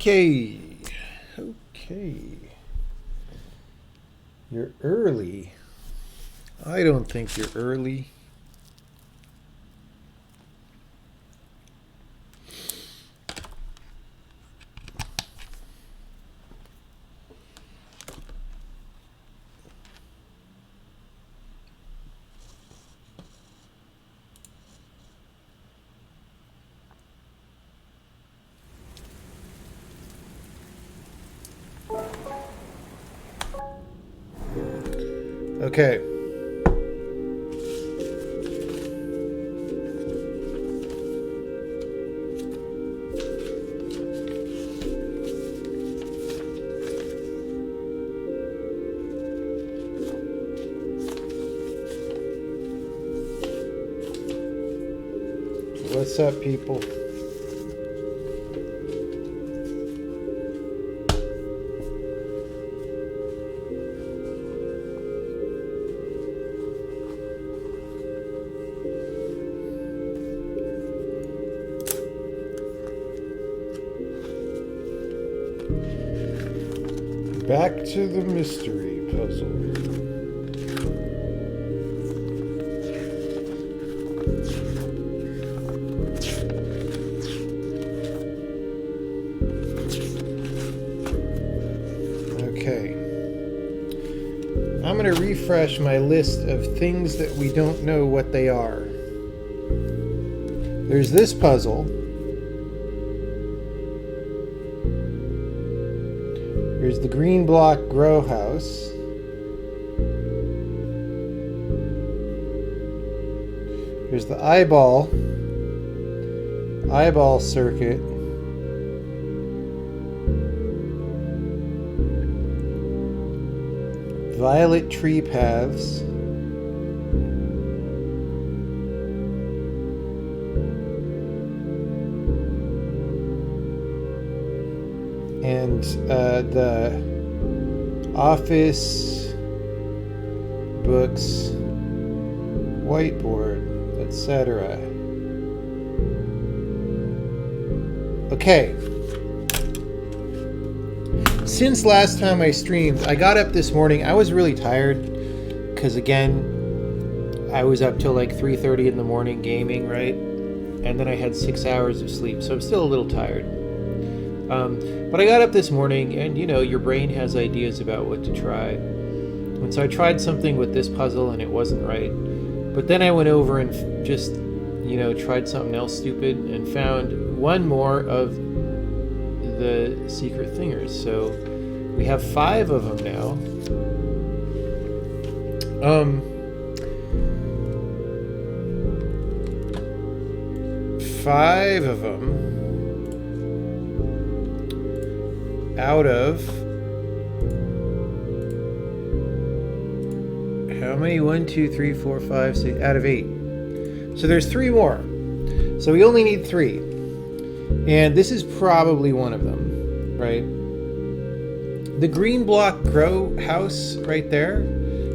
Okay. Okay. You're early. I don't think you're early. Okay. What's up, people? Back to the mystery puzzle. Okay. I'm going to refresh my list of things that we don't know what they are. There's this puzzle. Here's the green block grow house. Here's the eyeball circuit. Violet tree paths. And the office, books, whiteboard, etc. Okay. Since last time I streamed, I got up this morning. I was really tired because, again, I was up till like 3:30 in the morning gaming, right? And then I had 6 hours of sleep, so I'm still a little tired. But I got up this morning, and you know, your brain has ideas about what to try. And so I tried something with this puzzle, and it wasn't right. But then I went over and just, you know, tried something else stupid and found one more of the secret thingers. So we have 5 of them now. 5 of them out of how many? 1, 2, 3, 4, 5, 6 out of 8. So there's 3 more. So we only need 3. And this is probably one of them, right? The green block grow house right there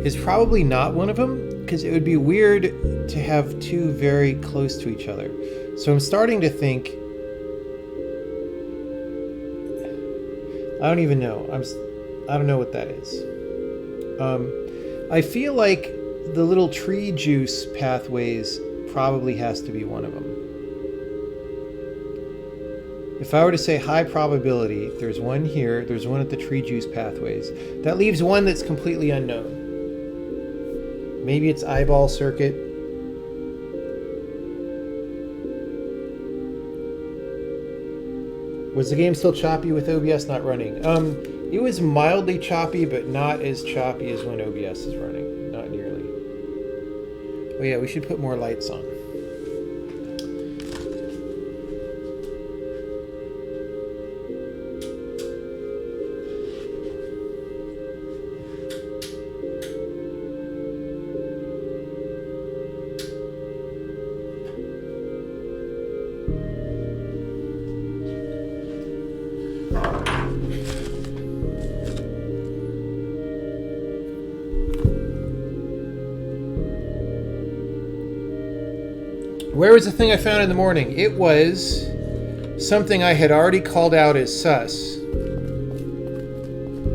is probably not one of them, because it would be weird to have two very close to each other. So I'm starting to think, I don't even know. I don't know what that is. I feel like the little tree juice pathways probably has to be one of them. If I were to say high probability, there's one here, there's one at the tree juice pathways. That leaves one that's completely unknown. Maybe it's eyeball circuit. Was the game still choppy with OBS not running? It was mildly choppy, but not as choppy as when OBS is running. Not nearly. Oh yeah, we should put more lights on. Where was the thing I found in the morning? It was something I had already called out as sus.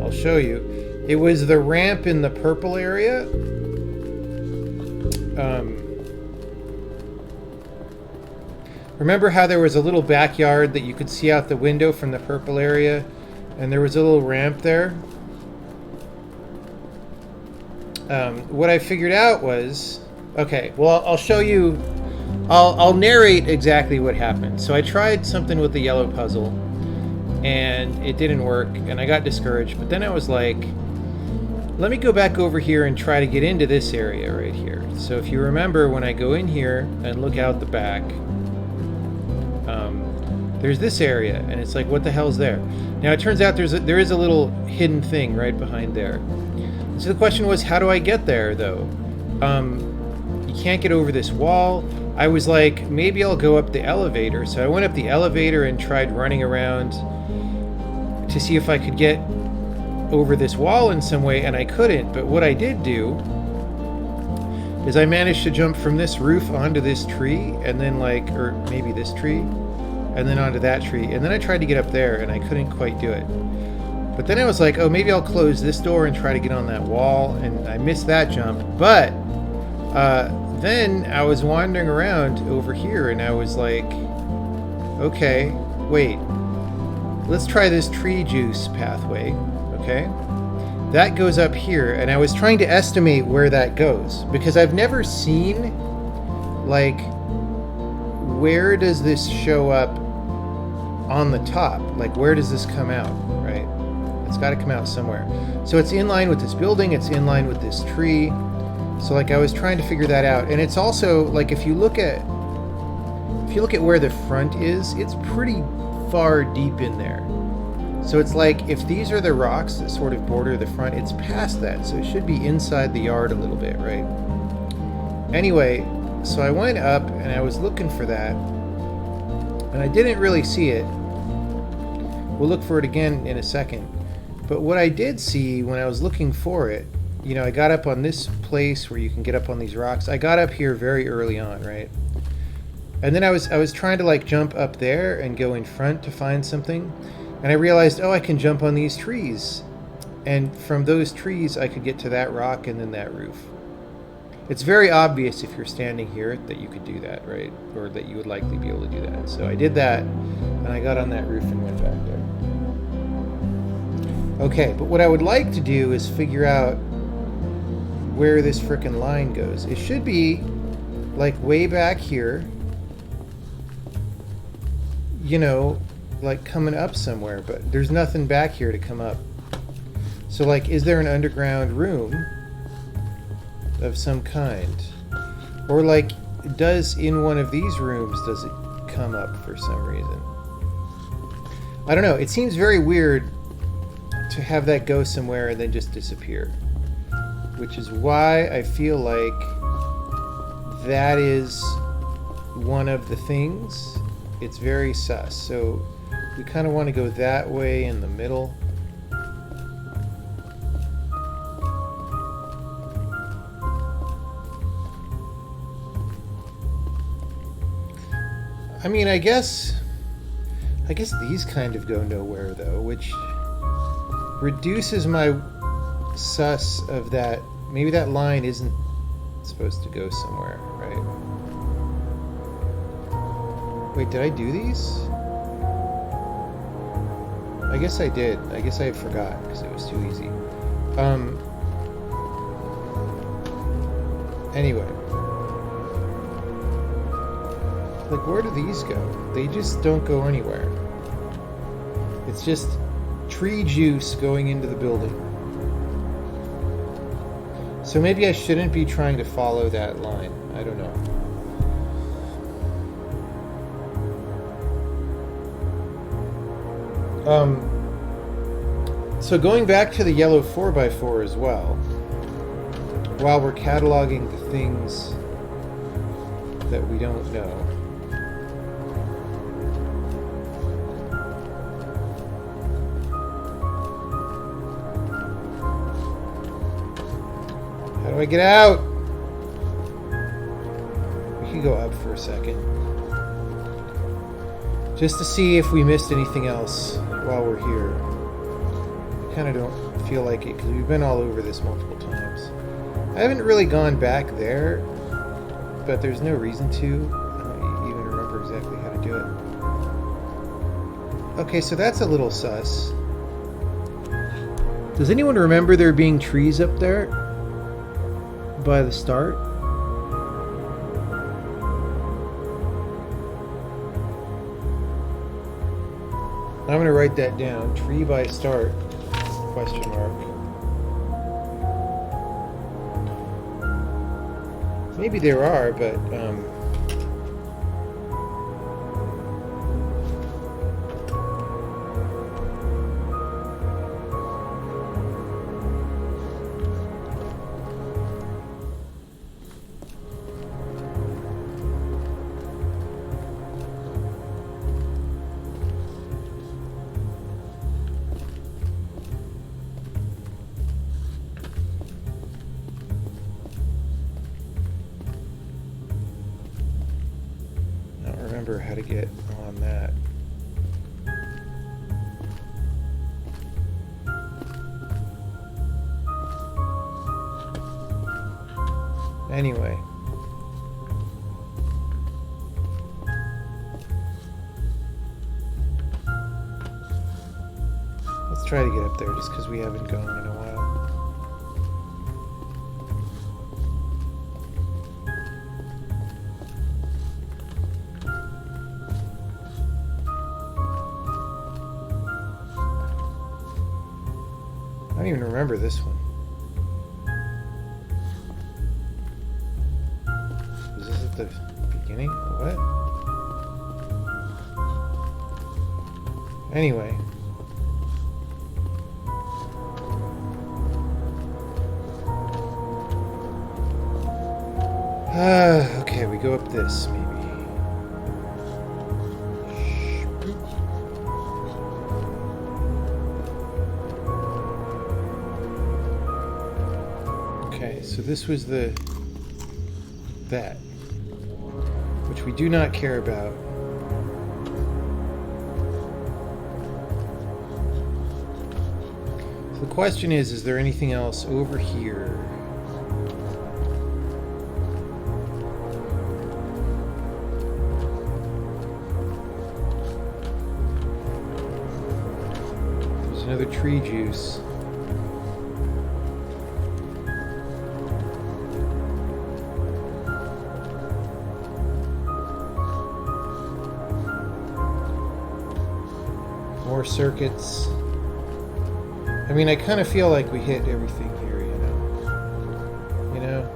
I'll show you. It was the ramp in the purple area. Remember how there was a little backyard that you could see out the window from the purple area? And there was a little ramp there? What I figured out was... Okay, well, I'll show you... I'll narrate exactly what happened. So I tried something with the yellow puzzle, and it didn't work, and I got discouraged. But then I was like, let me go back over here and try to get into this area right here. So if you remember, when I go in here and look out the back, there's this area, and it's like, what the hell's there? Now it turns out there is a little hidden thing right behind there. So the question was, how do I get there, though? You can't get over this wall. I was like, maybe I'll go up the elevator. So I went up the elevator and tried running around to see if I could get over this wall in some way, and I couldn't. But what I did do is I managed to jump from this roof onto this tree, and then or maybe this tree, and then onto that tree. And then I tried to get up there, and I couldn't quite do it. But then I was like, oh, maybe I'll close this door and try to get on that wall, and I missed that jump. But then I was wandering around over here, and I was like, okay, wait, let's try this tree juice pathway, okay? That goes up here, and I was trying to estimate where that goes, because I've never seen, like, where does this show up on the top? Like, where does this come out, right? It's got to come out somewhere. So it's in line with this building, it's in line with this tree. So like I was trying to figure that out, and it's also like if you look at where the front is, it's pretty far deep in there. So it's like if these are the rocks that sort of border the front, it's past that, so it should be inside the yard a little bit, right? Anyway, so I went up and I was looking for that, and I didn't really see it. We'll look for it again in a second. But what I did see when I was looking for it, you know, I got up on this place where you can get up on these rocks. I got up here very early on, right? And then I was trying to like jump up there and go in front to find something. And I realized, oh, I can jump on these trees. And from those trees, I could get to that rock and then that roof. It's very obvious if you're standing here that you could do that, right? Or that you would likely be able to do that. So I did that, and I got on that roof and went back there. Okay, but what I would like to do is figure out where this frickin' line goes. It should be like way back here, you know, like coming up somewhere, but there's nothing back here to come up. So like, is there an underground room of some kind? Or like, does in one of these rooms, does it come up for some reason? I don't know. It seems very weird to have that go somewhere and then just disappear. Which is why I feel like that is one of the things. It's very sus. So we kind of want to go that way in the middle. I mean, I guess these kind of go nowhere, though, which reduces my sus of that. Maybe that line isn't supposed to go somewhere, right? Wait, did I do these? I guess I did. I guess I forgot because it was too easy. Anyway. Like, where do these go? They just don't go anywhere. It's just tree juice going into the building. So maybe I shouldn't be trying to follow that line. I don't know. So going back to the yellow 4x4 as well, while we're cataloging the things that we don't know. How do I get out? We can go up for a second. Just to see if we missed anything else while we're here. I kind of don't feel like it because we've been all over this multiple times. I haven't really gone back there, but there's no reason to. I don't even remember exactly how to do it. Okay, so that's a little sus. Does anyone remember there being trees up there by the start? I'm going to write that down. Tree by start, question mark. Maybe there are, but how to get on that. Anyway. Let's try to get up there just because we haven't gone in a while. I don't even remember this one. Was this at the beginning? What? Anyway. Okay, we go up this, maybe. So this was that, which we do not care about. So the question is there anything else over here? There's another tree juice. More circuits. I mean, I kind of feel like we hit everything here, you know?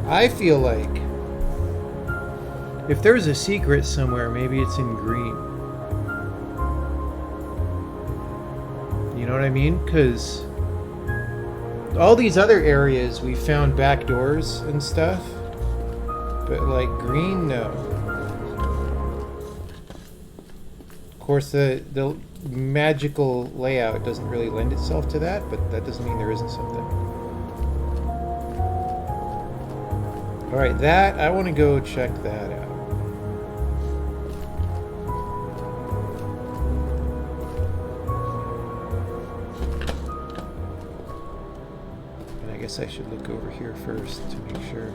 I feel like if there's a secret somewhere, maybe it's in green. You know what I mean? Because all these other areas we found back doors and stuff, but like green, no. course, the magical layout doesn't really lend itself to that, but that doesn't mean there isn't something. Alright, that, I want to go check that out. And I guess I should look over here first to make sure.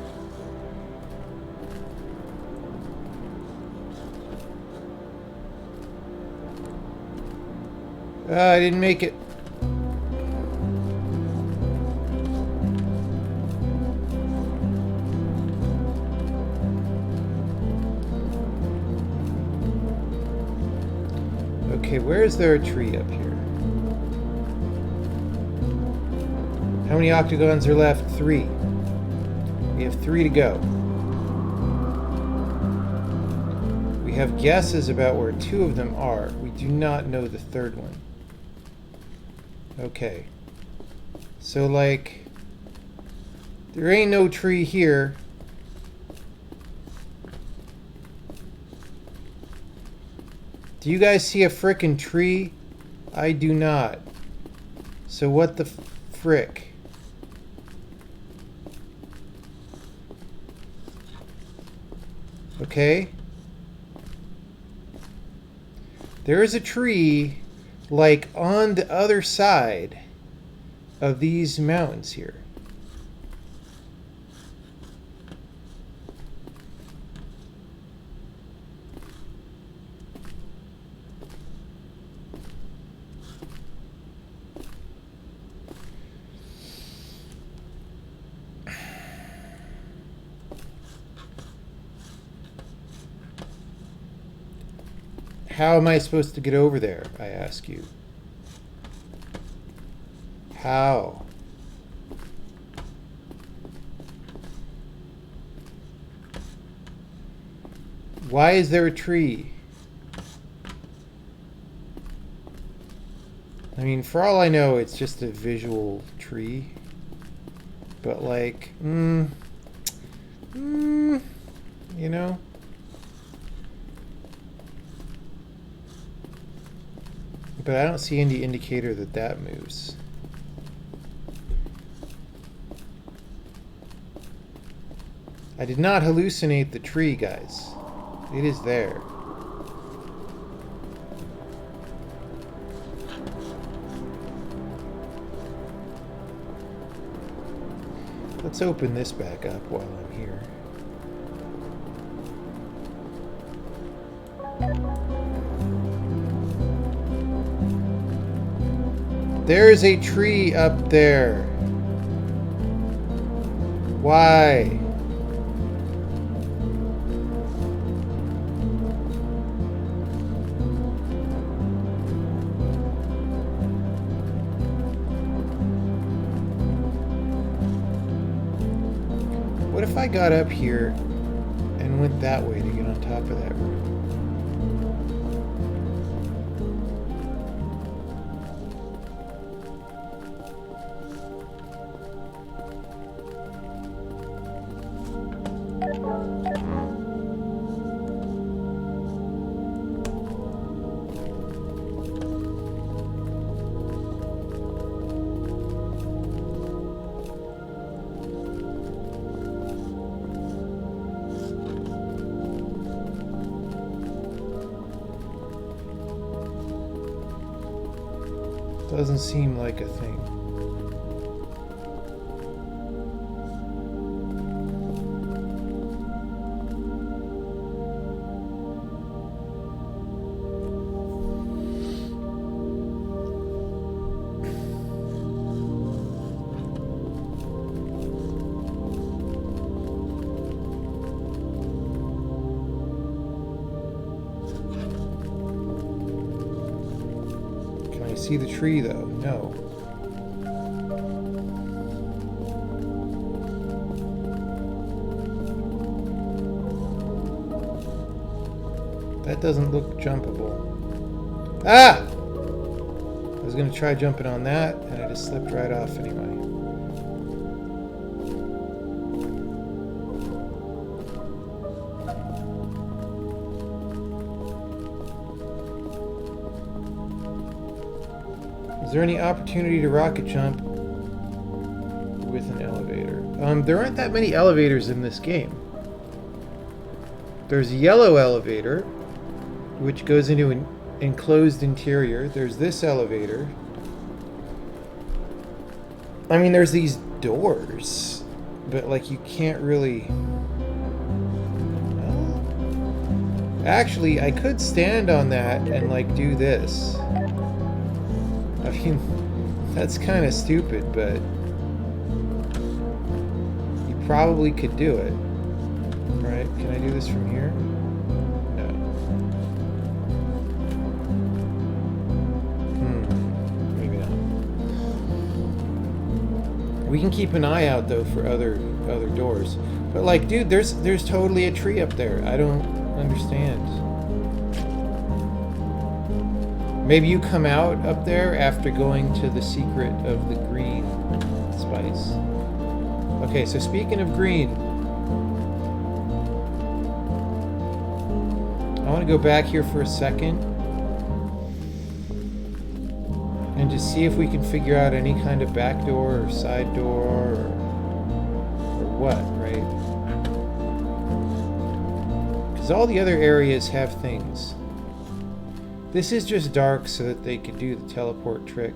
I didn't make it. Okay, where is there a tree up here? How many octagons are left? 3. We have 3 to go. We have guesses about where 2 of them are. We do not know the 3rd one. Okay. So, like, there ain't no tree here. Do you guys see a frickin' tree? I do not. So what the frick? Okay. There is a tree, like, on the other side of these mountains here. How am I supposed to get over there, I ask you? How? Why is there a tree? I mean, for all I know, it's just a visual tree. But like, you know? But I don't see any indicator that that moves. I did not hallucinate the tree, guys. It is there. Let's open this back up while I'm here. There's a tree up there. Why? What if I got up here and went that way to get on top of that room? Doesn't seem like a thing. See the tree though? No. That doesn't look jumpable. Ah! I was gonna try jumping on that and I just slipped right off anyway. Is there any opportunity to rocket jump with an elevator? There aren't that many elevators in this game. There's a yellow elevator, which goes into an enclosed interior. There's this elevator. I mean, there's these doors, but like you can't really... Well, actually, I could stand on that and like do this. I mean, that's kind of stupid, but you probably could do it. Right? Can I do this from here? No. Maybe not. We can keep an eye out though for other doors. But like, dude, there's totally a tree up there. I don't understand. Maybe you come out up there after going to the secret of the green spice. Okay, so speaking of green, I want to go back here for a second and just see if we can figure out any kind of back door or side door or what, right? Because all the other areas have things. This is just dark so that they could do the teleport trick.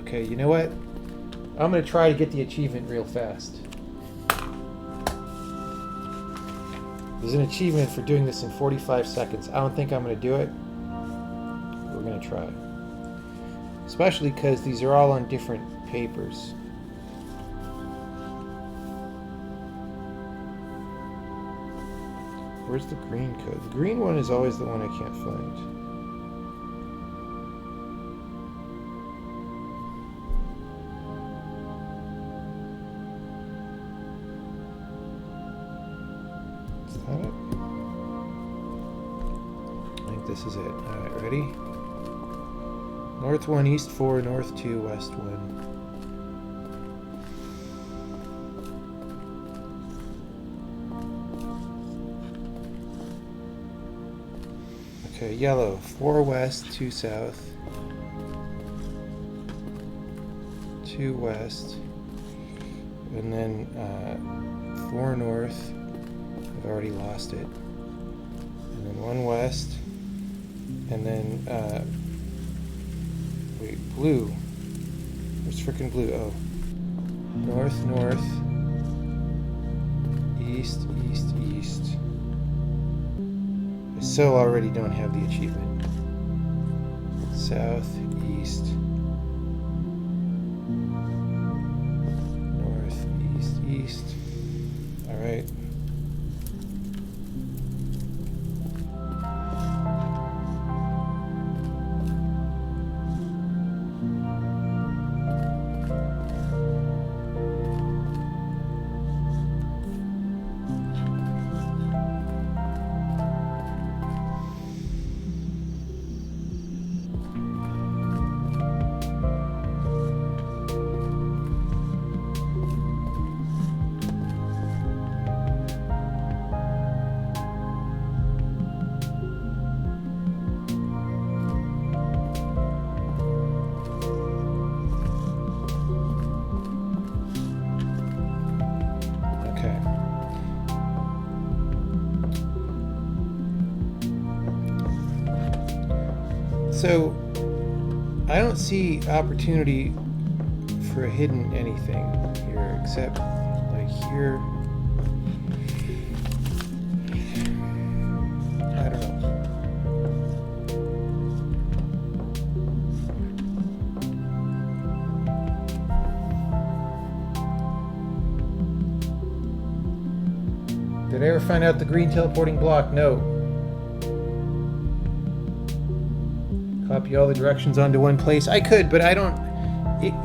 Okay, you know what? I'm going to try to get the achievement real fast. There's an achievement for doing this in 45 seconds. I don't think I'm going to do it. We're going to try. Especially because these are all on different papers. Where's the green code? The green one is always the one I can't find. Is that it? I think this is it. Alright, ready? North 1, East 4, North 2, West 1. Okay, yellow, 4 west, 2 south, 2 west, and then 4 north. I've already lost it. And then 1 west, and then wait, blue. Where's frickin' blue? Oh, north, north, east, east, east. So already don't have the achievement. South, east, north, east, east. All right. So, I don't see opportunity for a hidden anything here, except like here. I don't know. Did I ever find out the green teleporting block? No. Copy all the directions onto one place. I could, but I don't.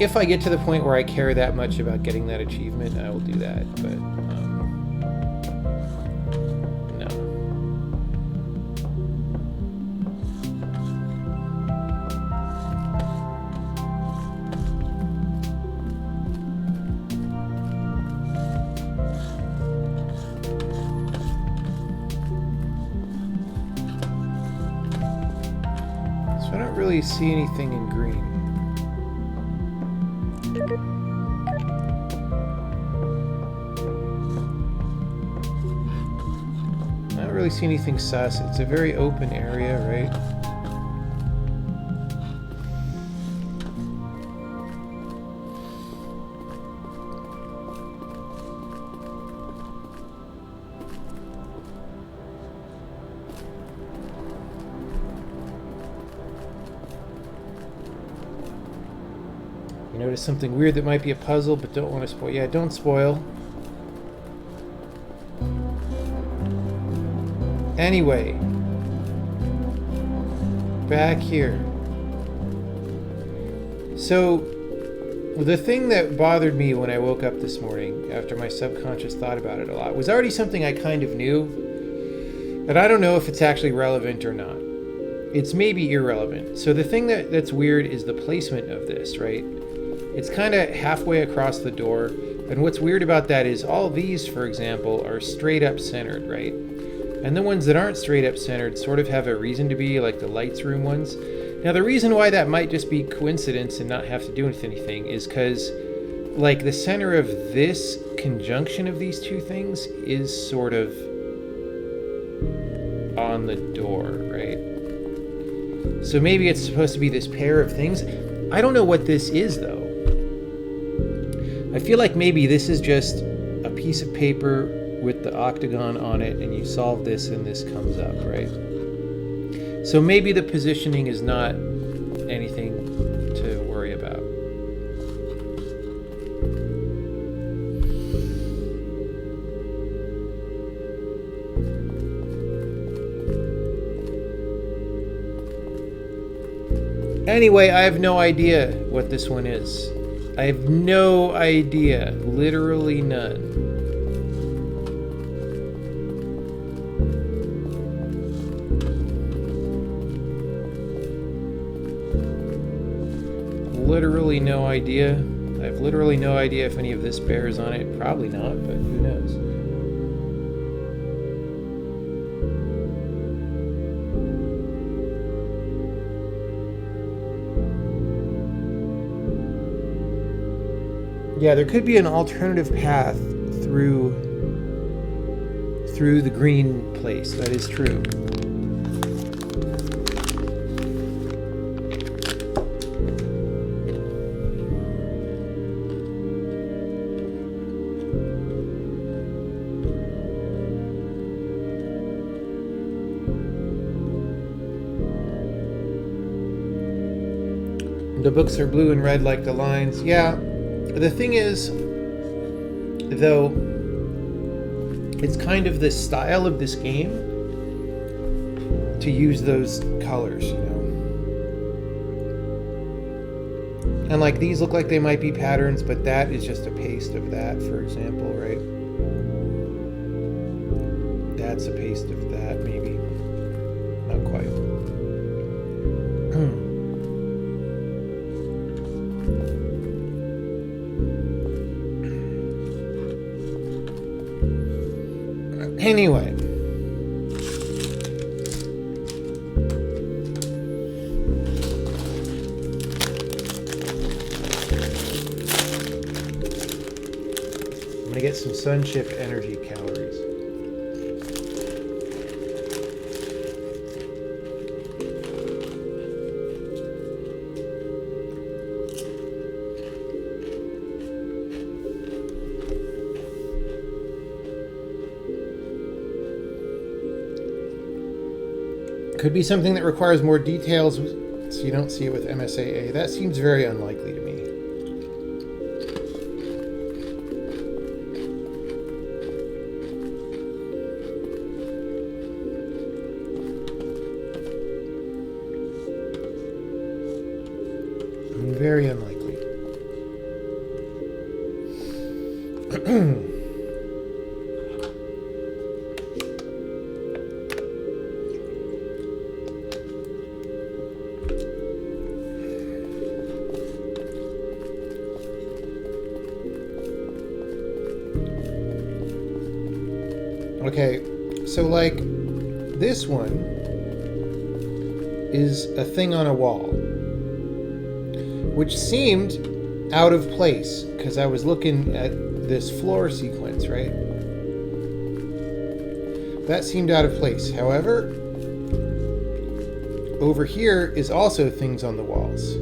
If I get to the point where I care that much about getting that achievement, I will do that. But no. really see anything in green. I don't really see anything sus. It's a very open area, right? You notice something weird that might be a puzzle, but don't want to spoil. Yeah, don't spoil. Anyway, back here. So, the thing that bothered me when I woke up this morning, after my subconscious thought about it a lot, was already something I kind of knew, but I don't know if it's actually relevant or not. It's maybe irrelevant. So the thing that's weird is the placement of this, right? It's kind of halfway across the door, and what's weird about that is all these, for example, are straight up centered, right? And the ones that aren't straight up centered sort of have a reason to be, like the lights room ones. Now the reason why that might just be coincidence and not have to do with anything is because, like, the center of this conjunction of these two things is sort of on the door, right? So maybe it's supposed to be this pair of things. I don't know what this is, though. I feel like maybe this is just a piece of paper with the octagon on it, and you solve this and this comes up, right? So maybe the positioning is not anything to worry about. Anyway, I have no idea what this one is. I have no idea. Literally none. Literally no idea. I have literally no idea if any of this bears on it. Probably not, but who knows? Yeah, there could be an alternative path through the green place. That is true. The books are blue and red like the lines. Yeah. The thing is, though, it's kind of the style of this game to use those colors, you know. And like these look like they might be patterns, but that is just a paste of that, for example, right? That's a paste of that, maybe. Not quite. Anyway, I'm gonna get some sunship energy calories. Could be something that requires more details so you don't see it with MSAA. That seems very unlikely to me. Very unlikely. Okay, so like this one is a thing on a wall, which seemed out of place because I was looking at this floor sequence, right? That seemed out of place. However, over here is also things on the walls.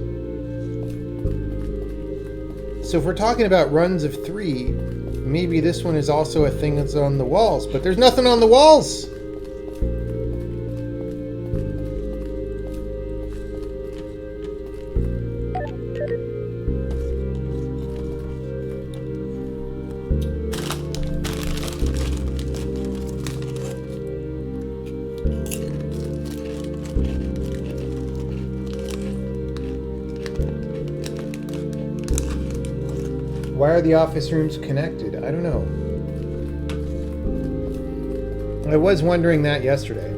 So if we're talking about runs of 3, maybe this one is also a thing that's on the walls, but there's nothing on the walls. Why are the office rooms connected? I don't know. I was wondering that yesterday.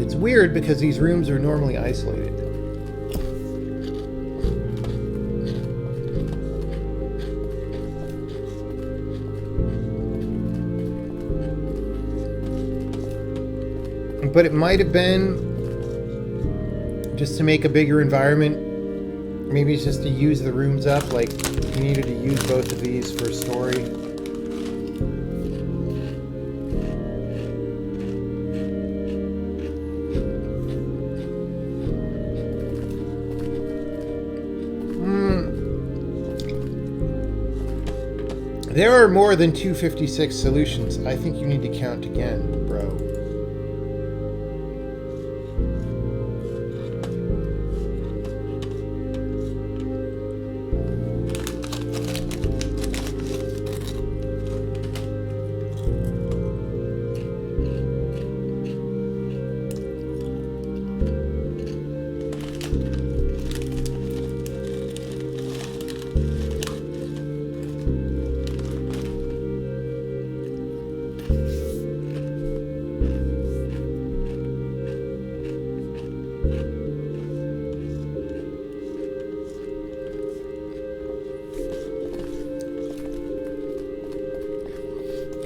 It's weird because these rooms are normally isolated. But it might have been just to make a bigger environment. Maybe it's just to use the rooms up, like you needed to use both of these for story. There are more than 256 solutions. I think you need to count again, bro.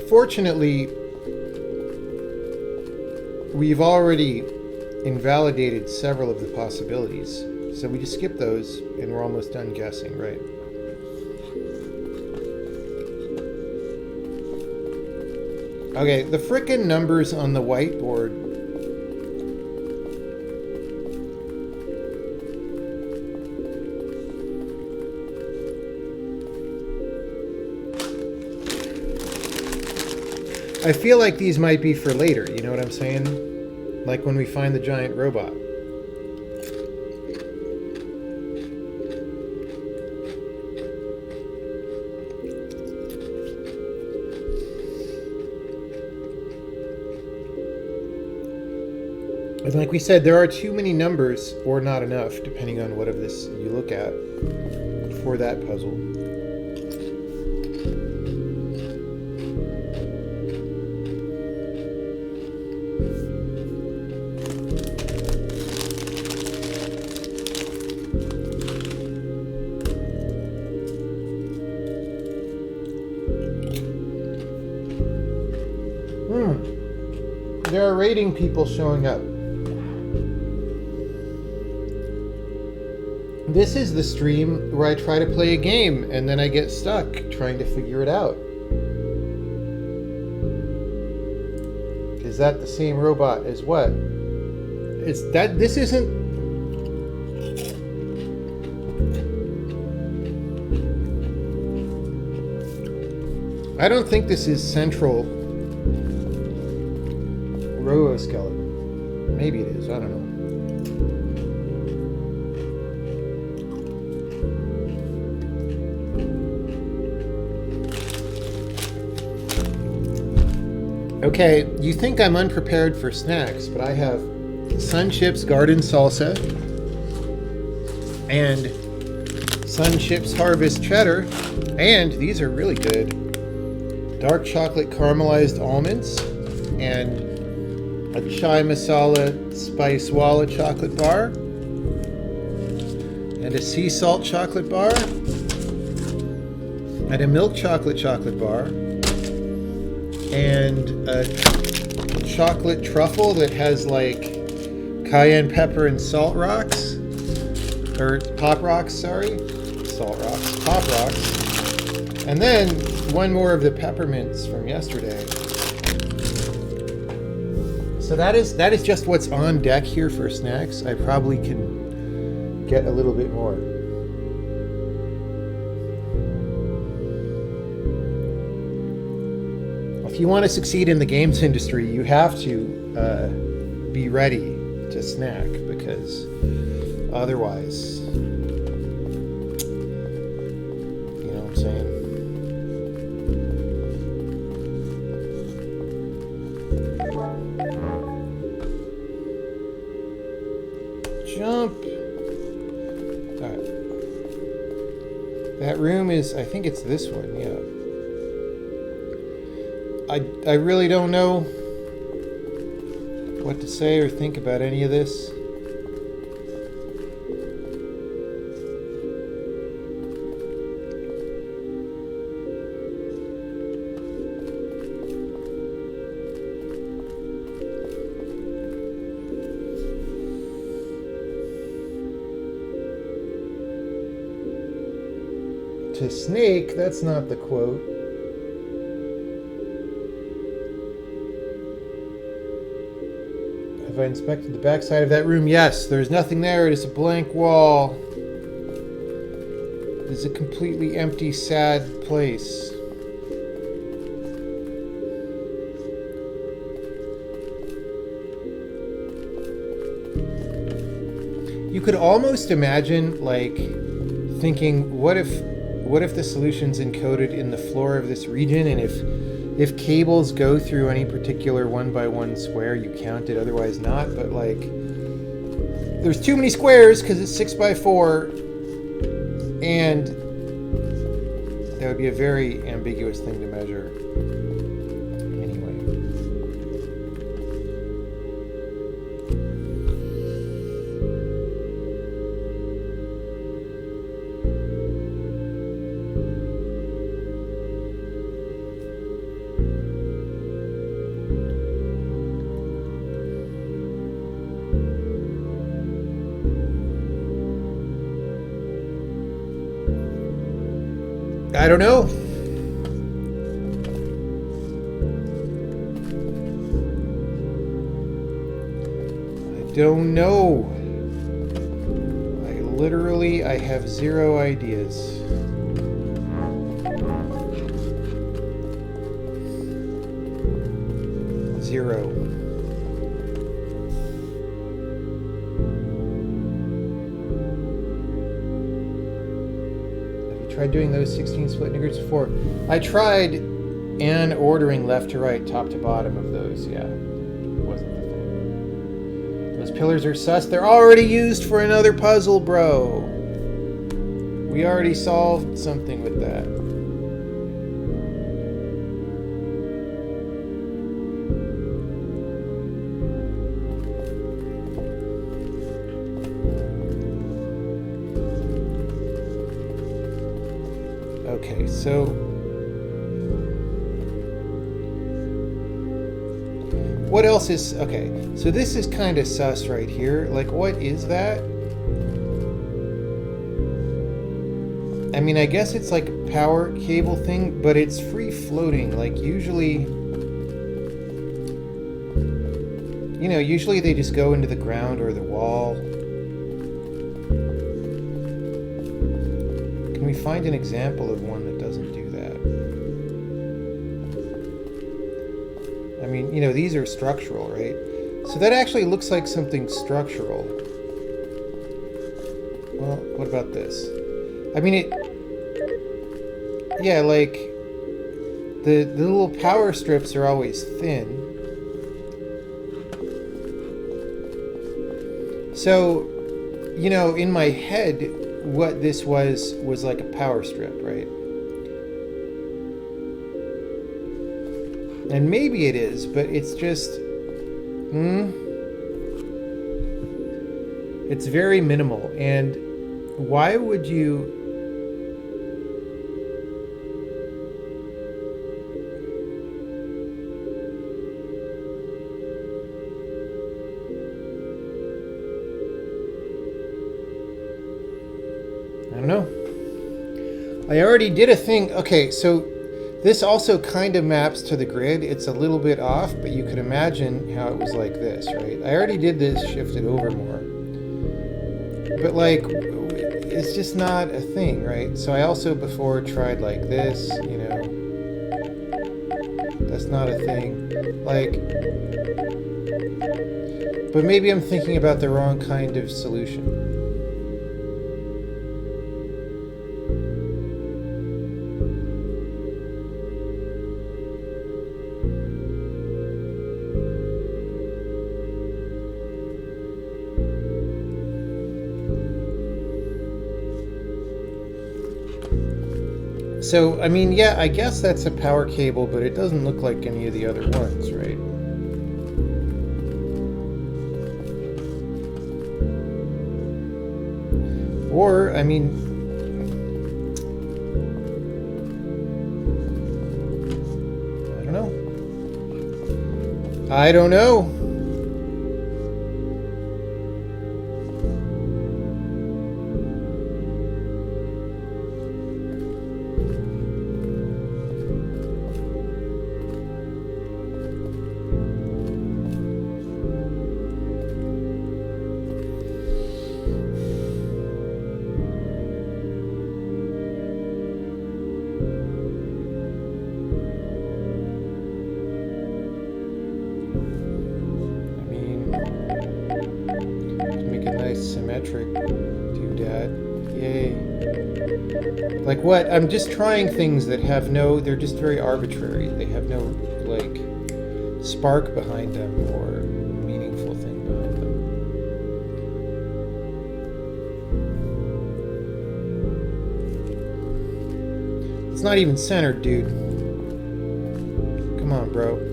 Fortunately, we've already invalidated several of the possibilities, so we just skip those and we're almost done guessing, right? Okay, the frickin' numbers on the whiteboard. I feel like these might be for later, you know what I'm saying? Like when we find the giant robot. And like we said, there are too many numbers, or not enough, depending on what of this you look at, for that puzzle. There are rating people showing up. This is the stream where I try to play a game and then I get stuck trying to figure it out. Is that the same robot as what? It's that this isn't. I don't think this is central Roboskeleton. Maybe it is, I don't know. Okay, you think I'm unprepared for snacks, but I have Sun Chips Garden Salsa and Sun Chips Harvest Cheddar, and these are really good. Dark chocolate caramelized almonds and a chai masala spice walla chocolate bar and a sea salt chocolate bar and a milk chocolate bar and a chocolate truffle that has like cayenne pepper and salt rocks. Or pop rocks, sorry. Salt rocks. Pop rocks. And then one more of the peppermints from yesterday. So that is just what's on deck here for snacks. I probably can get a little bit more. If you want to succeed in the games industry, you have to be ready to snack, because otherwise, you know what I'm saying? Jump. All right. That room is, I think it's this one, yeah. I really don't know what to say or think about any of this. To snake, that's not the quote. Have I inspected the backside of that room? Yes, there's nothing there. It is a blank wall. It is a completely empty, sad place. You could almost imagine, like, thinking, what if the solution's encoded in the floor of this region, and if cables go through any particular 1x1 square, you count it, otherwise not. But like, there's too many squares because it's 6x4, and that would be a very ambiguous thing to measure. I don't know. I don't know. I have zero ideas. Zero. Tried doing those 16 split niggers before. I tried and ordering left to right, top to bottom of those. Yeah, wasn't the thing. Those pillars are sus. They're already used for another puzzle, bro. We already solved something with that. Okay, so what else is, okay, so this is kind of sus right here. Like, what is that? I mean, I guess it's like a power cable thing, but it's free floating. Like, usually, you know, usually they just go into the ground or the wall. Can we find an example of one that doesn't do that? I mean, you know, these are structural, right? So that actually looks like something structural. Well, what about this? I mean, yeah, like, the little power strips are always thin. So, you know, in my head, what this was like a power strip, right? And maybe it is, but it's just, it's very minimal. And why would you? I already did a thing. Okay, so this also kind of maps to the grid. It's a little bit off, but you could imagine how it was like this, right? I already did this, shifted over more. But like, it's just not a thing, right? So I also before tried like this, you know. That's not a thing. Like, but maybe I'm thinking about the wrong kind of solution. So, I mean, yeah, I guess that's a power cable, but it doesn't look like any of the other ones, right? Or, I mean, I don't know. I don't know. Symmetric doodad. Yay. Like what? I'm just trying things that have no, they're just very arbitrary. They have no, like, spark behind them or meaningful thing behind them. It's not even centered, dude. Come on, bro.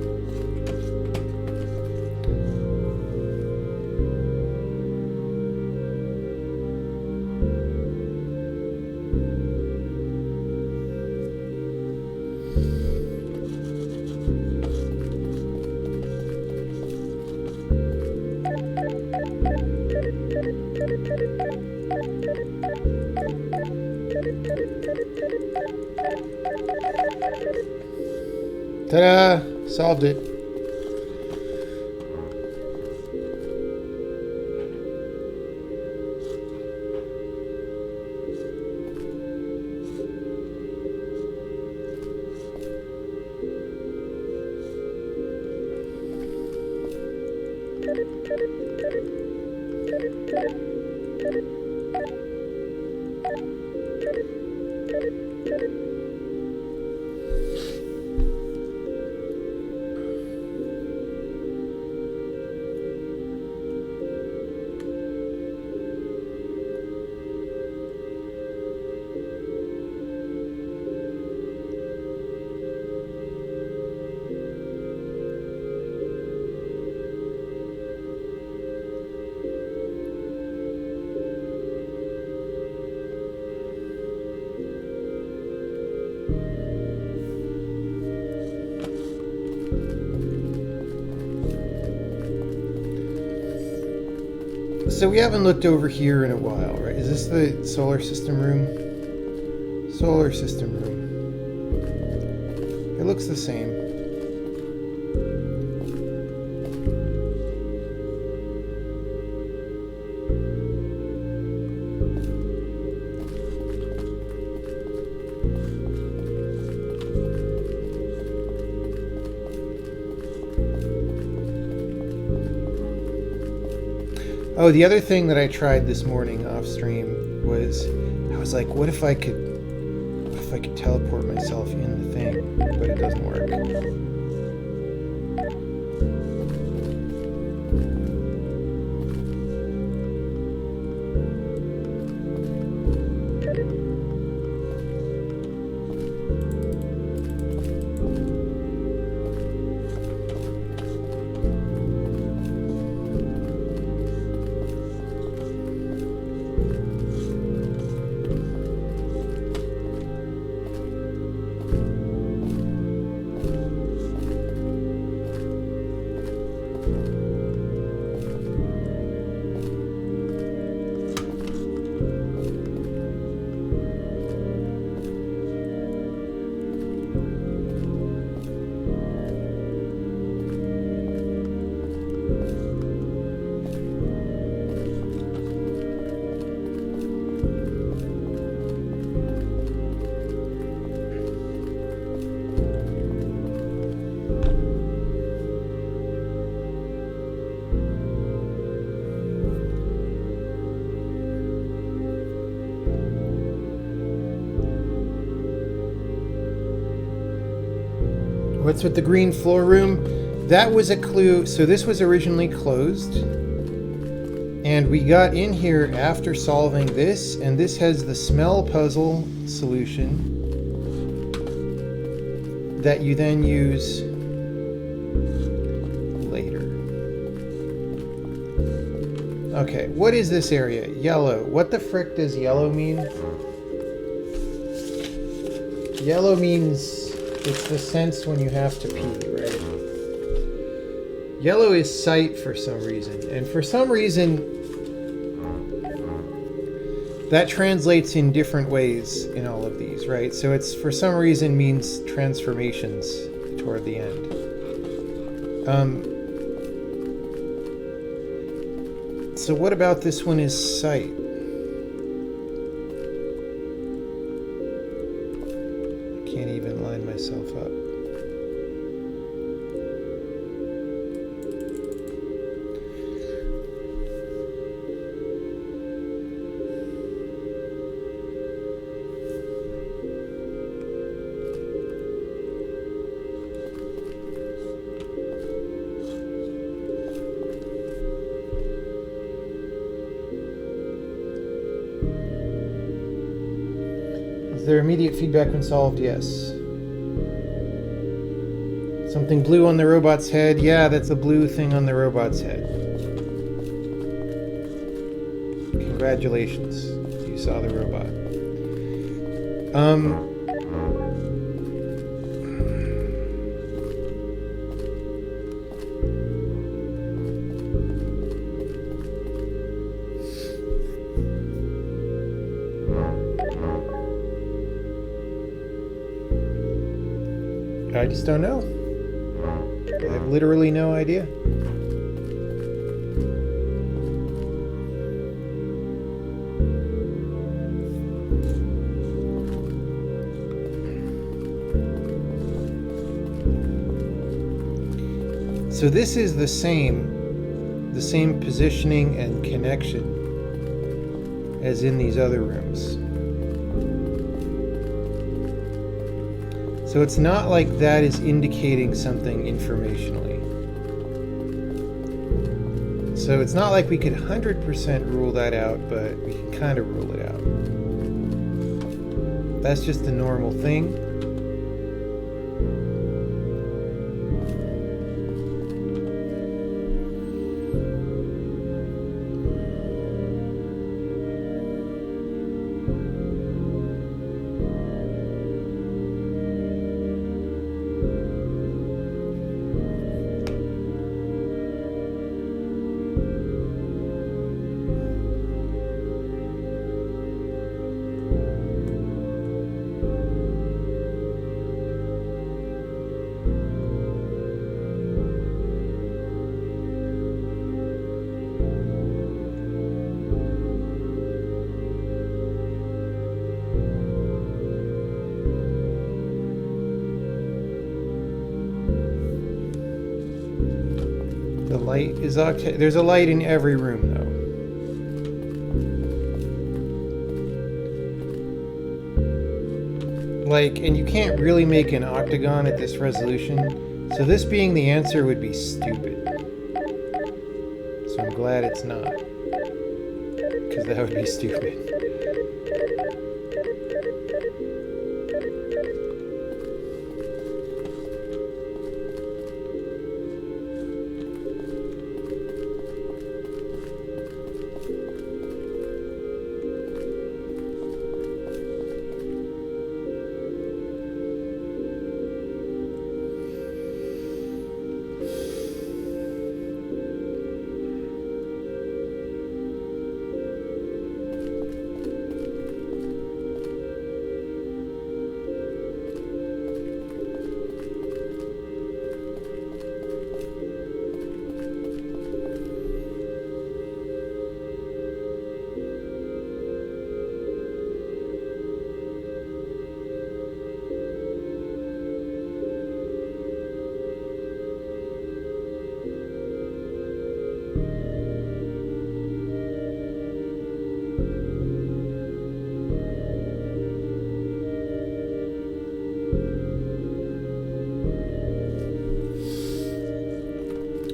Ta-da! Solved it. So we haven't looked over here in a while, right? Is this the solar system room? Solar system room. It looks the same. Oh, the other thing that I tried this morning off stream was, I was like, what if I could teleport myself in the thing, but it doesn't work. What's with the green floor room? That was a clue. So this was originally closed. And we got in here after solving this. And this has the smell puzzle solution that you then use later. Okay, what is this area? Yellow. What the frick does yellow mean? Yellow means it's the sense when you have to pee, right? Yellow is sight for some reason. And for some reason, that translates in different ways in all of these, right? So it's for some reason means transformations toward the end. So what about this one is sight? Can't even line myself up. Is there immediate feedback when solved? Yes. Something blue on the robot's head. Yeah, that's a blue thing on the robot's head. Congratulations. You saw the robot. I just don't know. I have literally no idea. So this is the same positioning and connection as in these other rooms. So it's not like that is indicating something informationally. So it's not like we could 100% rule that out, but we can kind of rule it out. That's just a normal thing. The light is there's a light in every room though. Like, and you can't really make an octagon at this resolution, so this being the answer would be stupid. So I'm glad it's not, because that would be stupid.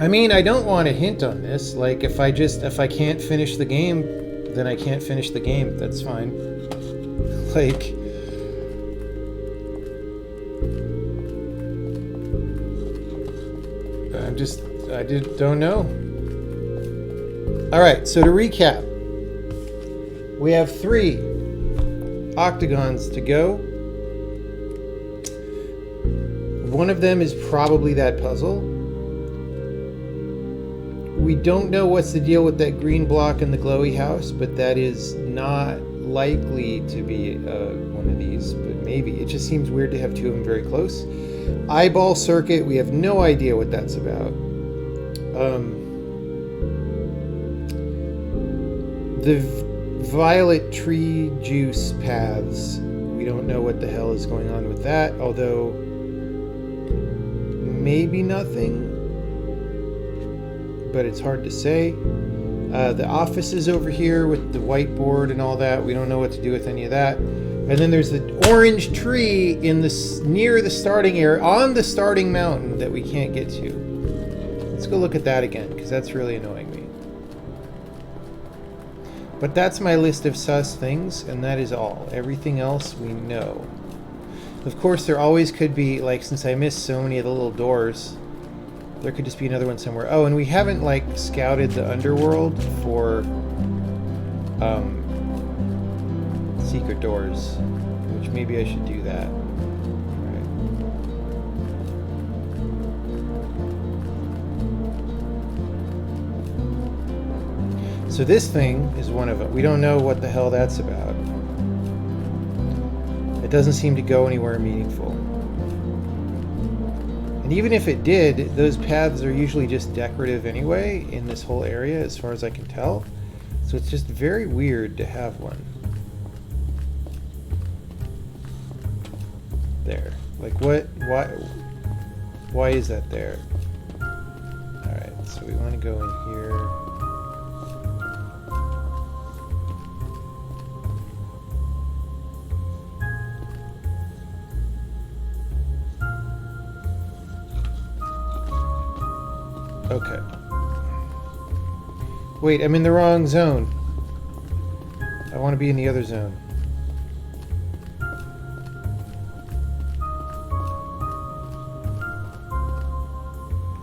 I mean, I don't want a hint on this. Like, if I can't finish the game, then I can't finish the game. That's fine. Like, I don't know. All right, so to recap, we have 3 octagons to go. One of them is probably that puzzle. We don't know what's the deal with that green block in the glowy house, but that is not likely to be one of these, but maybe. It just seems weird to have 2 of them very close. Eyeball circuit, we have no idea what that's about. The violet tree juice paths, we don't know what the hell is going on with that, although maybe nothing, but it's hard to say. The office is over here with the whiteboard and all that. We don't know what to do with any of that. And then there's the orange tree near the starting area, on the starting mountain that we can't get to. Let's go look at that again, because that's really annoying me. But that's my list of sus things, and that is all. Everything else we know. Of course, there always could be, like, since I missed so many of the little doors, there could just be another one somewhere. Oh, and we haven't, like, scouted the underworld for secret doors, which maybe I should do that. Right. So this thing is one of them. We don't know what the hell that's about. It doesn't seem to go anywhere meaningful. And even if it did, those paths are usually just decorative anyway in this whole area, as far as I can tell. So it's just very weird to have one. There. Like, what? Why is that there? Alright, so we want to go in here. Okay. Wait, I'm in the wrong zone. I want to be in the other zone.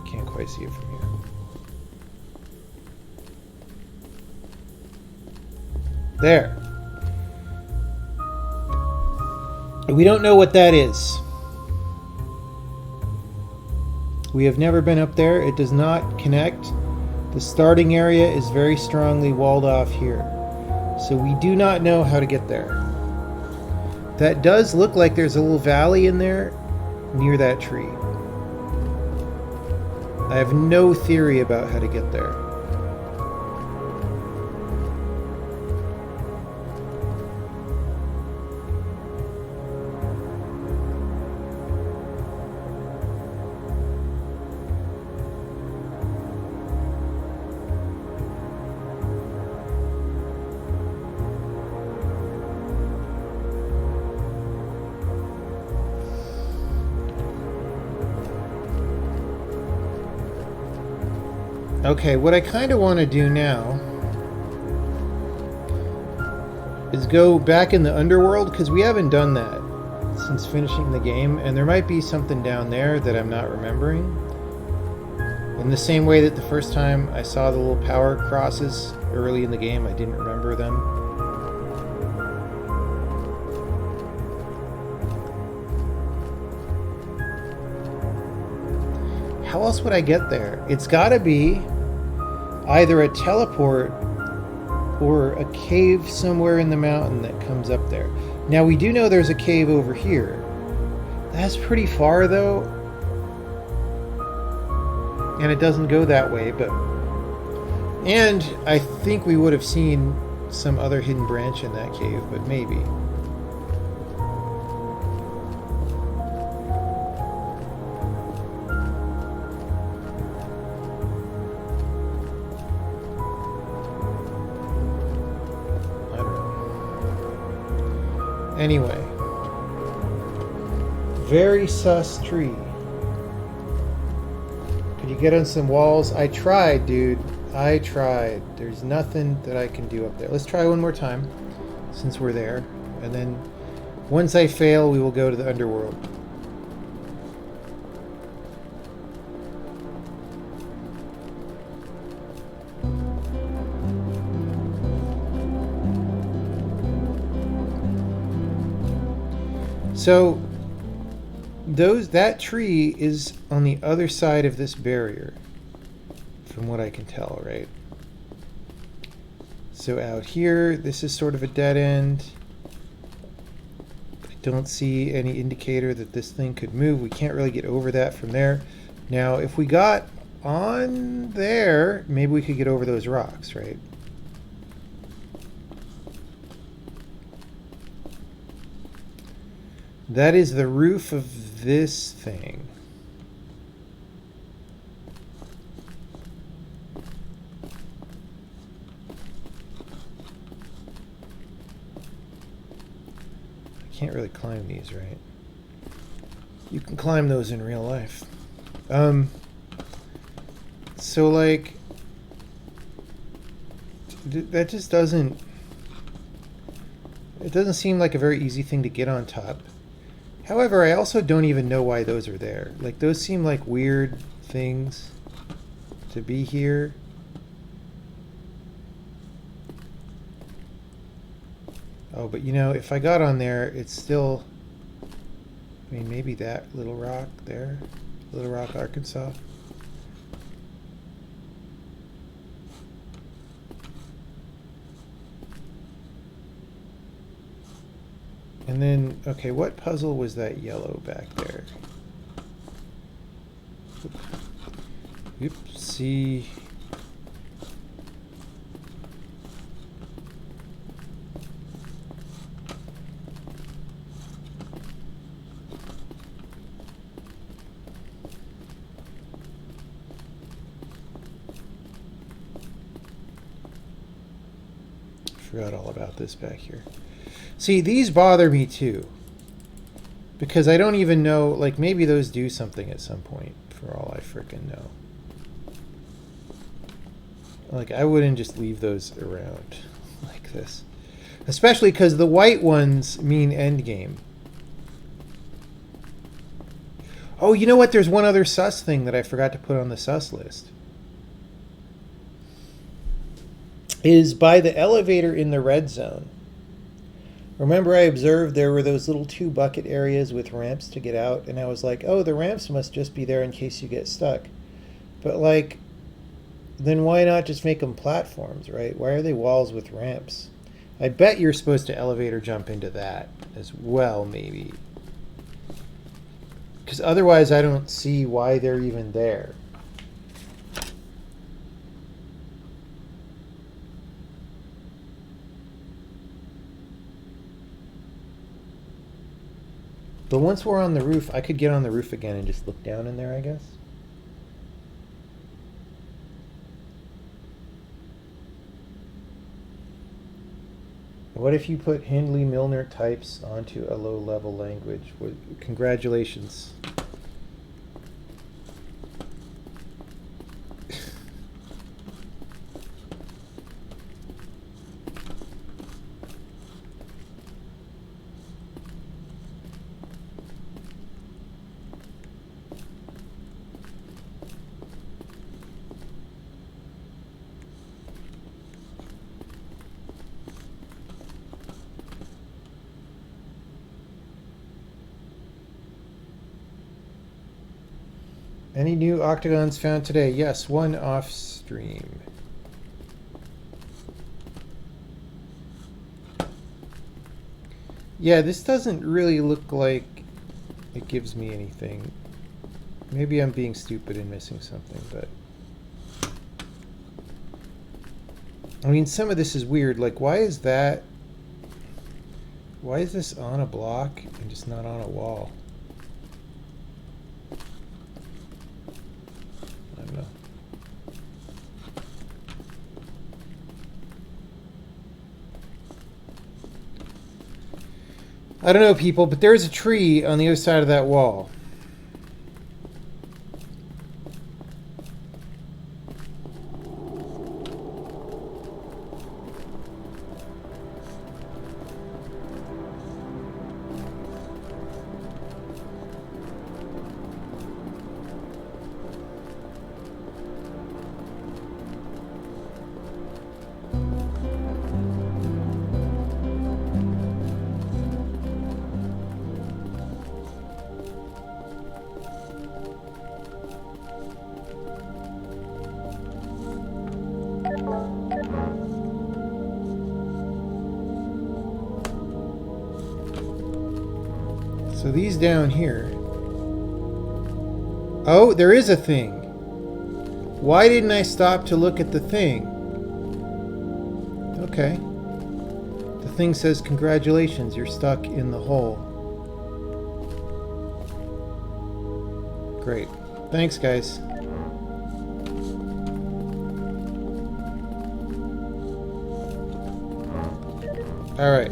Can't quite see it from here. There. We don't know what that is. We have never been up there. It does not connect. The starting area is very strongly walled off here. So we do not know how to get there. That does look like there's a little valley in there near that tree. I have no theory about how to get there. Okay, what I kind of want to do now is go back in the underworld, because we haven't done that since finishing the game, and there might be something down there that I'm not remembering. In the same way that the first time I saw the little power crosses early in the game, I didn't remember them. How else would I get there? It's gotta be either a teleport or a cave somewhere in the mountain that comes up there. Now we do know there's a cave over here. That's pretty far though. And it doesn't go that way, but... And I think we would have seen some other hidden branch in that cave, but maybe. Anyway, very sus tree. Could you get on some walls? I tried, dude. I tried. There's nothing that I can do up there. Let's try one more time, since we're there. And then, once I fail, we will go to the underworld. So, that tree is on the other side of this barrier, from what I can tell, right? So out here, this is sort of a dead end. I don't see any indicator that this thing could move. We can't really get over that from there. Now, if we got on there, maybe we could get over those rocks, right? That is the roof of this thing. I can't really climb these, right? You can climb those in real life. So like, that just doesn't, it doesn't seem like a very easy thing to get on top. However, I also don't even know why those are there. Like, those seem like weird things to be here. Oh, but you know, if I got on there, it's still, I mean, maybe that Little Rock there, Little Rock, Arkansas. And then, okay, what puzzle was that yellow back there? Oopsie. Forgot all about this back here. See, these bother me too. Because I don't even know, like, maybe those do something at some point, for all I frickin' know. Like, I wouldn't just leave those around like this. Especially because the white ones mean endgame. Oh, you know what? There's one other sus thing that I forgot to put on the sus list. Is by the elevator in the red zone. Remember, I observed there were those little 2 bucket areas with ramps to get out, and I was like, oh, the ramps must just be there in case you get stuck. But, like, then why not just make them platforms, right? Why are they walls with ramps? I bet you're supposed to elevator jump into that as well, maybe. Because otherwise I don't see why they're even there. But once we're on the roof, I could get on the roof again and just look down in there, I guess. What if you put Hindley Milner types onto a low-level language? Well, congratulations. Any new octagons found today? Yes, one off stream. Yeah, this doesn't really look like it gives me anything. Maybe I'm being stupid and missing something, but... I mean, some of this is weird. Like, why is that... Why is this on a block and just not on a wall? I don't know. I don't know, people, but there's a tree on the other side of that wall. So these down here. Oh, there is a thing. Why didn't I stop to look at the thing? Okay. The thing says, congratulations, you're stuck in the hole. Great. Thanks, guys. All right.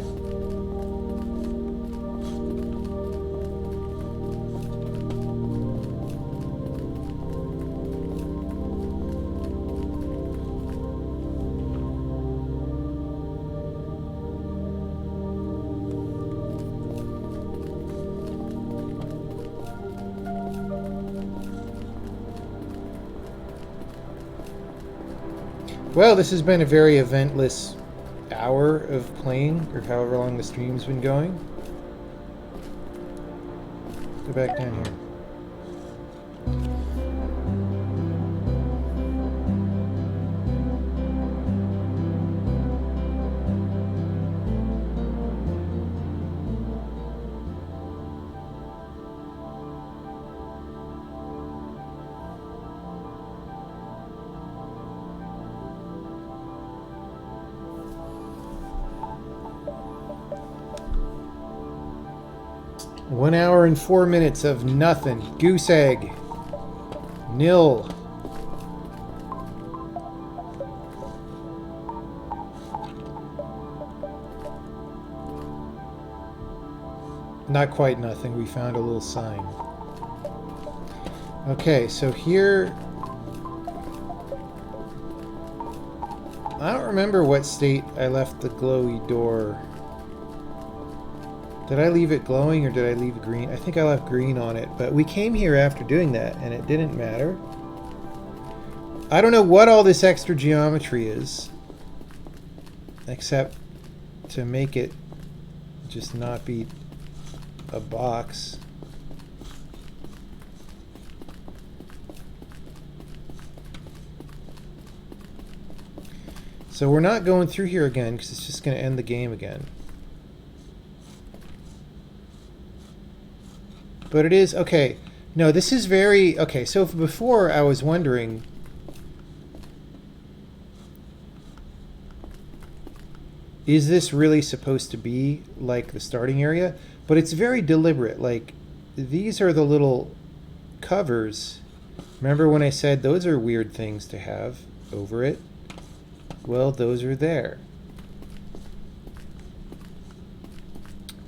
Well, this has been a very eventless hour of playing, or however long the stream's been going. Go back down here. One hour and 4 minutes of nothing. Goose egg. Nil. Not quite nothing. We found a little sign. Okay, so here... I don't remember what state I left the glowy door. Did I leave it glowing or did I leave green? I think I left green on it, but we came here after doing that and it didn't matter. I don't know what all this extra geometry is, except to make it just not be a box. So we're not going through here again because it's just going to end the game again. But it is, okay, no, this is very, okay, so before I was wondering, is this really supposed to be like the starting area? But it's very deliberate, like, these are the little covers. Remember when I said those are weird things to have over it? Well, those are there.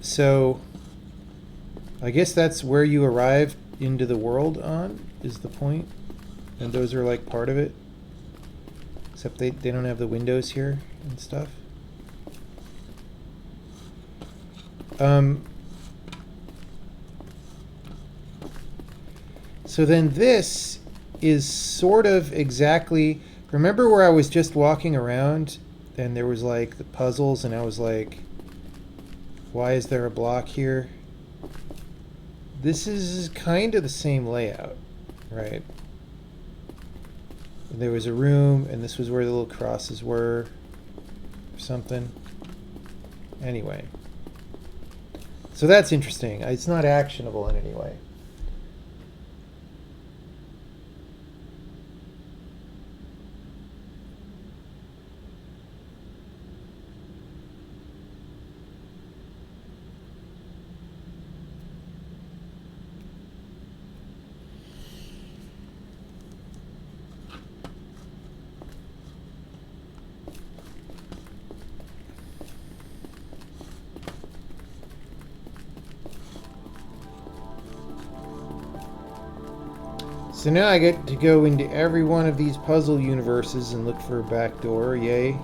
So... I guess that's where you arrive into the world on, is the point. And those are like part of it. Except they don't have the windows here and stuff. So then this is sort of exactly... Remember where I was just walking around and there was like the puzzles and I was like, why is there a block here? This is kind of the same layout, right? There was a room, and this was where the little crosses were, or something. Anyway. So that's interesting. It's not actionable in any way. So now I get to go into every one of these puzzle universes and look for a back door, yay.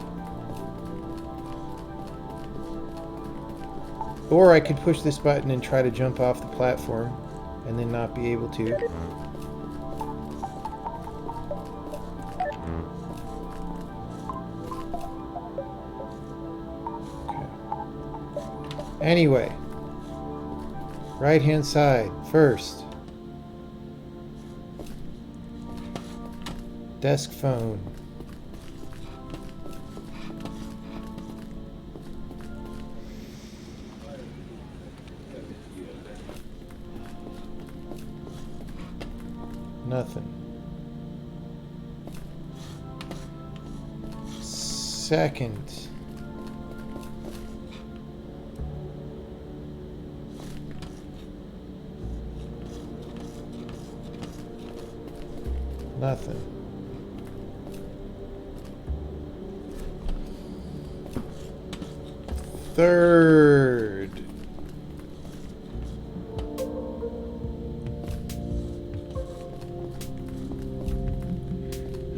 Or I could push this button and try to jump off the platform and then not be able to. Okay. Anyway, right hand side first. Desk phone. Nothing. Second. Nothing. Third.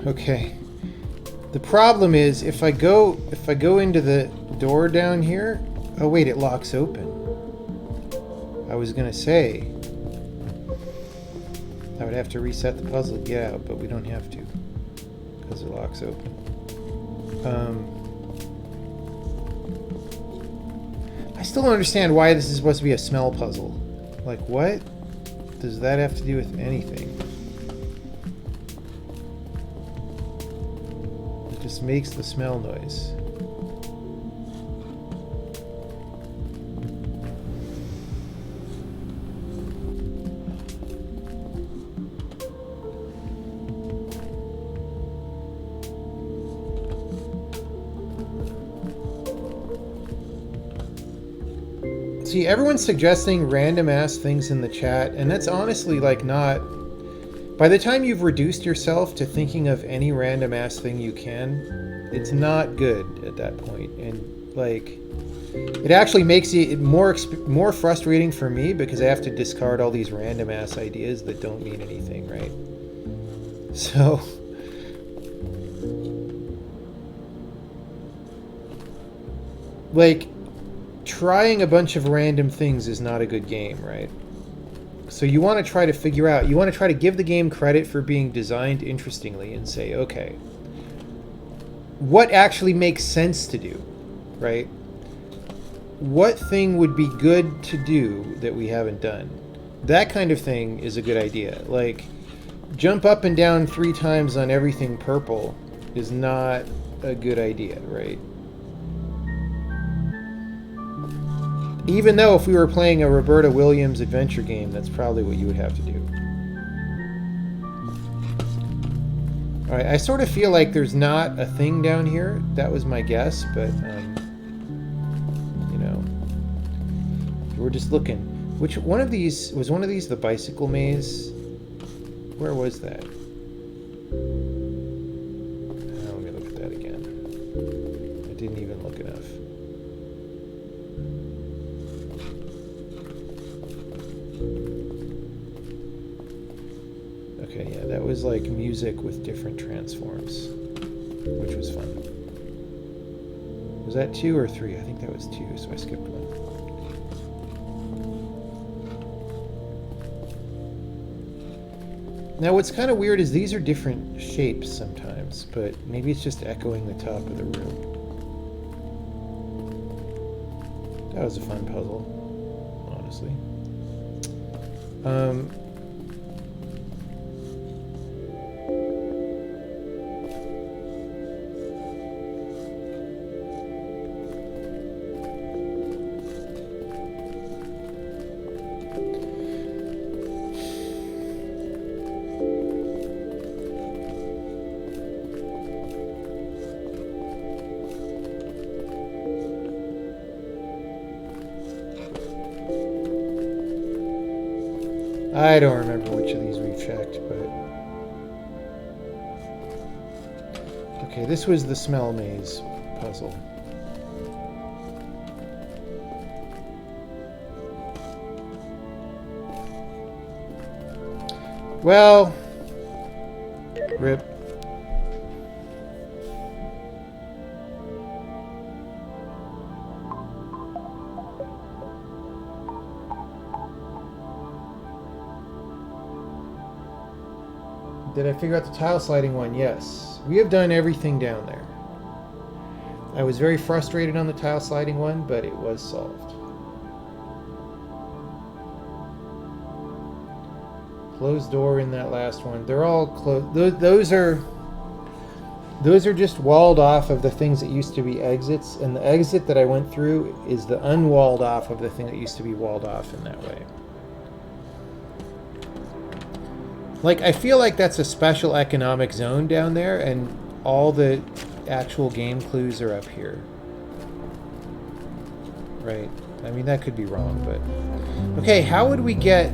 Okay. The problem is if I go into the door down here, oh wait, it locks open. I was gonna say I would have to reset the puzzle to get out, but we don't have to because it locks open. I still don't understand why this is supposed to be a smell puzzle. Like, what does that have to do with anything? It just makes the smell noise. See, everyone's suggesting random ass things in the chat, and that's honestly like not... By the time you've reduced yourself to thinking of any random ass thing you can, it's not good at that point. And like, it actually makes it more frustrating for me because I have to discard all these random ass ideas that don't mean anything, right? So... like... trying a bunch of random things is not a good game, right? So you want to try to figure out, you want to try to give the game credit for being designed interestingly and say, okay, what actually makes sense to do, right? What thing would be good to do that we haven't done? That kind of thing is a good idea. Like, jump up and down 3 times on everything purple is not a good idea, right? Even though if we were playing a Roberta Williams adventure game, that's probably what you would have to do. Alright, I sort of feel like there's not a thing down here. That was my guess, but, you know, we're just looking. Which one of these, was one of these the bicycle maze? Where was that? Oh, let me look at that again. I didn't even look enough. Okay, yeah, that was like music with different transforms, which was fun. Was that 2 or 3? I think that was 2, so I skipped one. Now what's kind of weird is these are different shapes sometimes, but maybe it's just echoing the top of the room. That was a fun puzzle, honestly. I don't remember which of these we've checked, but... Okay, this was the smell maze puzzle. Well... Rip. Did I figure out the tile sliding one? Yes. We have done everything down there. I was very frustrated on the tile sliding one, but it was solved. Closed door in that last one. They're all closed. Those are just walled off of the things that used to be exits, and the exit that I went through is the unwalled off of the thing that used to be walled off in that way. Like, I feel like that's a special economic zone down there, and all the actual game clues are up here. Right. I mean, that could be wrong, but... Okay, how would we get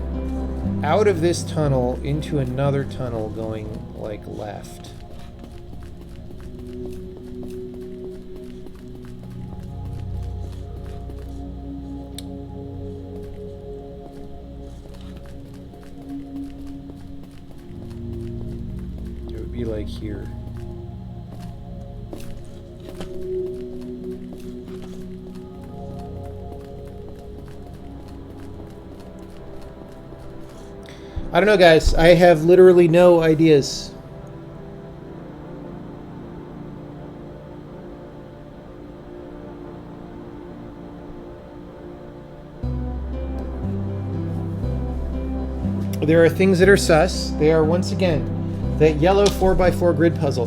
out of this tunnel into another tunnel going, like, left? It would be like here. I don't know, guys. I have literally no ideas. There are things that are sus. They are, once again, that yellow 4x4 grid puzzle.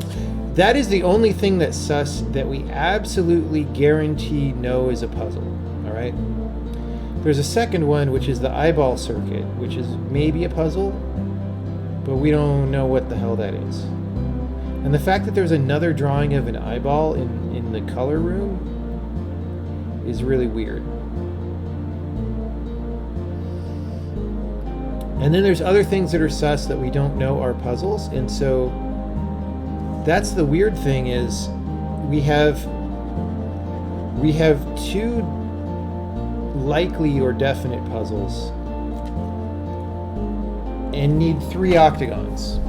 That is the only thing that's sus that we absolutely guarantee no is a puzzle. All right? There's a second one, which is the eyeball circuit, which is maybe a puzzle, but we don't know what the hell that is. And the fact that there's another drawing of an eyeball in the color room is really weird. And then there's other things that are sus that we don't know are puzzles, and so that's the weird thing is we have two likely or definite puzzles and need 3 octagons.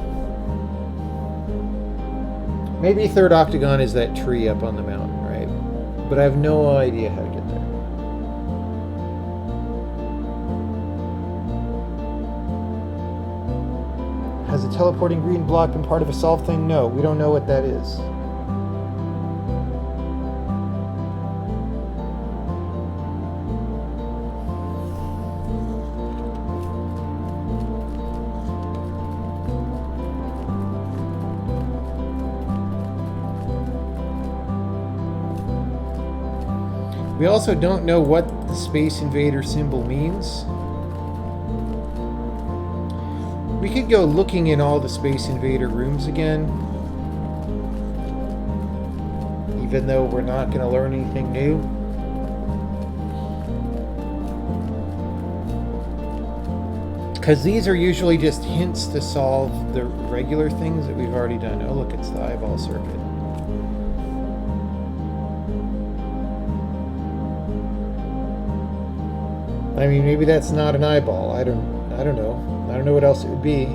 Maybe a third octagon is that tree up on the mountain, right? But I have no idea how to get there. Has a teleporting green block been part of a solved thing? No, we don't know what that is. We also don't know what the Space Invader symbol means. We could go looking in all the Space Invader rooms again, even though we're not going to learn anything new. Because these are usually just hints to solve the regular things that we've already done. Oh, look, it's the eyeball circuit. I mean, maybe that's not an eyeball. I don't know. I don't know what else it would be.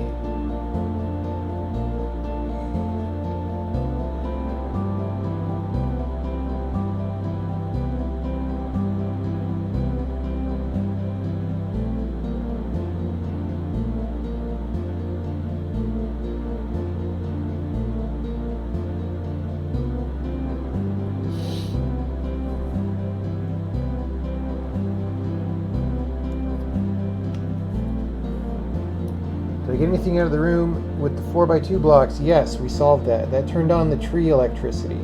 Get anything out of the room with the 4x2 blocks? Yes, we solved that. That turned on the tree electricity.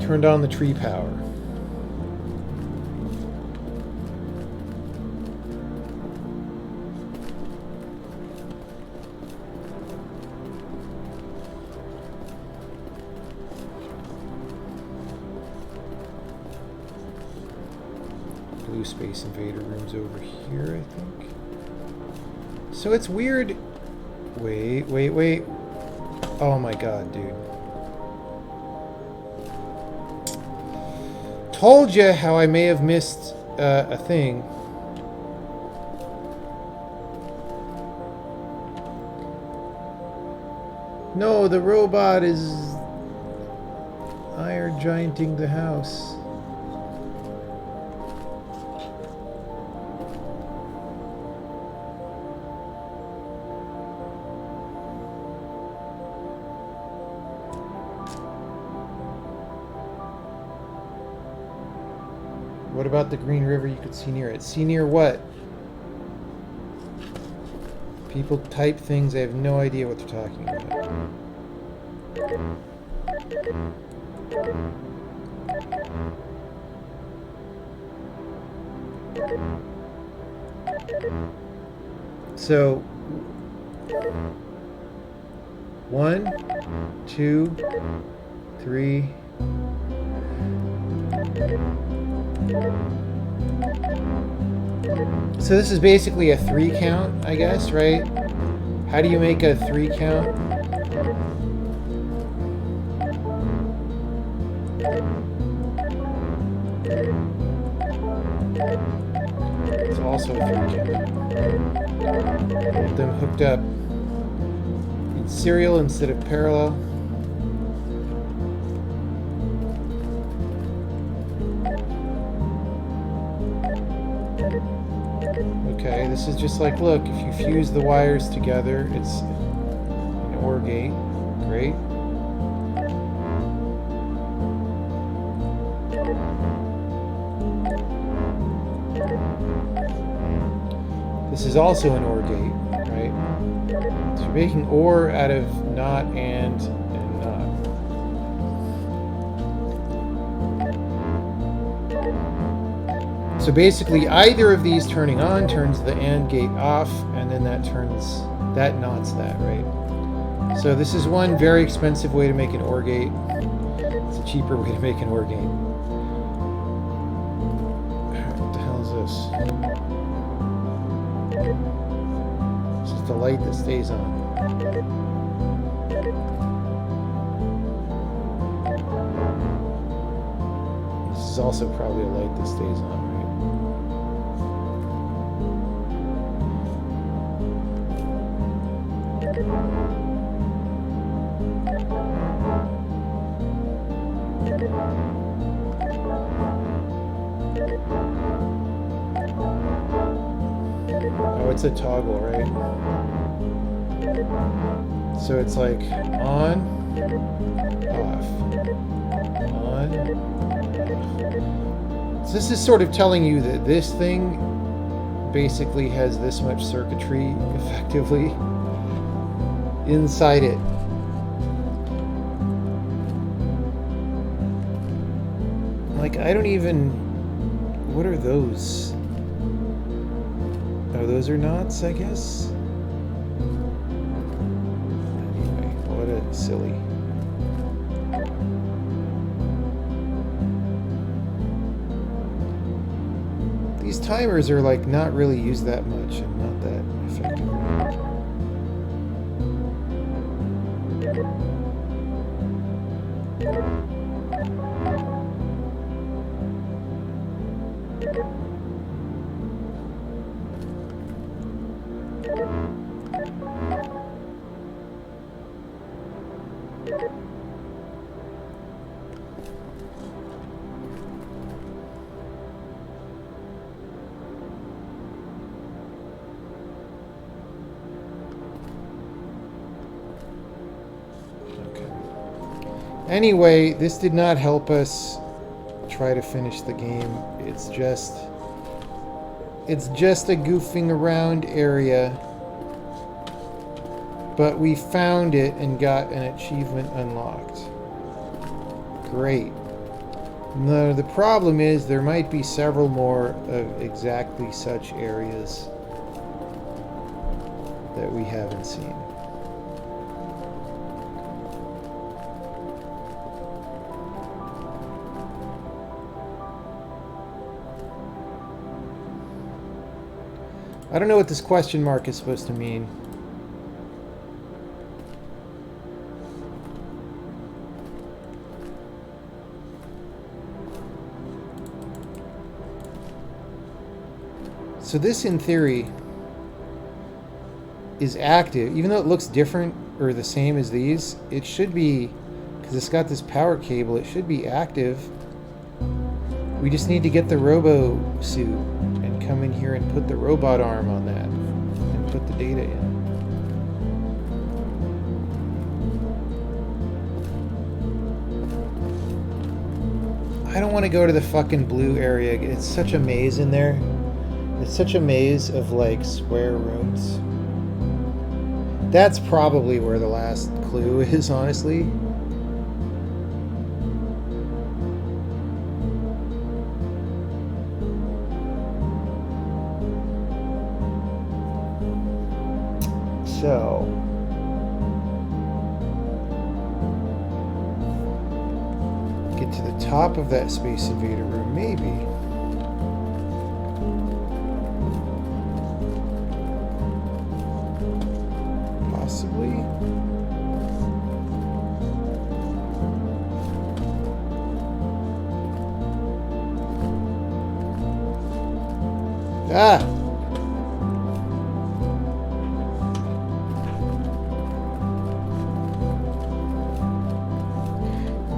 Turned on the tree power. Space Invader rooms over here, I think. So it's weird. Wait. Oh my god, dude. Told you how I may have missed a thing. No, the robot is iron gianting the house. What about the green river you could see near it? See near what? People type things, I have no idea what they're talking about. So 1, 2, 3. So this is basically a 3 count, I guess, right? How do you make a 3 count? It's also a 3 count. Get them hooked up in serial instead of parallel. Okay, this is just like, look, if you fuse the wires together, it's an OR gate. Great. This is also an OR gate, right? So you're making OR out of not and not. So basically, either of these turning on turns the AND gate off, and then that knots that, right? So this is one very expensive way to make an OR gate. It's a cheaper way to make an OR gate. What the hell is this? It's just a light that stays on. This is also probably a light that stays on, right? Oh, it's a toggle, right? So it's like on, off, on, off. So this is sort of telling you that this thing basically has this much circuitry effectively inside it. Like, I don't even... What are those? Oh, those are knots, I guess? Anyway, what a silly... These timers are, like, not really used that much and not that effective. Anyway, this did not help us try to finish the game. It's just a goofing around area. But we found it and got an achievement unlocked. Great. Now, the problem is there might be several more of exactly such areas that we haven't seen. I don't know what this question mark is supposed to mean. So this, in theory, is active. Even though it looks different or the same as these, it should be, because it's got this power cable, it should be active. We just need to get the robo suit and come in here and put the robot arm on that and put the data in. I don't want to go to the fucking blue area. It's such a maze in there. It's such a maze of like square rooms. That's probably where the last clue is, honestly. So get to the top of that Space Invader room, maybe. Possibly. Ah!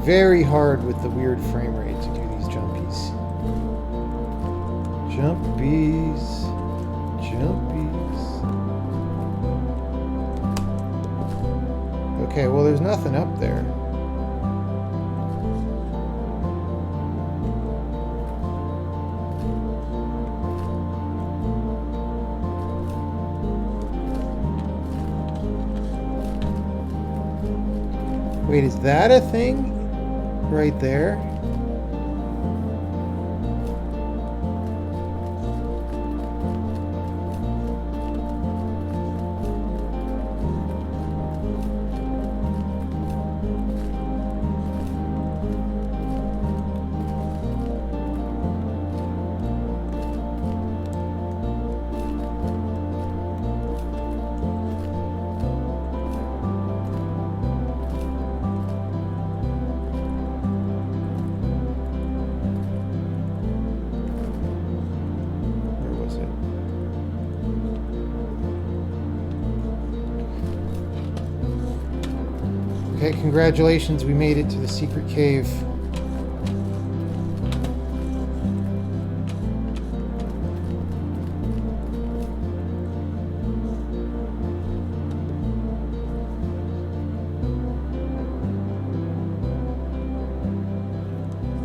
Very hard with the weird frame rate to do these jumpies. Jumpies. Jumpies. Okay, well, there's nothing up there. Wait, is that a thing? Right there? Okay, congratulations, we made it to the secret cave.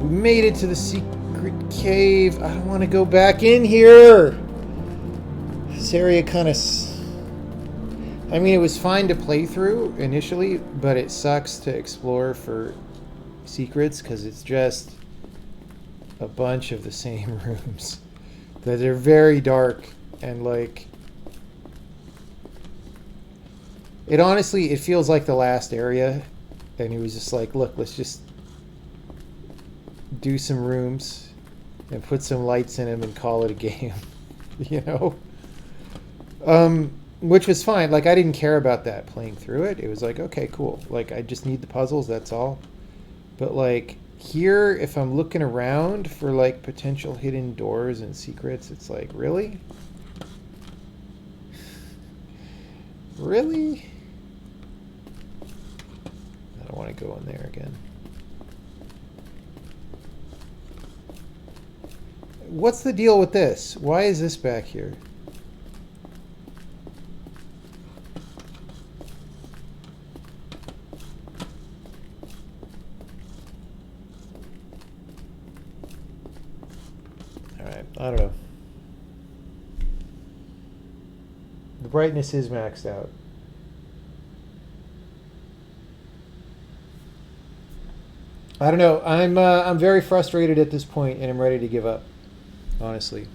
We made it to the secret cave. I don't want to go back in here. This area kind of... I mean, it was fine to play through initially, but it sucks to explore for secrets because it's just a bunch of the same rooms that are very dark and like... It honestly, it feels like the last area, and he was just like, look, let's just do some rooms and put some lights in them and call it a game, you know? Which was fine. Like, I didn't care about that playing through it. It was like, okay, cool. Like, I just need the puzzles, that's all. But, like, here, if I'm looking around for, like, potential hidden doors and secrets, it's like, really? Really? I don't want to go in there again. What's the deal with this? Why is this back here? I don't know. The brightness is maxed out. I don't know. I'm very frustrated at this point, and I'm ready to give up. Honestly.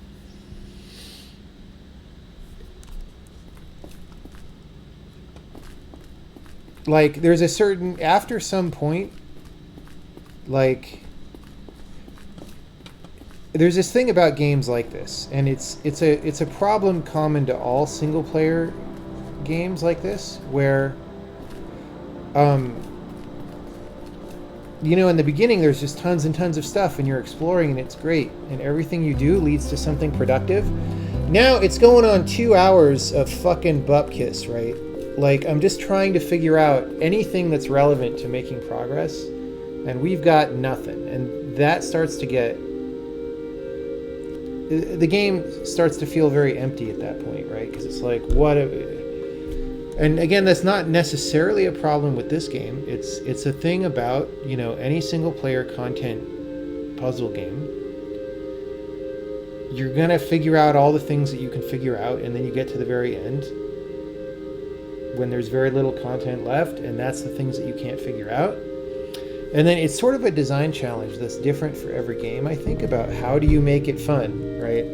Like, there's a certain... After some point, like... There's this thing about games like this, and it's a problem common to all single player games like this, where you know, in the beginning there's just tons and tons of stuff and you're exploring and it's great and everything you do leads to something productive. Now it's going on 2 hours of fucking bupkis, right? Like, I'm just trying to figure out anything that's relevant to making progress, and we've got nothing, and that starts to get... The game starts to feel very empty at that point, right? Because it's like, what... And again, that's not necessarily a problem with this game. It's a thing about, you know, any single-player content puzzle game. You're going to figure out all the things that you can figure out, and then you get to the very end when there's very little content left, and that's the things that you can't figure out. And then it's sort of a design challenge that's different for every game, I think, about how do you make it fun, right?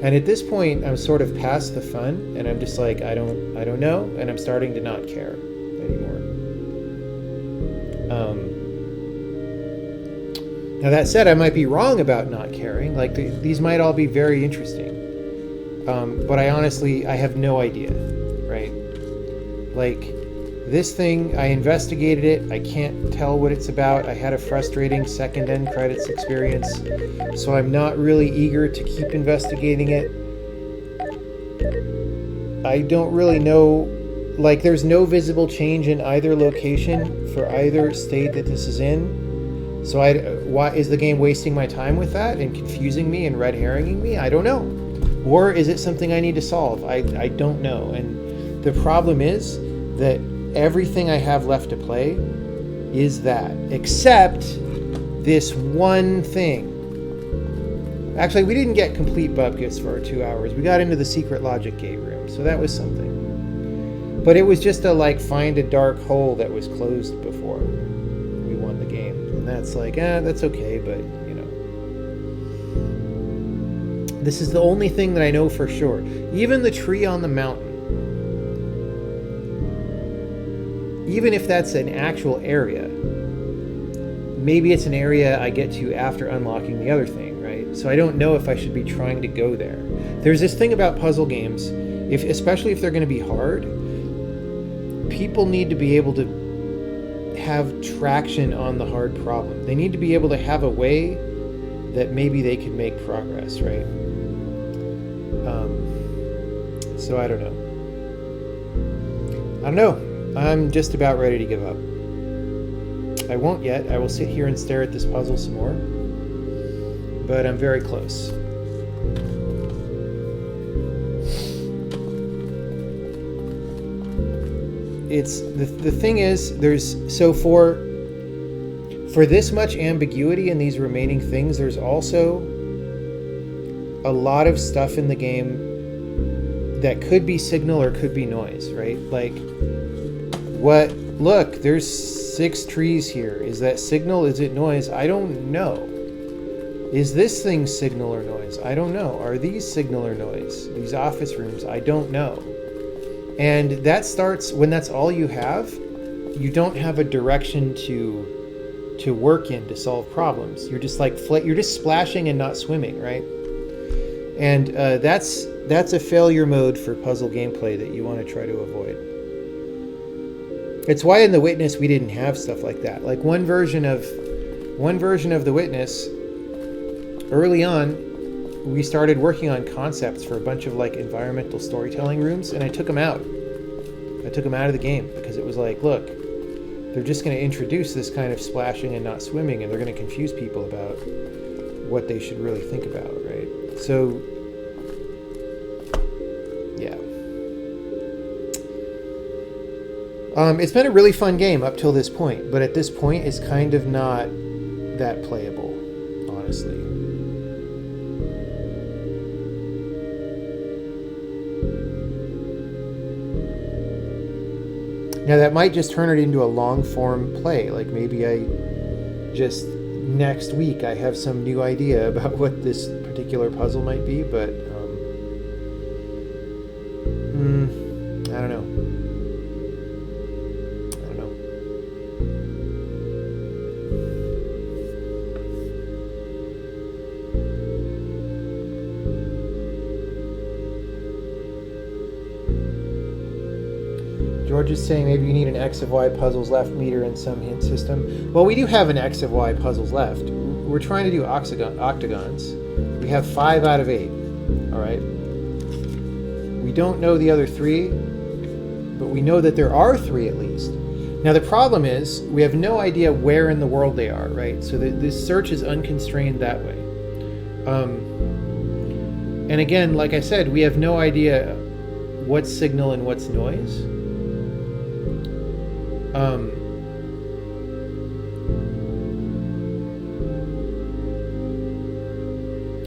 And at this point, I'm sort of past the fun, and I'm just like, I don't know, and I'm starting to not care anymore. Now that said, I might be wrong about not caring. Like these might all be very interesting, but I have no idea, right? Like this thing, I investigated it. I can't tell what it's about. I had a frustrating second end credits experience, so I'm not really eager to keep investigating it. I don't really know, like there's no visible change in either location for either state that this is in. So why is the game wasting my time with that and confusing me and red herringing me? I don't know. Or is it something I need to solve? I don't know. And the problem is that everything I have left to play is that, except this one thing. Actually, we didn't get complete bupkis for our 2 hours. We got into the secret logic gate room, so that was something. But it was just a find a dark hole that was closed before we won the game. And that's that's okay, but this is the only thing that I know for sure. Even the tree on the mountain, even if that's an actual area, maybe it's an area I get to after unlocking the other thing, right? So I don't know if I should be trying to go there. There's this thing about puzzle games, especially if they're going to be hard, people need to be able to have traction on the hard problem. They need to be able to have a way that maybe they can make progress, right? So I don't know. I'm just about ready to give up. I won't yet. I will sit here and stare at this puzzle some more. But I'm very close. It's the thing is, for this much ambiguity in these remaining things, there's also a lot of stuff in the game that could be signal or could be noise, right? Like, look, there's 6 trees here. Is that signal? Is it noise? I don't know. Is this thing signal or noise? I don't know. Are these signal or noise? These office rooms? I don't know. And that starts, when that's all you have, you don't have a direction to work in to solve problems. You're just you're just splashing and not swimming, right? And that's a failure mode for puzzle gameplay that you want to try to avoid. It's why in The Witness we didn't have stuff like that. Like one version of The Witness, early on, we started working on concepts for a bunch of environmental storytelling rooms, and I took them out. I took them out of the game because it was look, they're just going to introduce this kind of splashing and not swimming, and they're going to confuse people about what they should really think about, right? So, yeah. It's been a really fun game up till this point, but at this point, it's kind of not that playable, honestly. Now that might just turn it into a long form play. Like maybe next week I have some new idea about what this particular puzzle might be, but I don't know. George is saying maybe you need an X of Y puzzles left meter in some hint system. Well, we do have an X of Y puzzles left. We're trying to do octagons. We have 5 out of 8. All right. We don't know the other 3, but we know that there are 3 at least. Now the problem is we have no idea where in the world they are, right? So this search is unconstrained that way. And again, like I said, we have no idea what's signal and what's noise.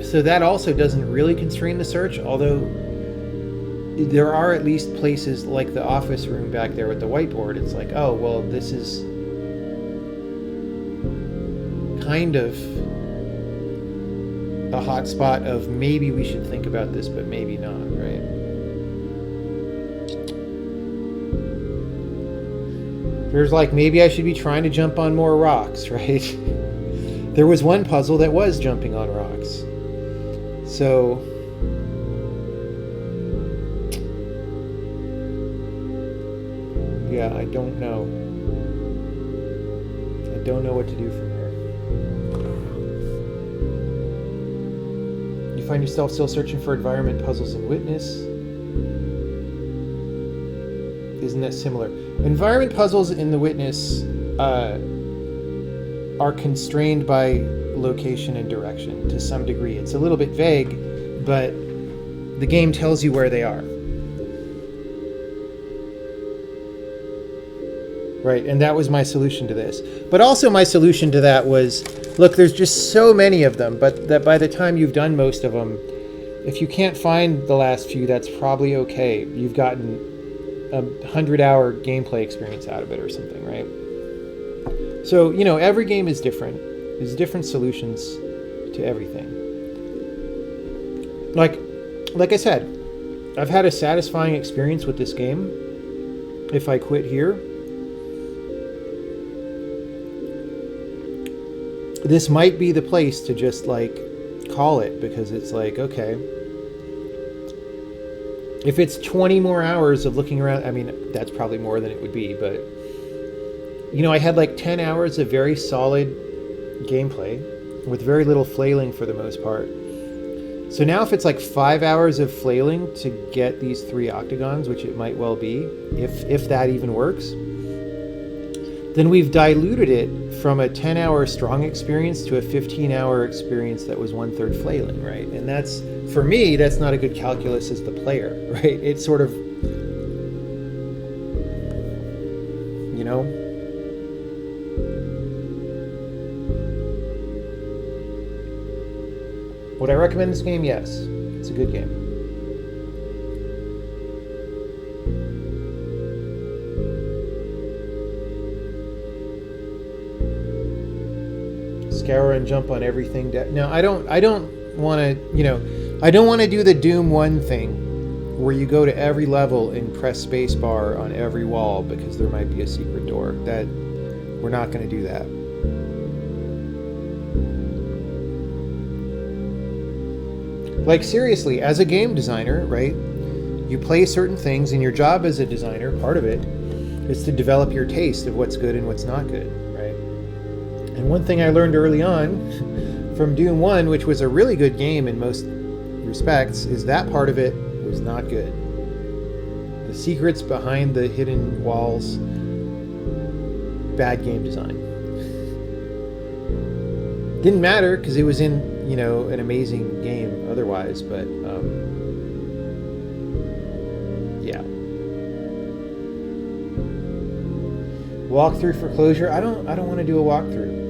So that also doesn't really constrain the search, although there are at least places like the office room back there with the whiteboard. It's like, oh, well, this is kind of a hot spot of maybe we should think about this, but maybe not, right? There's like, maybe I should be trying to jump on more rocks, right? There was one puzzle that was jumping on rocks. So yeah, I don't know. I don't know what to do from here. You find yourself still searching for environment puzzles in Witness. Isn't that similar? Environment puzzles in the Witness are constrained by location and direction to some degree. It's a little bit vague, but the game tells you where they are. Right, and that was my solution to this. But also my solution to that was, look, there's just so many of them, but that by the time you've done most of them, if you can't find the last few, that's probably okay. You've gotten a 100-hour gameplay experience out of it or something, right? So, you know, every game is different. There's different solutions to everything. Like I said, I've had a satisfying experience with this game. If I quit here, this might be the place to just like call it, because it's like, okay, if it's 20 more hours of looking around, I mean, that's probably more than it would be, but you know, I had like 10 hours of very solid gameplay with very little flailing for the most part. So now if it's like 5 hours of flailing to get these 3 octagons, which it might well be, if that even works, then we've diluted it from a 10-hour strong experience to a 15-hour experience that was 1/3 flailing, right? And that's, for me, that's not a good calculus as the player, right? It's sort of, you know, would I recommend this game? Yes. It's a good game. Scour and jump on everything. No, I don't want to, you know, I don't want to do the Doom 1 thing where you go to every level and press spacebar on every wall because there might be a secret door. That, we're not going to do that. Like, seriously, as a game designer, right, you play certain things, and your job as a designer, part of it, is to develop your taste of what's good and what's not good, right? And one thing I learned early on from Doom 1, which was a really good game in most respects, is that part of it was not good. The secrets behind the hidden walls, bad game design. Didn't matter because it was in, you know, an amazing game otherwise, but yeah. Walkthrough for closure. I don't want to do a walkthrough.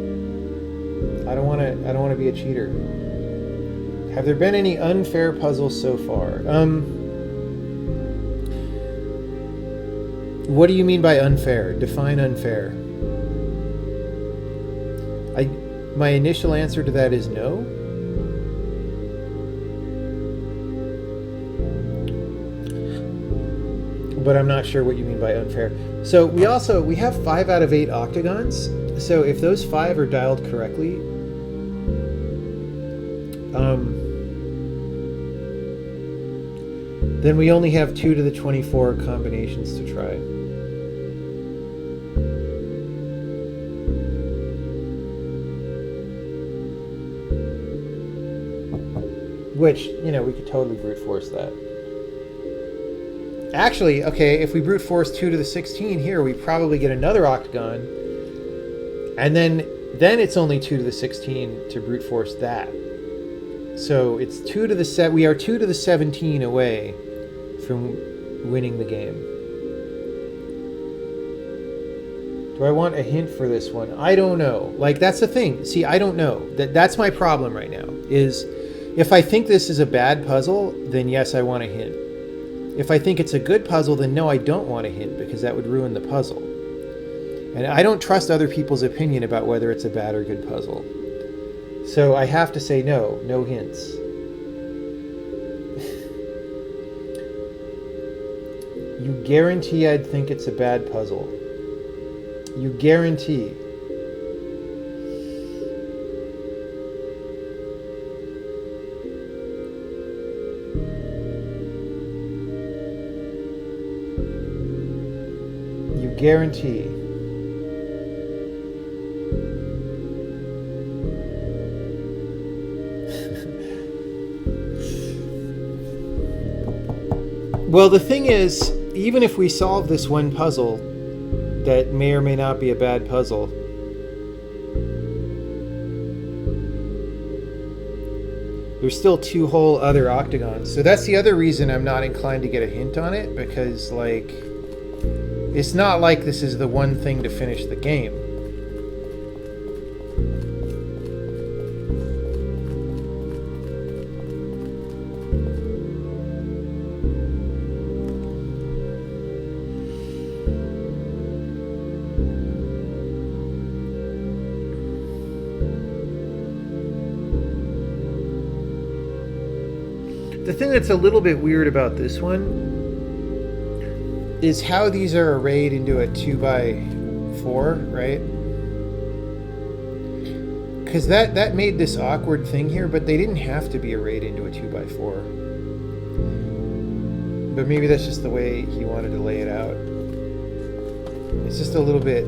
I don't want to be a cheater. Have there been any unfair puzzles so far? What do you mean by unfair? Define unfair. My initial answer to that is no. But I'm not sure what you mean by unfair. So we have 5 out of 8 octagons. So if those 5 are dialed correctly, then we only have 2 to the 24 combinations to try. Which, you know, we could totally brute force that. Actually, okay, if we brute force 2 to the 16 here, we probably get another octagon. And then it's only 2 to the 16 to brute force that. So it's 2 to the we are 2 to the 17 away from winning the game. Do I want a hint for this one? I don't know. Like, that's the thing. See, I don't know. That's my problem right now, is if I think this is a bad puzzle, then yes, I want a hint. If I think it's a good puzzle, then no, I don't want a hint, because that would ruin the puzzle. And I don't trust other people's opinion about whether it's a bad or good puzzle. So I have to say no. No hints. You guarantee I'd think it's a bad puzzle. You guarantee. You guarantee. Well, the thing is, even if we solve this one puzzle that may or may not be a bad puzzle, there's still 2 whole other octagons. So that's the other reason I'm not inclined to get a hint on it, because, like, it's not like this is the one thing to finish the game. The thing that's a little bit weird about this one is how these are arrayed into a 2x4, right? Because that made this awkward thing here, but they didn't have to be arrayed into a 2x4. But maybe that's just the way he wanted to lay it out. It's just a little bit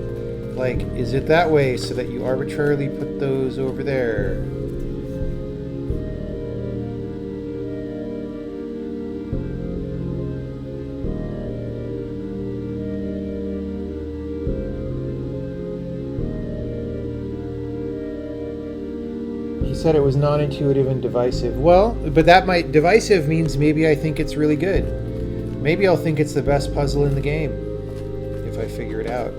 like, is it that way so that you arbitrarily put those over there? Said it was non-intuitive and divisive. Well, but that might, divisive means maybe I think it's really good. Maybe I'll think it's the best puzzle in the game if I figure it out.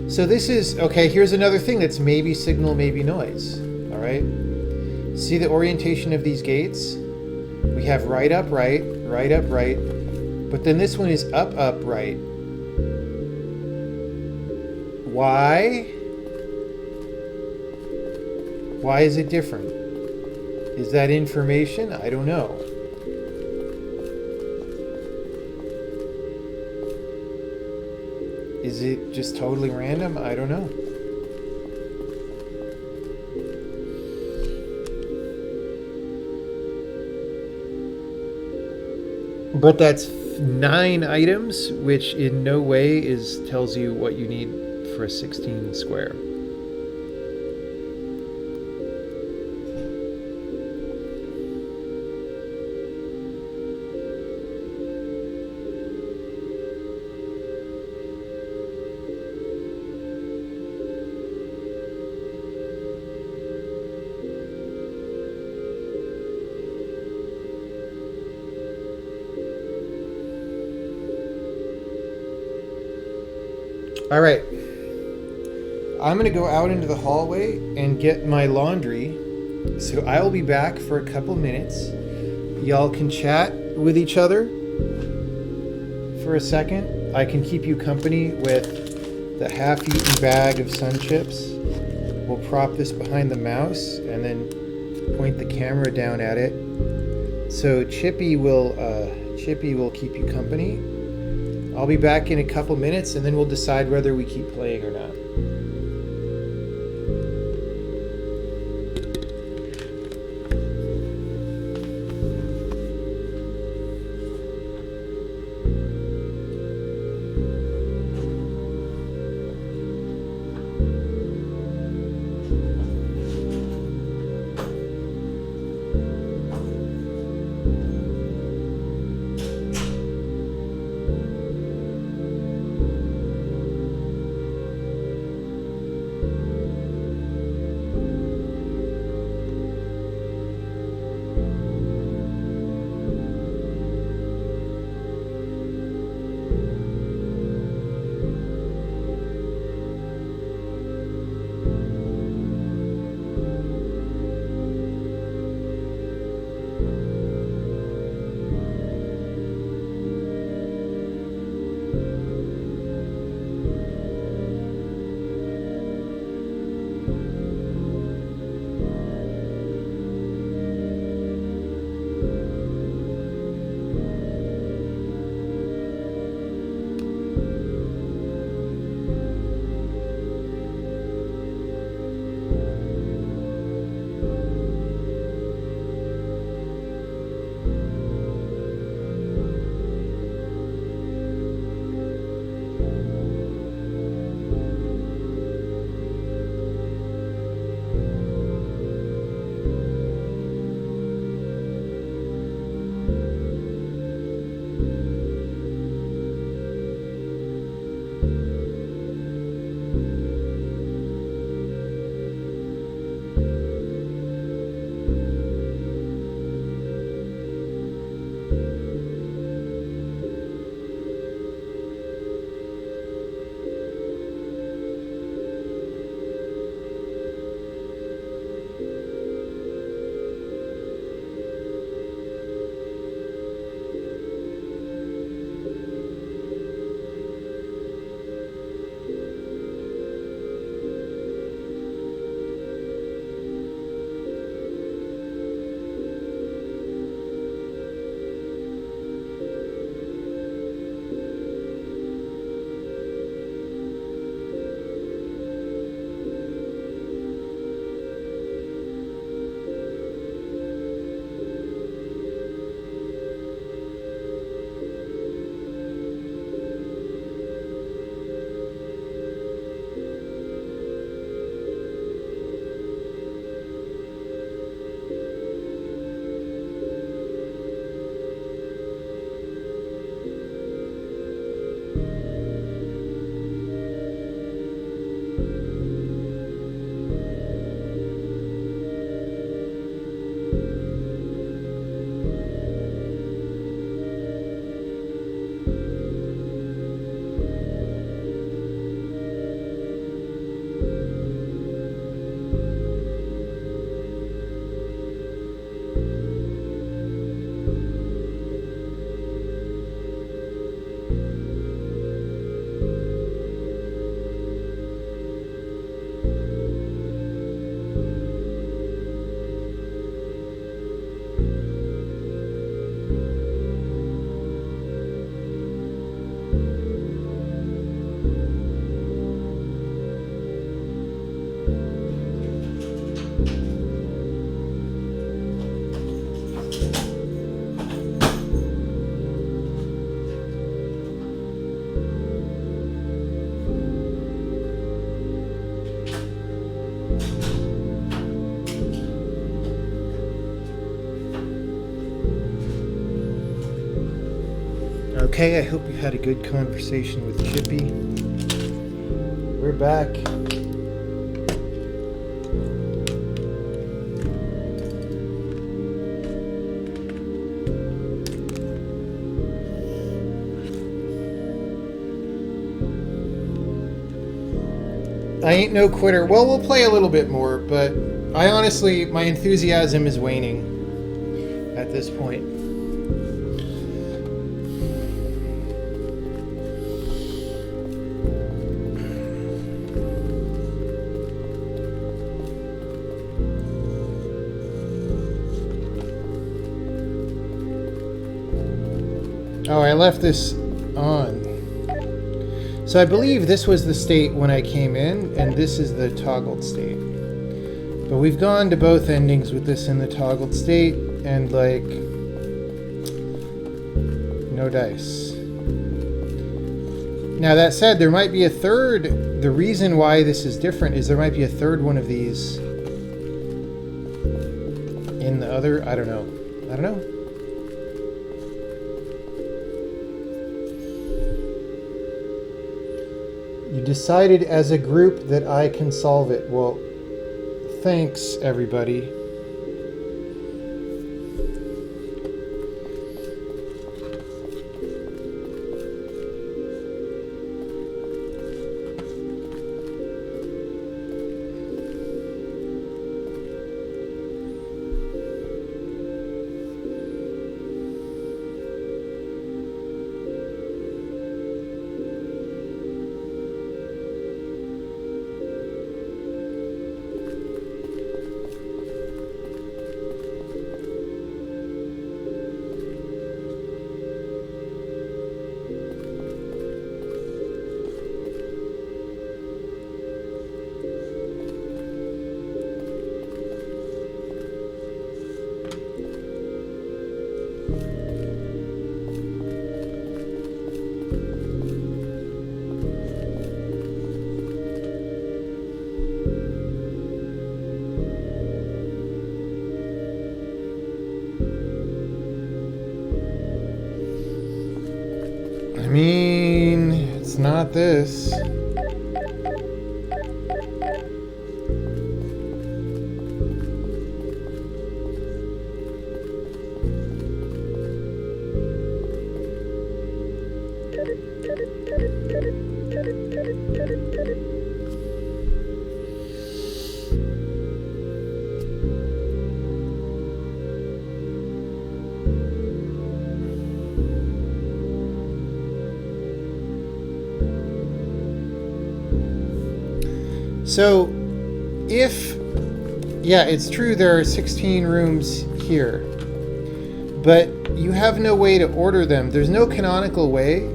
So this is, okay, here's another thing that's maybe signal, maybe noise, all right? See the orientation of these gates? We have right, up, right, right, up, right, but then this one is up, up, right. Why? Why is it different? Is that information? I don't know. Is it just totally random? I don't know. But that's 9 items, which in no way tells you what you need for a 16 square. All right, I'm gonna go out into the hallway and get my laundry. So I'll be back for a couple minutes. Y'all can chat with each other for a second. I can keep you company with the half-eaten bag of Sun Chips. We'll prop this behind the mouse and then point the camera down at it. So Chippy will keep you company. I'll be back in a couple minutes, and then we'll decide whether we keep playing or not. Okay, I hope you had a good conversation with Chippy. We're back. I ain't no quitter. Well, we'll play a little bit more, but I honestly, my enthusiasm is waning at this point. Oh, I left this on. So I believe this was the state when I came in, and this is the toggled state. But we've gone to both endings with this in the toggled state, and like, no dice. Now that said, there might be a third. The reason why this is different is there might be a third one of these in the other. I don't know. I don't know. You decided as a group that I can solve it. Well, thanks, everybody. I mean, it's not this. So, yeah, it's true there are 16 rooms here, but you have no way to order them. There's no canonical way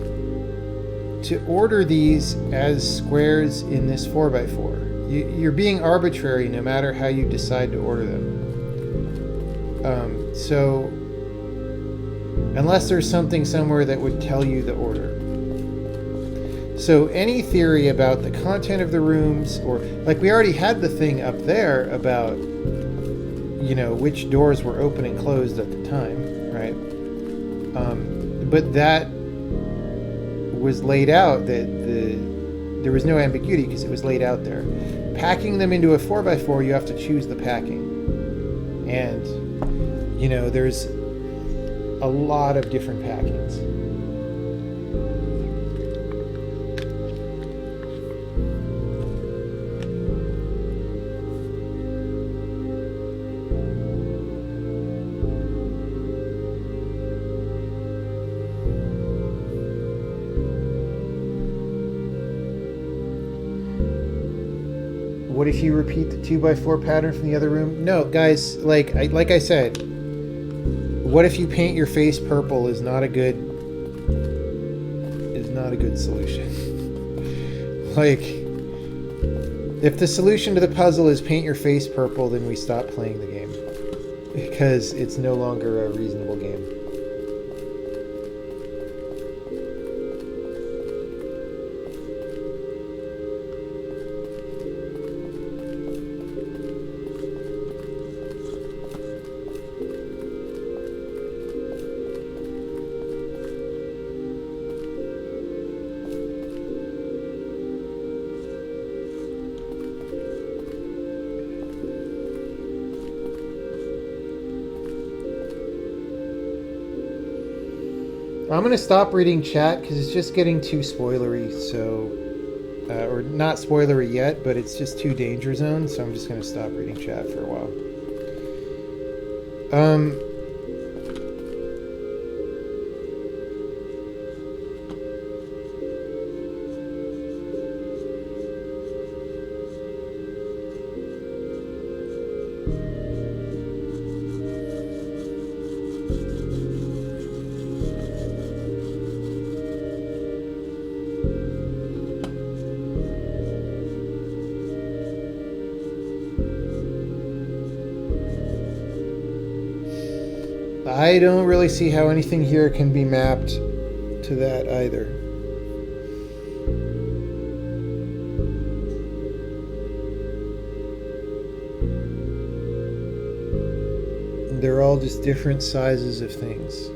to order these as squares in this 4x4. You're being arbitrary no matter how you decide to order them. So, unless there's something somewhere that would tell you the order. So any theory about the content of the rooms, or like we already had the thing up there about, you know, which doors were open and closed at the time, right? But that was laid out, that there was no ambiguity because it was laid out there. Packing them into a 4x4, you have to choose the packing. And, you know, there's a lot of different packings. What if you repeat the 2x4 pattern from the other room? No, guys, like I said, what if you paint your face purple is not a good solution. Like, if the solution to the puzzle is paint your face purple, then we stop playing the game because it's no longer a reasonable game. I'm going to stop reading chat because it's just getting too spoilery. So, or not spoilery yet, but it's just too danger zone. So I'm just going to stop reading chat for a while. I don't really see how anything here can be mapped to that either. They're all just different sizes of things.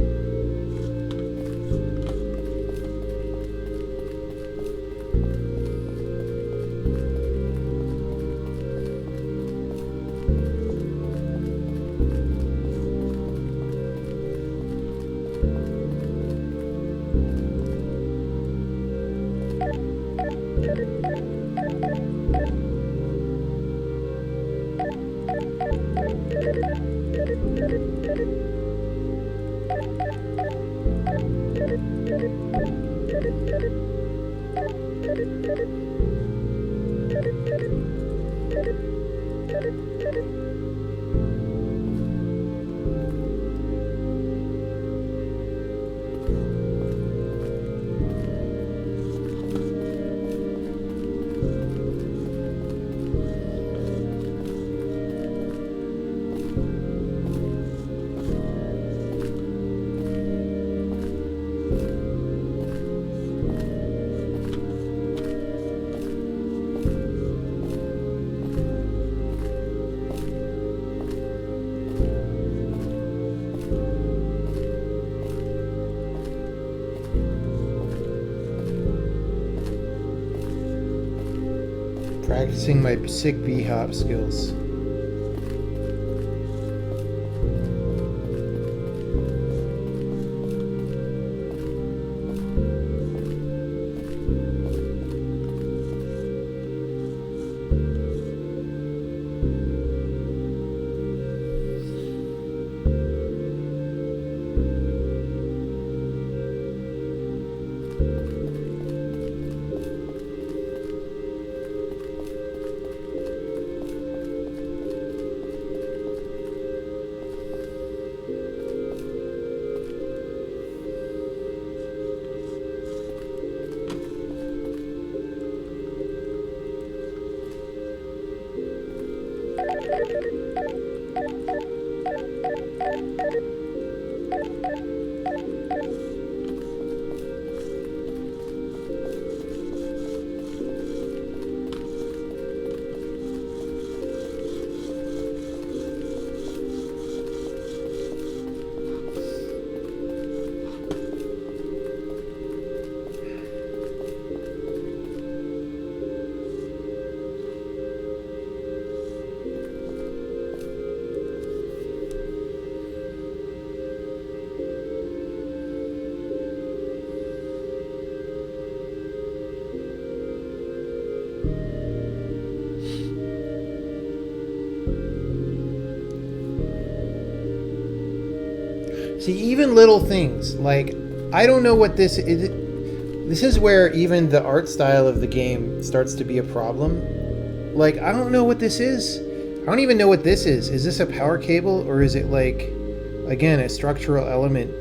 Practicing my sick B-hop skills. See, even little things, like, I don't know what this is. This is where even the art style of the game starts to be a problem. Like, I don't know what this is. I don't even know what this is. Is this a power cable, or is it, like, again, a structural element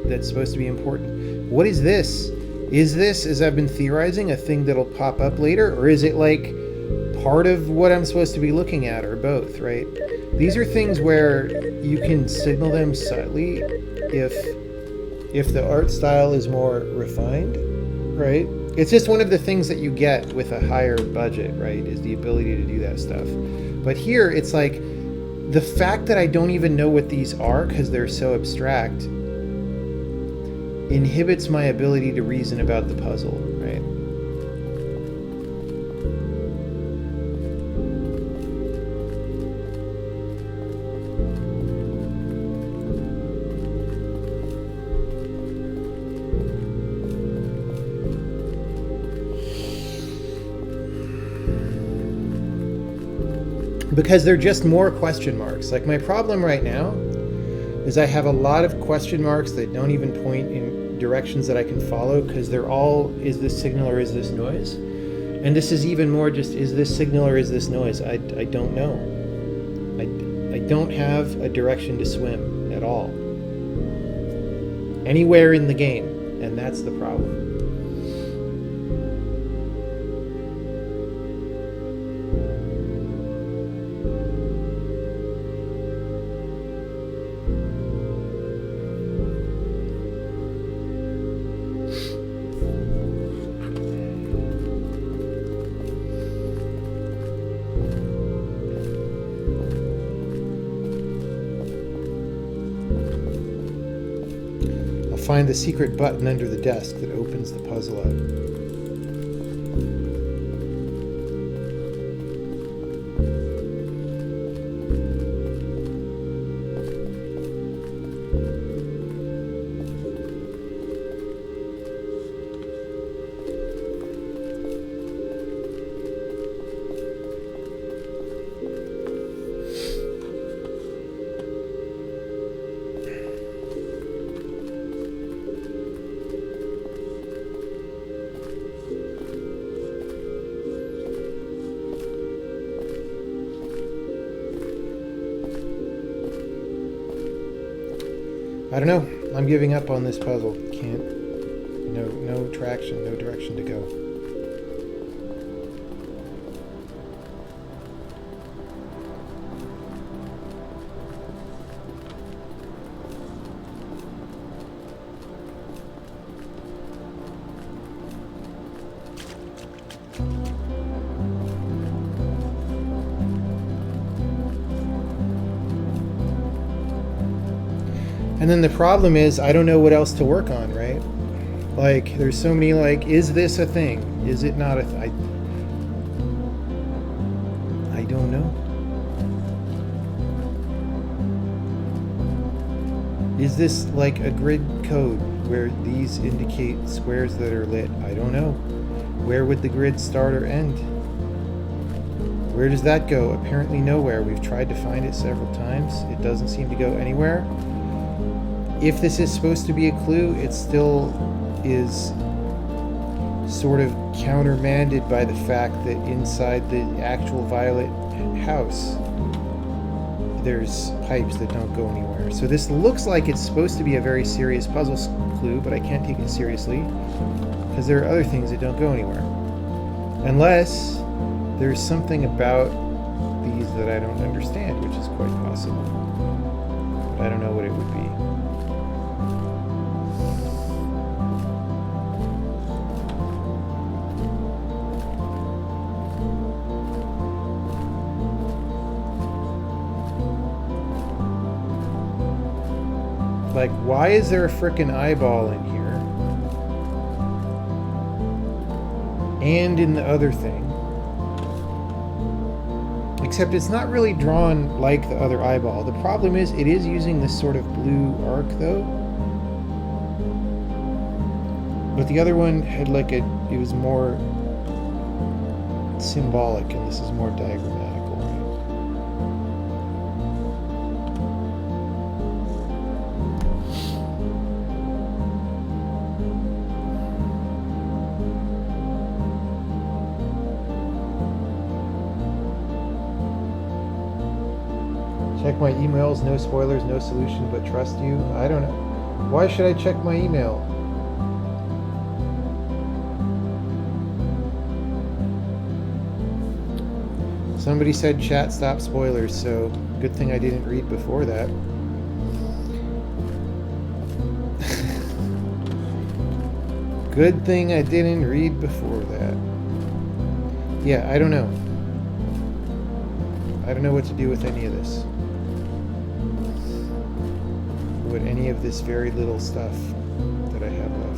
that's supposed to be important? What is this? Is this, as I've been theorizing, a thing that'll pop up later, or is it, like, part of what I'm supposed to be looking at, or both, right? These are things where you can signal them subtly if the art style is more refined, right? It's just one of the things that you get with a higher budget, right, is the ability to do that stuff. But here, it's like, the fact that I don't even know what these are because they're so abstract inhibits my ability to reason about the puzzle, right? because they're just more question marks. Like my problem right now is I have a lot of question marks that don't even point in directions that I can follow, because they're all, is this signal or is this noise? And this is even more just, is this signal or is this noise? I don't know. I don't have a direction to swim at all. Anywhere in the game, and that's the problem. Find the secret button under the desk that opens the puzzle up. I don't know. I'm giving up on this puzzle. Can't. No traction, no direction to go. And then the problem is, I don't know what else to work on, right? Like, there's so many, like, is this a thing? Is it not a thing? I don't know. Is this like a grid code where these indicate squares that are lit? I don't know. Where would the grid start or end? Where does that go? Apparently nowhere. We've tried to find it several times. It doesn't seem to go anywhere. If this is supposed to be a clue, it still is sort of countermanded by the fact that inside the actual violet house, there's pipes that don't go anywhere. So this looks like it's supposed to be a very serious puzzle clue, but I can't take it seriously because there are other things that don't go anywhere. Unless there's something about these that I don't understand, which is quite possible. But I don't know what it would be. Like, why is there a frickin' eyeball in here? And in the other thing. Except it's not really drawn like the other eyeball. The problem is, it is using this sort of blue arc, though. But the other one had like it was more symbolic, and this is more diagrammatical. Check my emails, no spoilers, no solution, but trust you. I don't know. Why should I check my email? Somebody said chat stop spoilers, so good thing I didn't read before that. Good thing I didn't read before that. Yeah, I don't know. I don't know what to do with any of this. With any of this very little stuff that I have left.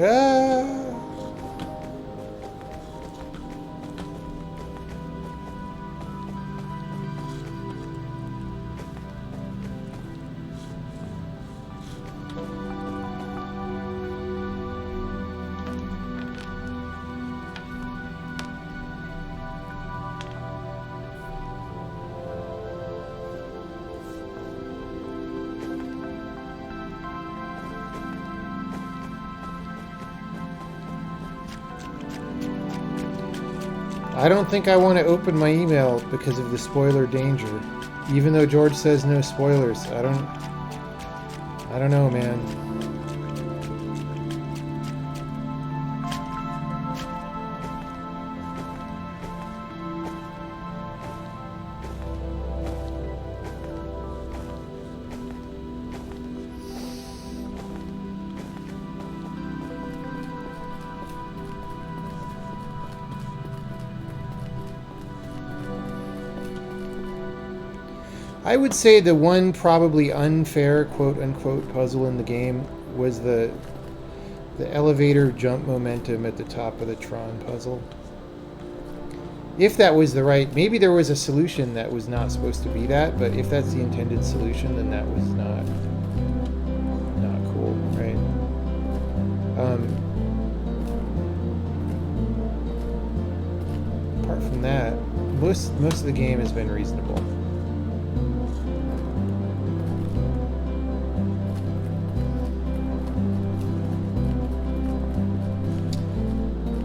Ah! I don't think I want to open my email because of the spoiler danger. Even though George says no spoilers, I don't know, man. I would say the one probably unfair quote-unquote puzzle in the game was the elevator jump momentum at the top of the Tron puzzle. If that was the right... Maybe there was a solution that was not supposed to be that, but if that's the intended solution, then that was not cool, right? Apart from that, most of the game has been reasonable.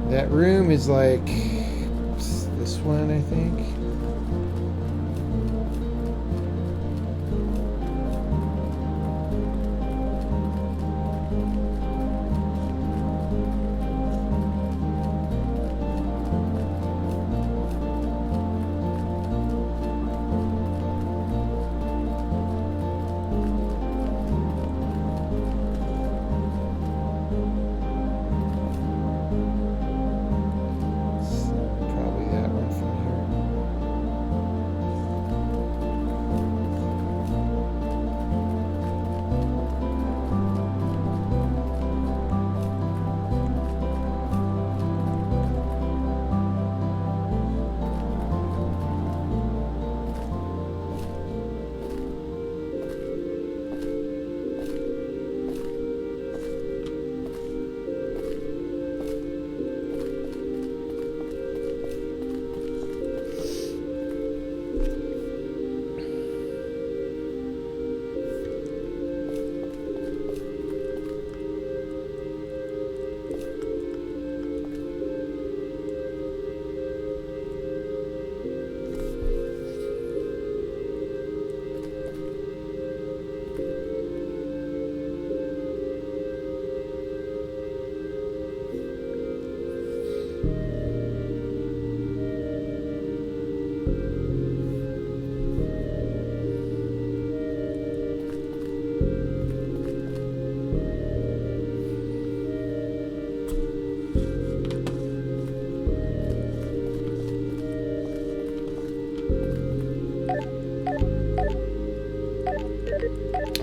That room is like this one, I think.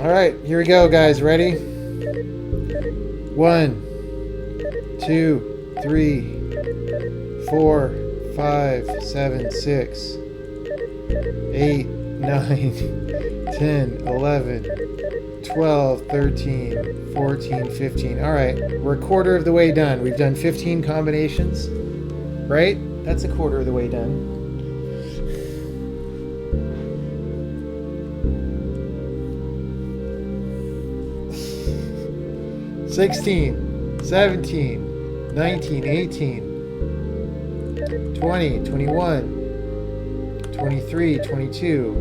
All right, here we go, guys. Ready? 1, 2, 3, 4, 5, 7, 6, 8, 9, 10, 11, 12, 13, 14, 15. All right, we're a quarter of the way done. We've done 15 combinations, right? That's a quarter of the way done. 16, 17, 19, 18, 20, 21, 23, 22,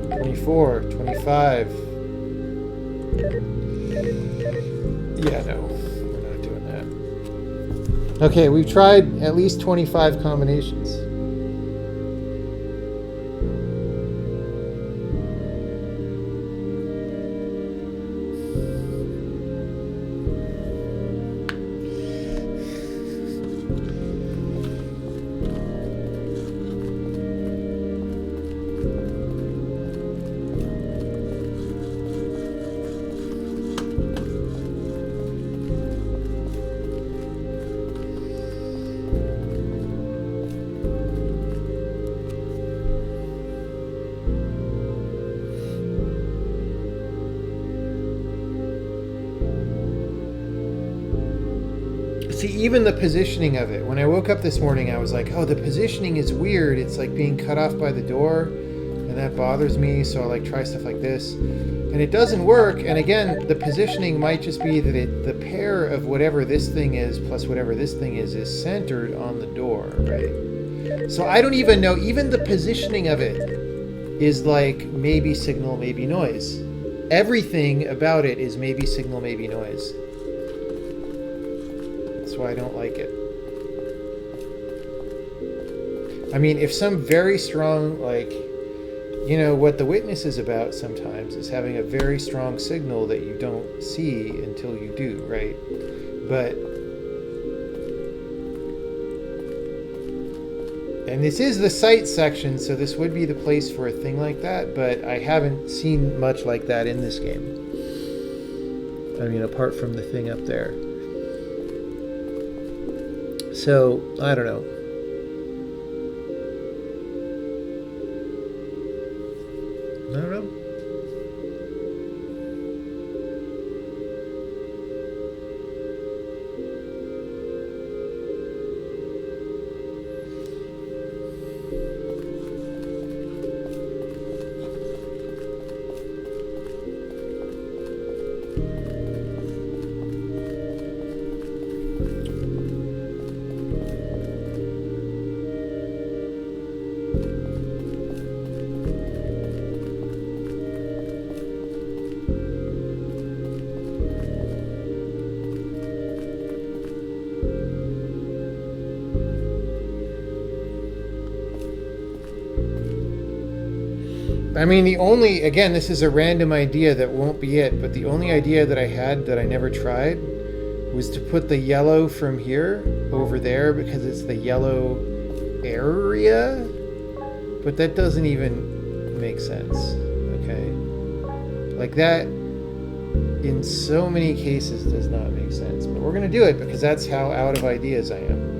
24, 25. Yeah, no, we're not doing that. Okay, we've tried at least 25 combinations. See, even the positioning of it. When I woke up this morning, I was like, oh, the positioning is weird. It's like being cut off by the door, and that bothers me. So I like try stuff like this, and it doesn't work. And again, the positioning might just be that the pair of whatever this thing is plus whatever this thing is centered on the door, right? So I don't even know. Even the positioning of it is like maybe signal, maybe noise. Everything about it is maybe signal, maybe noise. That's why I don't like it. I mean, if some very strong, like, you know, what The Witness is about sometimes is having a very strong signal that you don't see until you do, right? But, and this is the sight section, so this would be the place for a thing like that, but I haven't seen much like that in this game. I mean, apart from the thing up there. So, I don't know. I don't know. I mean, the only, again, this is a random idea that won't be it, but the only idea that I had that I never tried was to put the yellow from here over there because it's the yellow area, but that doesn't even make sense, okay? Like that, in so many cases, does not make sense, but we're going to do it because that's how out of ideas I am.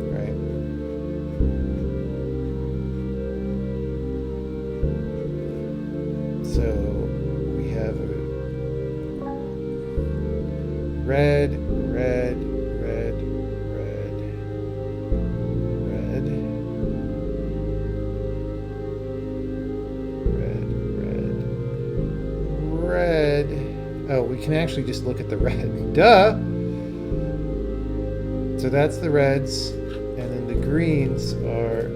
Red, red, red, red, red, red, red, red. Oh, we can actually just look at the red. Duh! So that's the reds, and then the greens are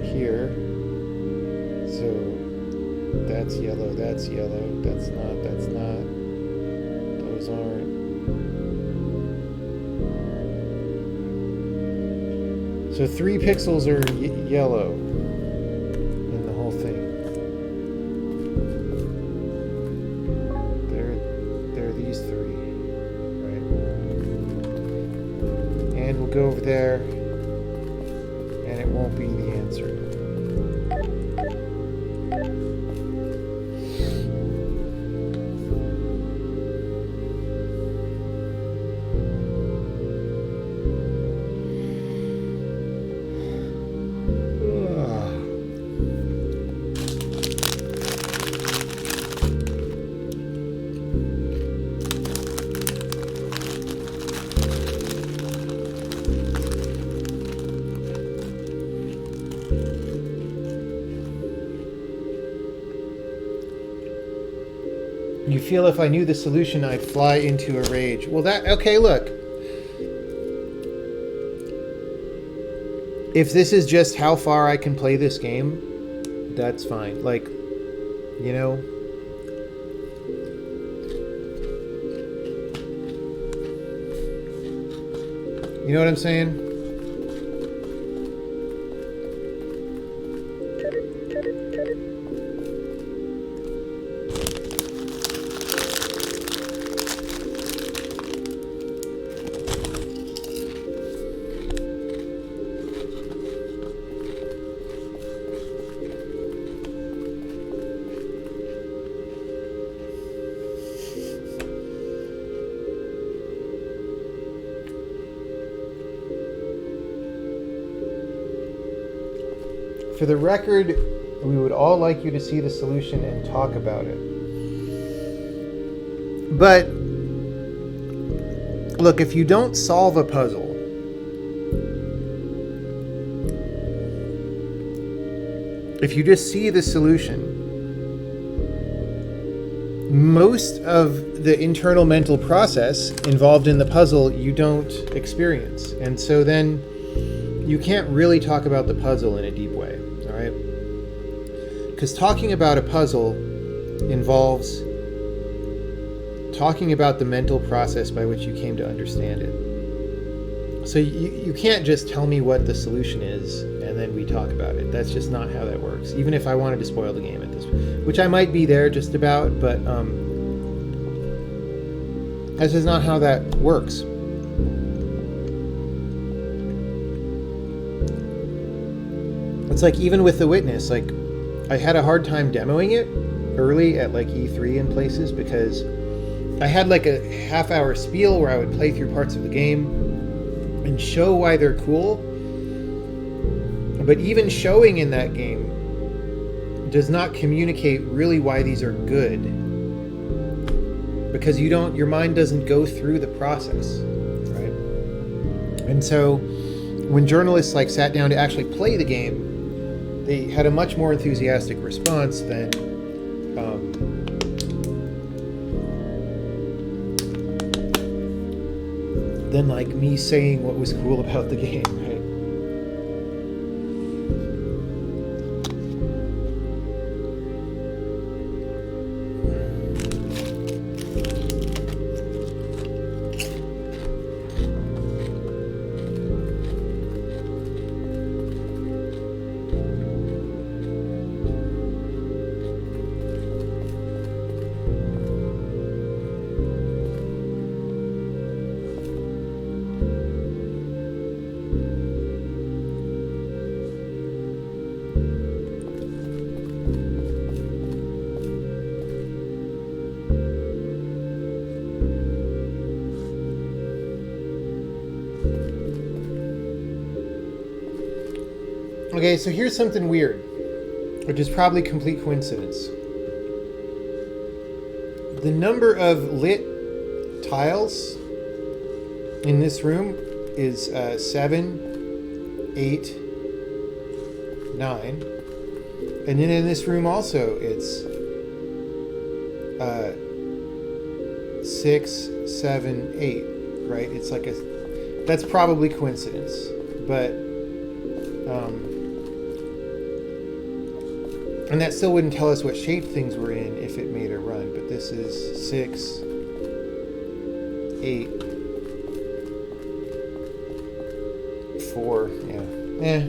here. So that's yellow, that's yellow, that's not, that's not. Those aren't. So 3 pixels are yellow in the whole thing. They're these 3, right? And we'll go over there, and it won't be the answer. You feel if I knew the solution, I'd fly into a rage. Well, okay, look. If this is just how far I can play this game, that's fine. Like, you know. You know what I'm saying? For the record, we would all like you to see the solution and talk about it. But look, if you don't solve a puzzle, if you just see the solution, most of the internal mental process involved in the puzzle you don't experience. And so then you can't really talk about the puzzle in a deep way, all right? Because talking about a puzzle involves talking about the mental process by which you came to understand it. So you can't just tell me what the solution is and then we talk about it. That's just not how that works. Even if I wanted to spoil the game at this, which I might be there just about, but that's just not how that works. It's like even with The Witness, like I had a hard time demoing it early at like E3 and places because I had like a half-hour spiel where I would play through parts of the game and show why they're cool. But even showing in that game does not communicate really why these are good, because your mind doesn't go through the process, right? And so when journalists like sat down to actually play the game, they had a much more enthusiastic response than like me saying what was cool about the game, right? Okay, so here's something weird, which is probably complete coincidence. The number of lit tiles in this room is 7, 8, 9. And then in this room also it's 6, 7, 8, right? It's like that's probably coincidence, but and that still wouldn't tell us what shape things were in if it made a run. But this is 6, 8, 4. Yeah.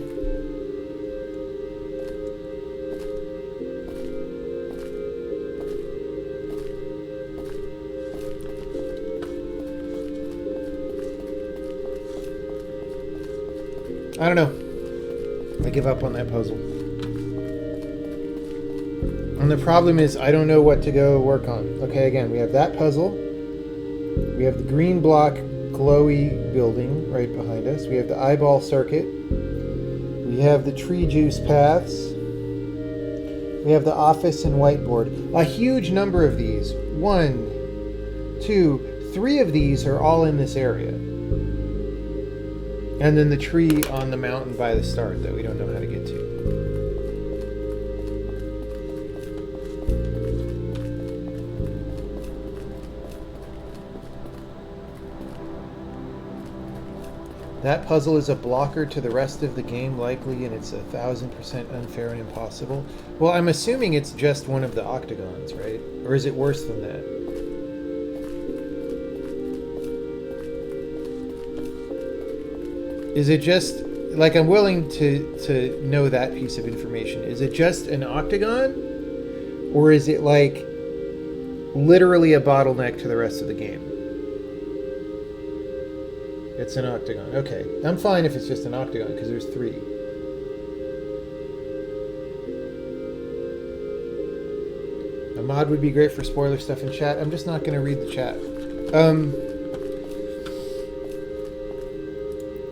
I don't know. I give up on that puzzle. And the problem is I don't know what to go work on. Okay, again, we have that puzzle. We have the green block glowy building right behind us. We have the eyeball circuit. We have the tree juice paths. We have the office and whiteboard. A huge number of these. 1, 2, 3 of these are all in this area. And then the tree on the mountain by the start that we don't know how to get to. That puzzle is a blocker to the rest of the game, likely, and it's 1,000% unfair and impossible. Well, I'm assuming it's just one of the octagons, right? Or is it worse than that? Is it just, like, I'm willing to know that piece of information. Is it just an octagon? Or is it, like, literally a bottleneck to the rest of the game? It's an octagon. Okay. I'm fine if it's just an octagon, because there's 3. A mod would be great for spoiler stuff in chat. I'm just not going to read the chat.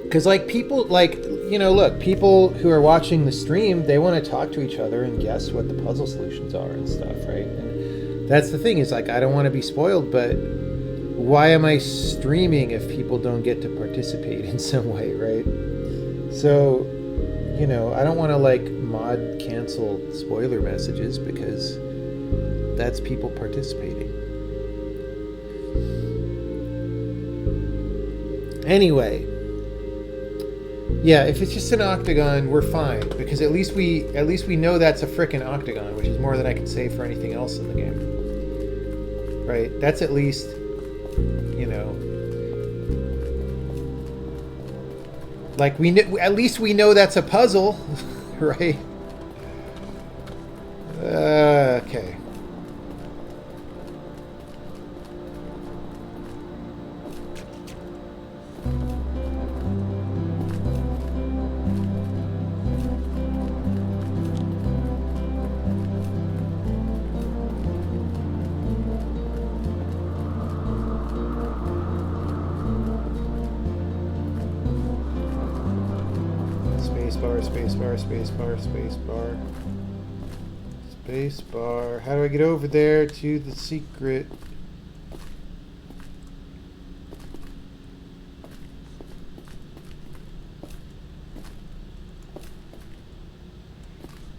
Because, like, people, like, you know, look, people who are watching the stream, they want to talk to each other and guess what the puzzle solutions are and stuff, right? And that's the thing, is, like, I don't want to be spoiled, but why am I streaming if people don't get to participate in some way, right? So you know, I don't want to like mod cancel spoiler messages because that's people participating. Anyway, yeah, if it's just an octagon, we're fine because at least we know that's a frickin' octagon, which is more than I can say for anything else in the game. Right? That's at least, you know, like at least we know that's a puzzle, right? Okay. Spacebar. How do I get over there to the secret?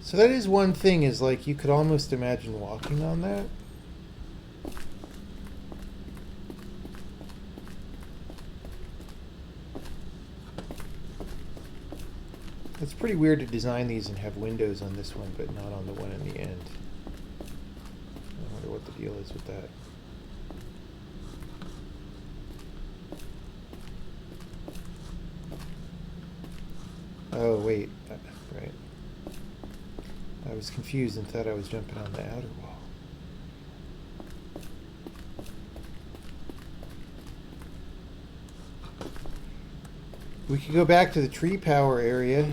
So that is one thing, is like you could almost imagine walking on that. It's pretty weird to design these and have windows on this one, but not on the one in the end. I wonder what the deal is with that. Oh, wait. Right. I was confused and thought I was jumping on the outer wall. We could go back to the tree power area.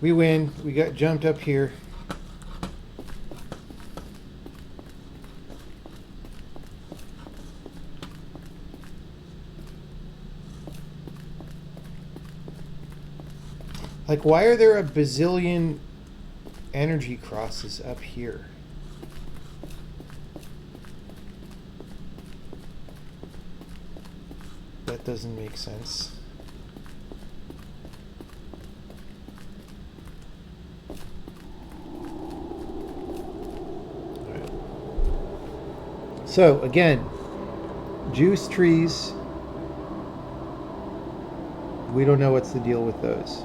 We win. We got jumped up here. Like, why are there a bazillion energy crosses up here? That doesn't make sense. So, again, juice trees, we don't know what's the deal with those.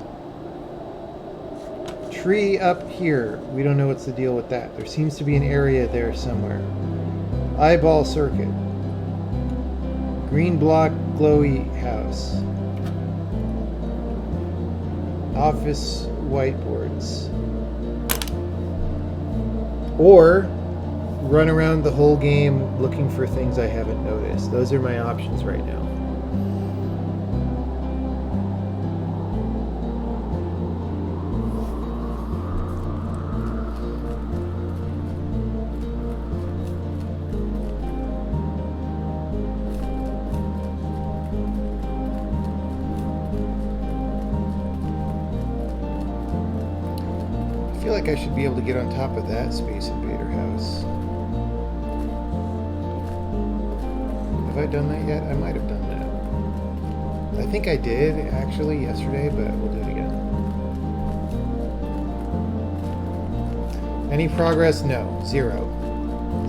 Tree up here, we don't know what's the deal with that. There seems to be an area there somewhere. Eyeball circuit. Green block glowy house. Office whiteboards. Or run around the whole game looking for things I haven't noticed. Those are my options right now. I feel like I should be able to get on top of that Space Invader house. Have I done that yet? I might have done that. I think I did, actually, yesterday, but we'll do it again. Any progress? No. Zero.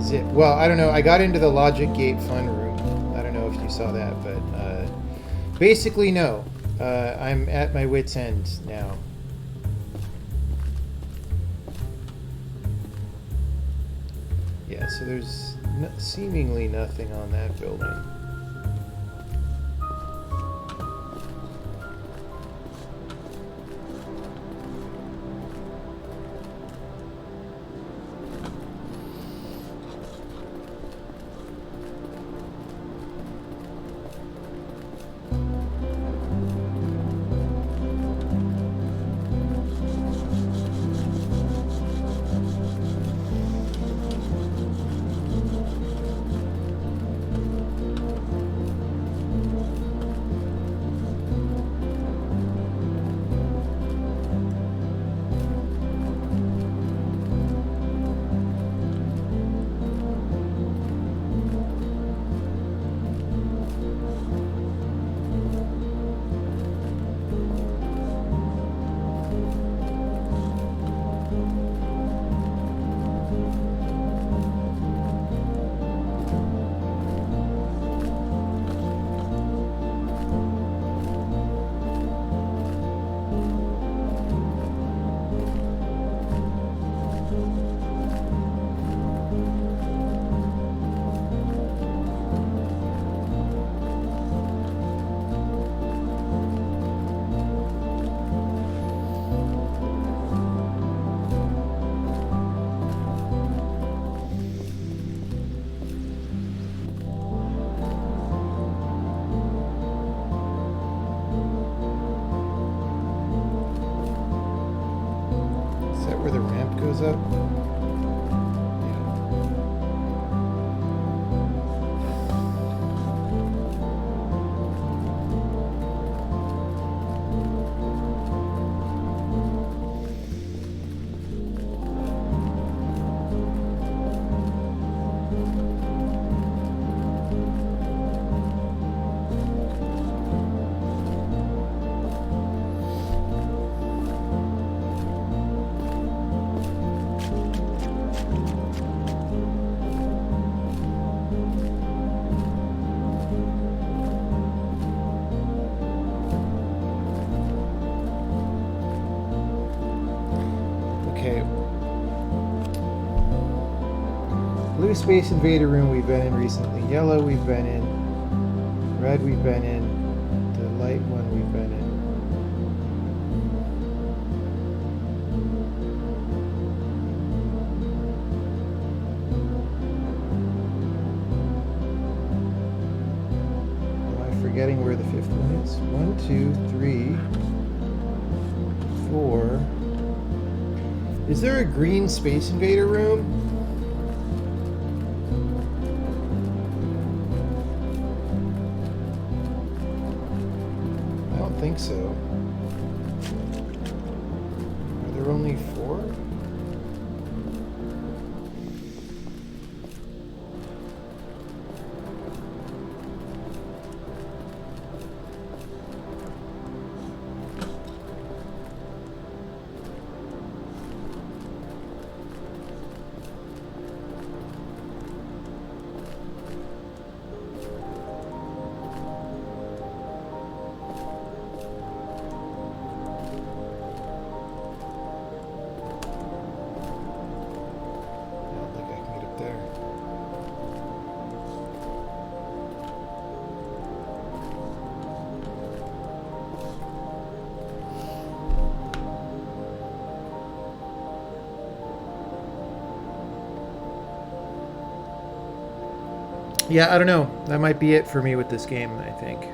Zip. Well, I don't know. I got into the Logic Gate fun room. I don't know if you saw that, but basically, no. I'm at my wit's end now. Yeah, so there's seemingly nothing on that building. where the ramp goes up? Blue Space Invader room we've been in recently. Yellow we've been in. Red we've been in. The light one we've been in. Am I forgetting where the fifth one is? 1, 2, 3, 4. Is there a green Space Invader room? I don't think so. Are there only 4? Yeah, I don't know. That might be it for me with this game, I think.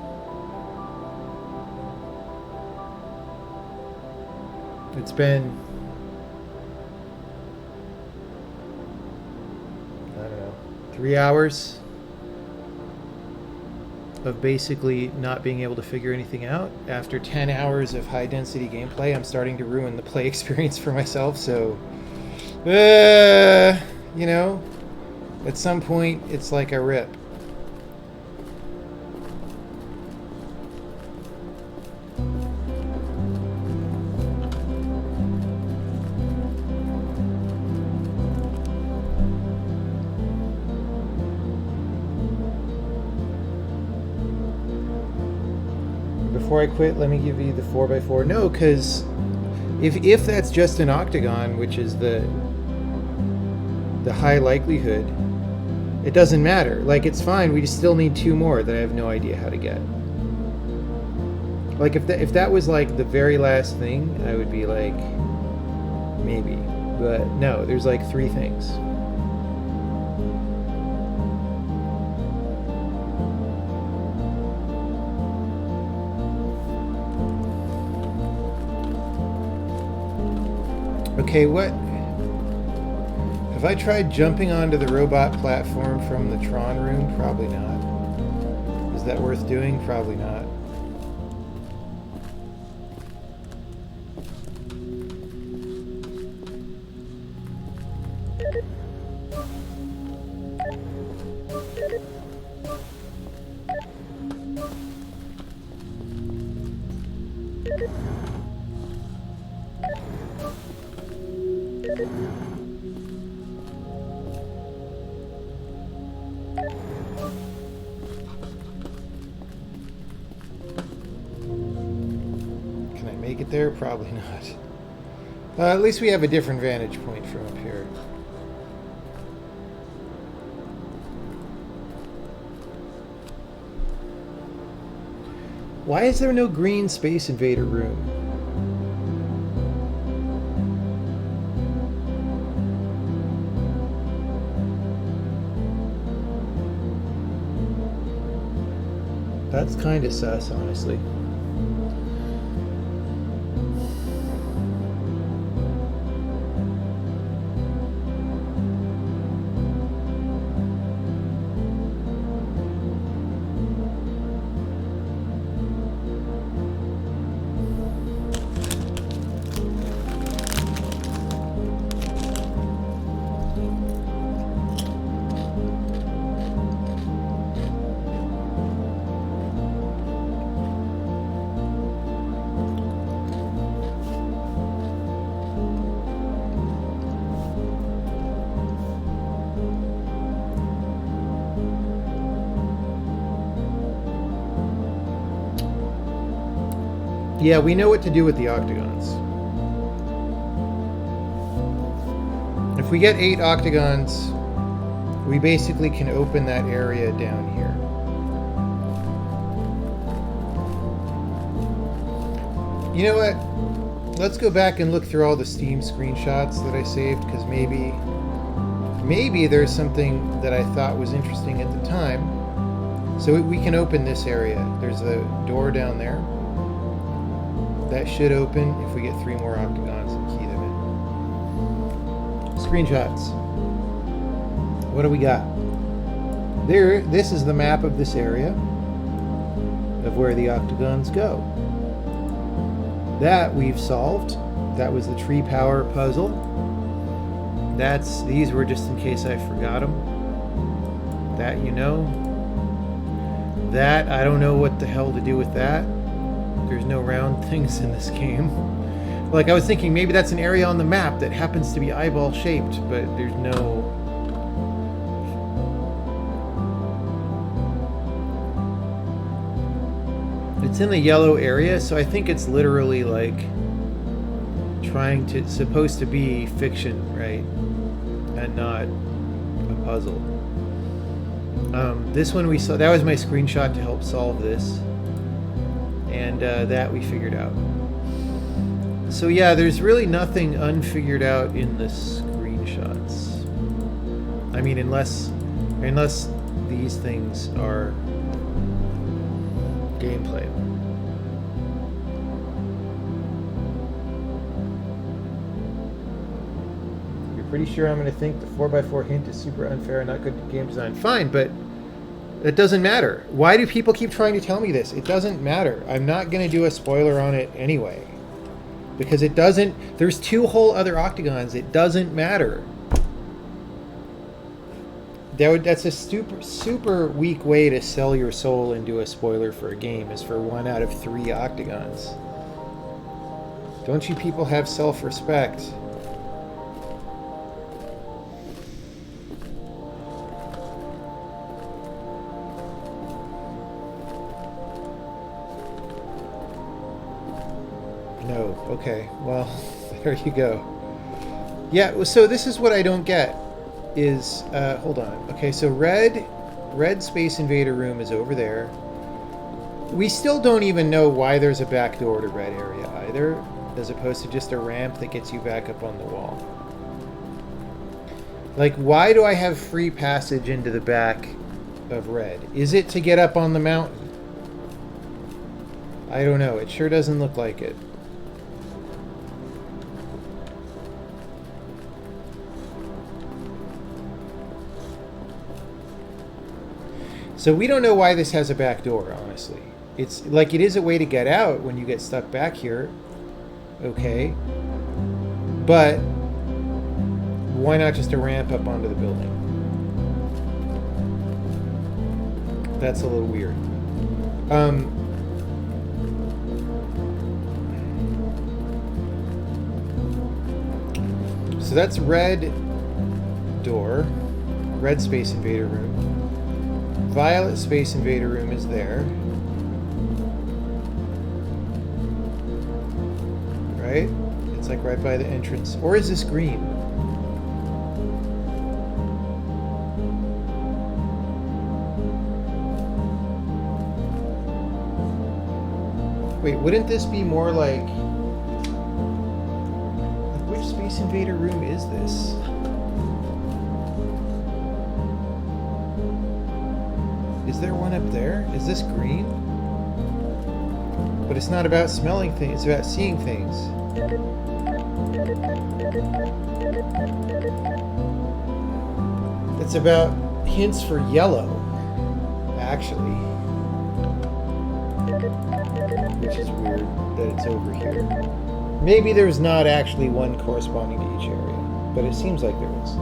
It's been, I don't know, 3 hours of basically not being able to figure anything out. After 10 hours of high-density gameplay, I'm starting to ruin the play experience for myself, so... you know... At some point, it's like a rip. Before I quit, let me give you the 4x4. No, because if that's just an octagon, which is the high likelihood, it doesn't matter. Like, it's fine. We just still need 2 more that I have no idea how to get. Like, if that was, like, the very last thing, I would be like, maybe. But no, there's, like, 3 things. Okay, what... Have I tried jumping onto the robot platform from the Tron room? Probably not. Is that worth doing? Probably not. There? Probably not. At least we have a different vantage point from up here. Why is there no green Space Invader room? That's kind of sus, honestly. Yeah, we know what to do with the octagons. If we get 8 octagons, we basically can open that area down here. You know what? Let's go back and look through all the Steam screenshots that I saved, because maybe there's something that I thought was interesting at the time. So we can open this area. There's a door down there. That should open if we get 3 more octagons and key them in. Screenshots. What do we got? There, this is the map of this area of where the octagons go. That we've solved. That was the tree power puzzle. These were just in case I forgot them. That you know. That, I don't know what the hell to do with that. There's no round things in this game. Like, I was thinking maybe that's an area on the map that happens to be eyeball shaped, but there's no... It's in the yellow area, so I think it's literally like supposed to be fiction, right? And not a puzzle. This one we saw, that was my screenshot to help solve this. And that we figured out. So yeah, there's really nothing unfigured out in the screenshots. I mean, unless these things are gameplay. You're pretty sure I'm going to think the 4x4 hint is super unfair and not good game design. Fine, but it doesn't matter. Why do people keep trying to tell me this? It doesn't matter. I'm not going to do a spoiler on it anyway. Because it doesn't... There's 2 whole other octagons. It doesn't matter. That's a super weak way to sell your soul into a spoiler for a game, is for 1 out of 3 octagons. Don't you people have self-respect? No. Okay. Well, there you go. Yeah, so this is what I don't get. Is hold on. Okay, so red Space Invader room is over there. We still don't even know why there's a back door to red area either, as opposed to just a ramp that gets you back up on the wall. Like, why do I have free passage into the back of red? Is it to get up on the mountain? I don't know. It sure doesn't look like it. So we don't know why this has a back door, honestly. It's like, it is a way to get out when you get stuck back here. Okay. But why not just a ramp up onto the building? That's a little weird. So that's red door, red Space Invader room. Violet Space Invader room is there. Right? It's like right by the entrance. Or is this green? Wait, wouldn't this be more like... Which Space Invader room is this? Is there one up there? Is this green? But it's not about smelling things, it's about seeing things. It's about hints for yellow, actually. Which is weird that it's over here. Maybe there's not actually one corresponding to each area, but it seems like there is.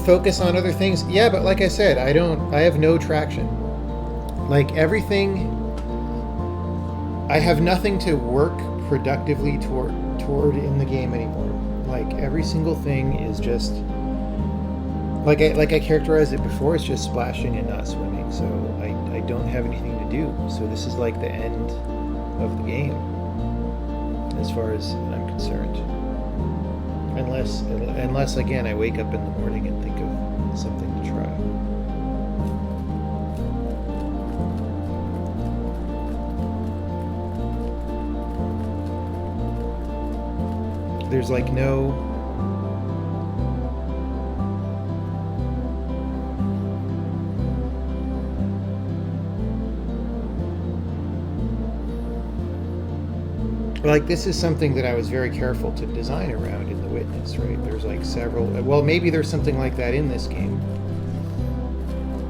Focus on other things. Yeah, but like I said, I have no traction. Like, everything, I have nothing to work productively toward in the game anymore. Like, every single thing is just like I characterized it before, it's just splashing and not swimming. So I don't have anything to do. So this is like the end of the game, as far as I'm concerned. Unless again I wake up in the morning and think of something to try. There's like no like, this is something that I was very careful to design around in the Witness, right? There's like several, well, maybe there's something like that in this game.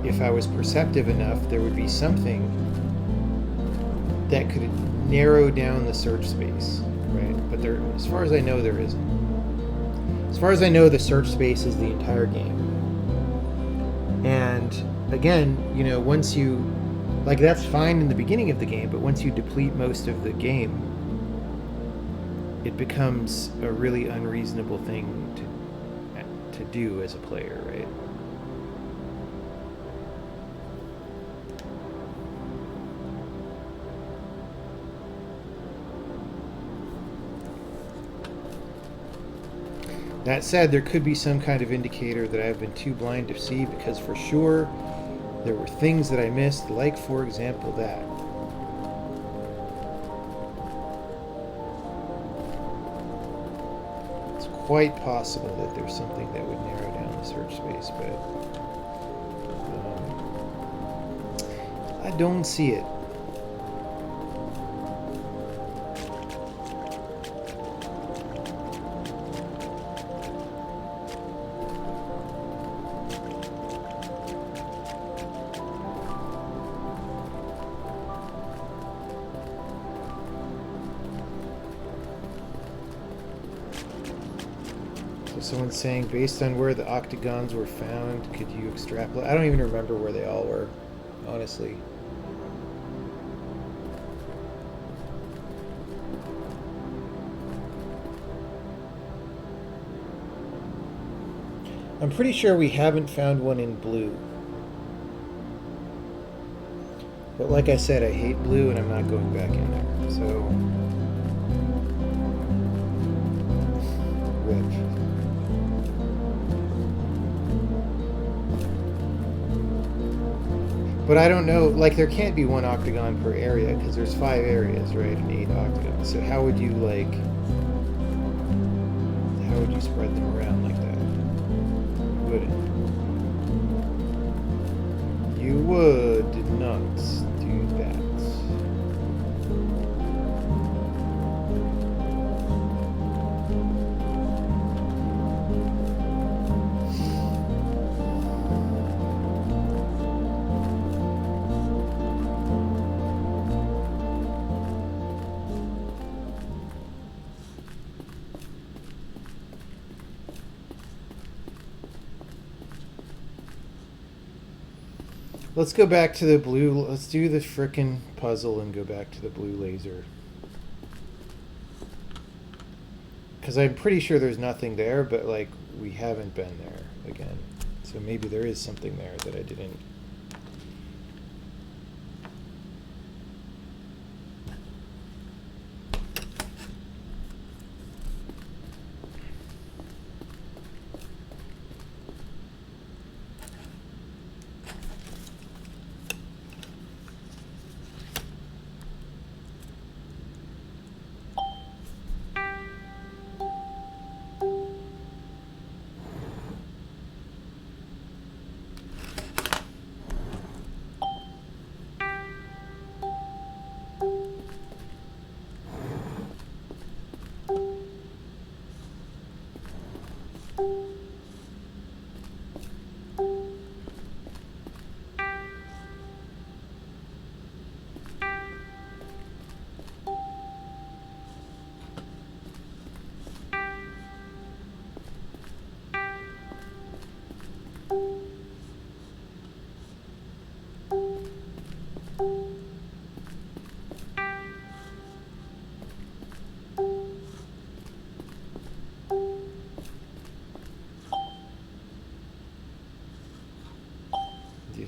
If I was perceptive enough, there would be something that could narrow down the search space, right? But there, as far as I know, there isn't. As far as I know, the search space is the entire game. And again, you know, once you, like, that's fine in the beginning of the game, but once you deplete most of the game, it becomes a really unreasonable thing to do as a player, right? That said, there could be some kind of indicator that I've been too blind to see, because for sure there were things that I missed, like, for example, that. Quite possible that there's something that would narrow down the search space, but I don't see it. Someone's saying, based on where the octagons were found, could you extrapolate? I don't even remember where they all were, honestly. I'm pretty sure we haven't found one in blue. But like I said, I hate blue and I'm not going back in there, so... Rip. But I don't know, like, there can't be one octagon per area, because there's 5 areas, right, and 8 octagons. So how would you, like, how would you spread them around like that? You would not do that. Let's go back to the blue. Let's do the frickin' puzzle and go back to the blue laser. Because I'm pretty sure there's nothing there, but, like, we haven't been there again. So maybe there is something there that I didn't.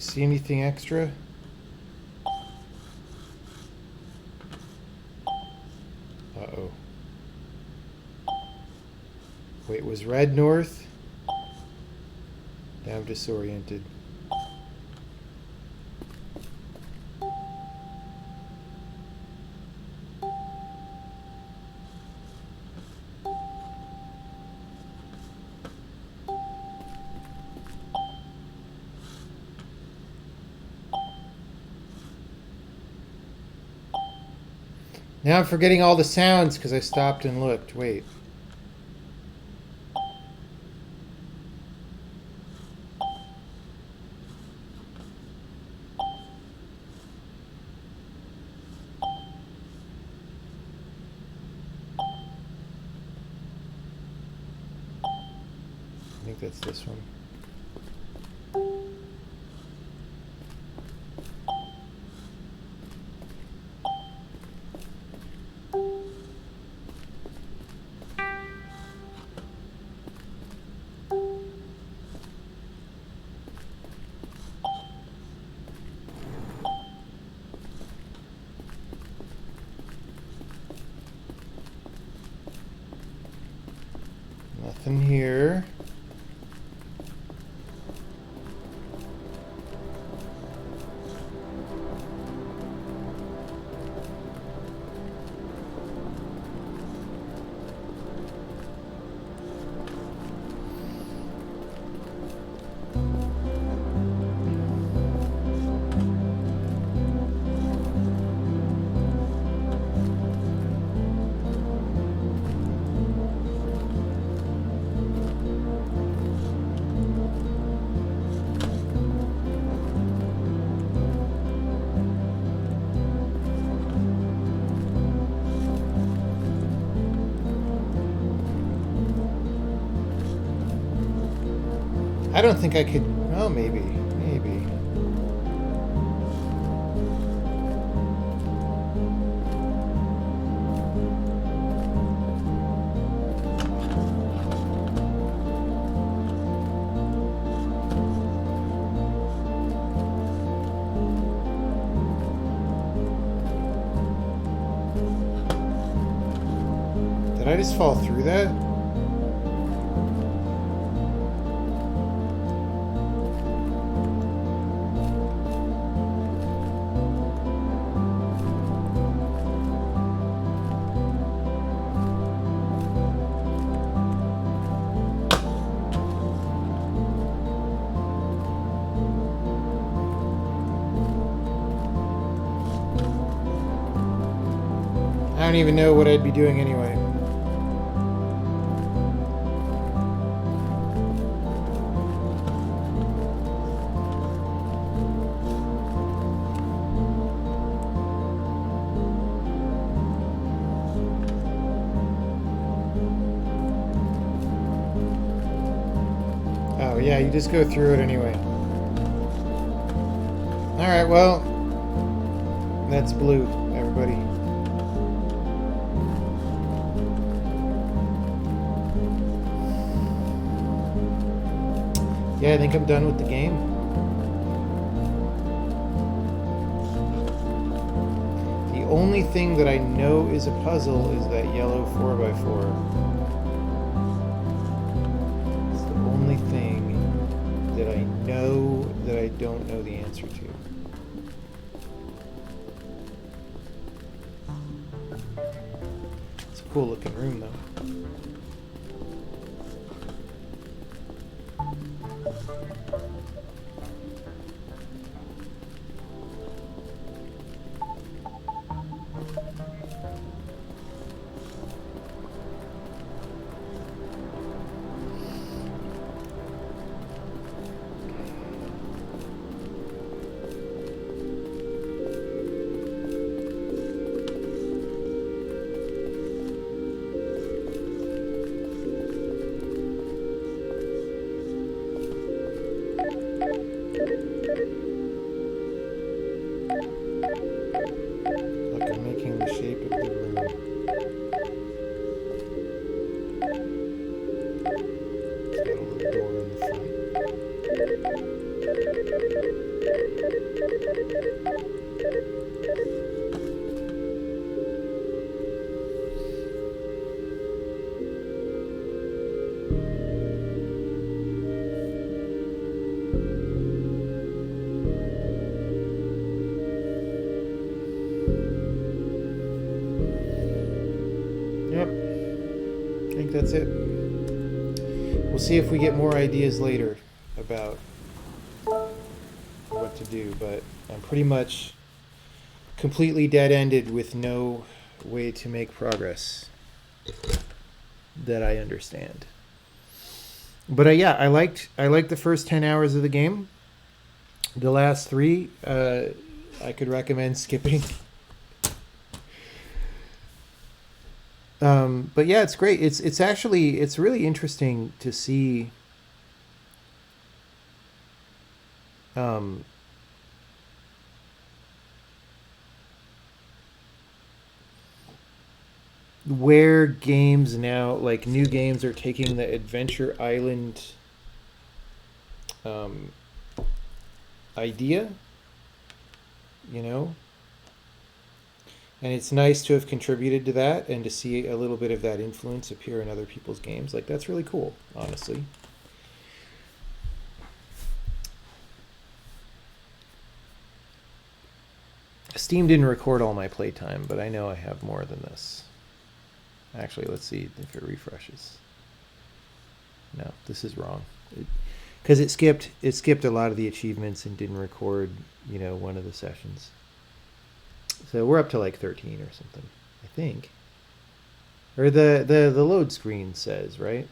See anything extra? Uh-oh. Wait, was red north? Now I'm disoriented. Now I'm forgetting all the sounds because I stopped and looked. Wait. I think that's this one. Nothing here. I don't think I could. Oh, maybe. Maybe. Did I just fall through that? I don't even know what I'd be doing anyway. Oh yeah, you just go through it anyway. Alright, well, that's blue, everybody. Yeah, I think I'm done with the game. The only thing that I know is a puzzle is that yellow 4x4. It's the only thing that I know that I don't know the answer to. It's a cool looking room though. that's it. We'll see if we get more ideas later about what to do, but I'm pretty much completely dead-ended with no way to make progress that I understand. But yeah, I liked the first 10 hours of the game. The last 3, I could recommend skipping. But yeah, it's great. It's actually, it's really interesting to see where games now, like new games, are taking the Adventure Island idea, you know? And it's nice to have contributed to that and to see a little bit of that influence appear in other people's games. Like, that's really cool, honestly. Steam didn't record all my playtime, but I know I have more than this. Actually, let's see if it refreshes. No, this is wrong. Because it skipped a lot of the achievements and didn't record, one of the sessions. So we're up to like 13 or something, I think. Or the load screen says, right?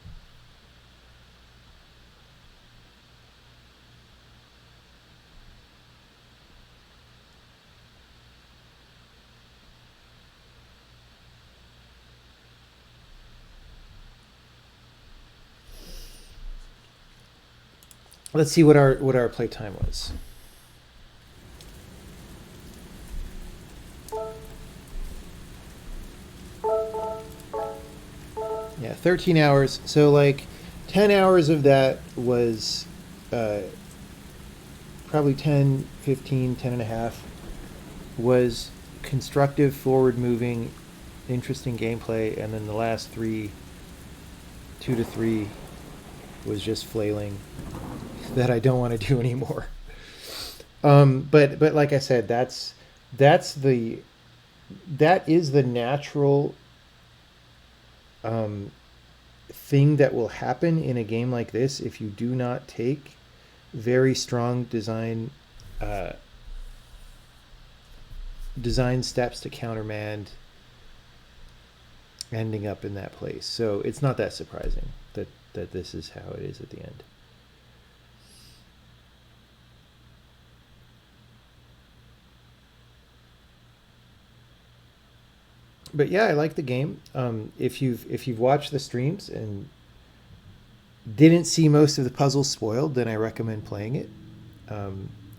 Let's see what our playtime was. Yeah, 13 hours. So like 10 hours of that was probably 10, 15, 10 and a half was constructive, forward moving, interesting gameplay, and then the last 3, 2 to 3, was just flailing that I don't want to do anymore. But like I said, that is the natural thing that will happen in a game like this if you do not take very strong design steps to countermand ending up in that place. So it's not that surprising that this is how it is at the end. But yeah, I like the game. If you've watched the streams and didn't see most of the puzzles spoiled, then I recommend playing it.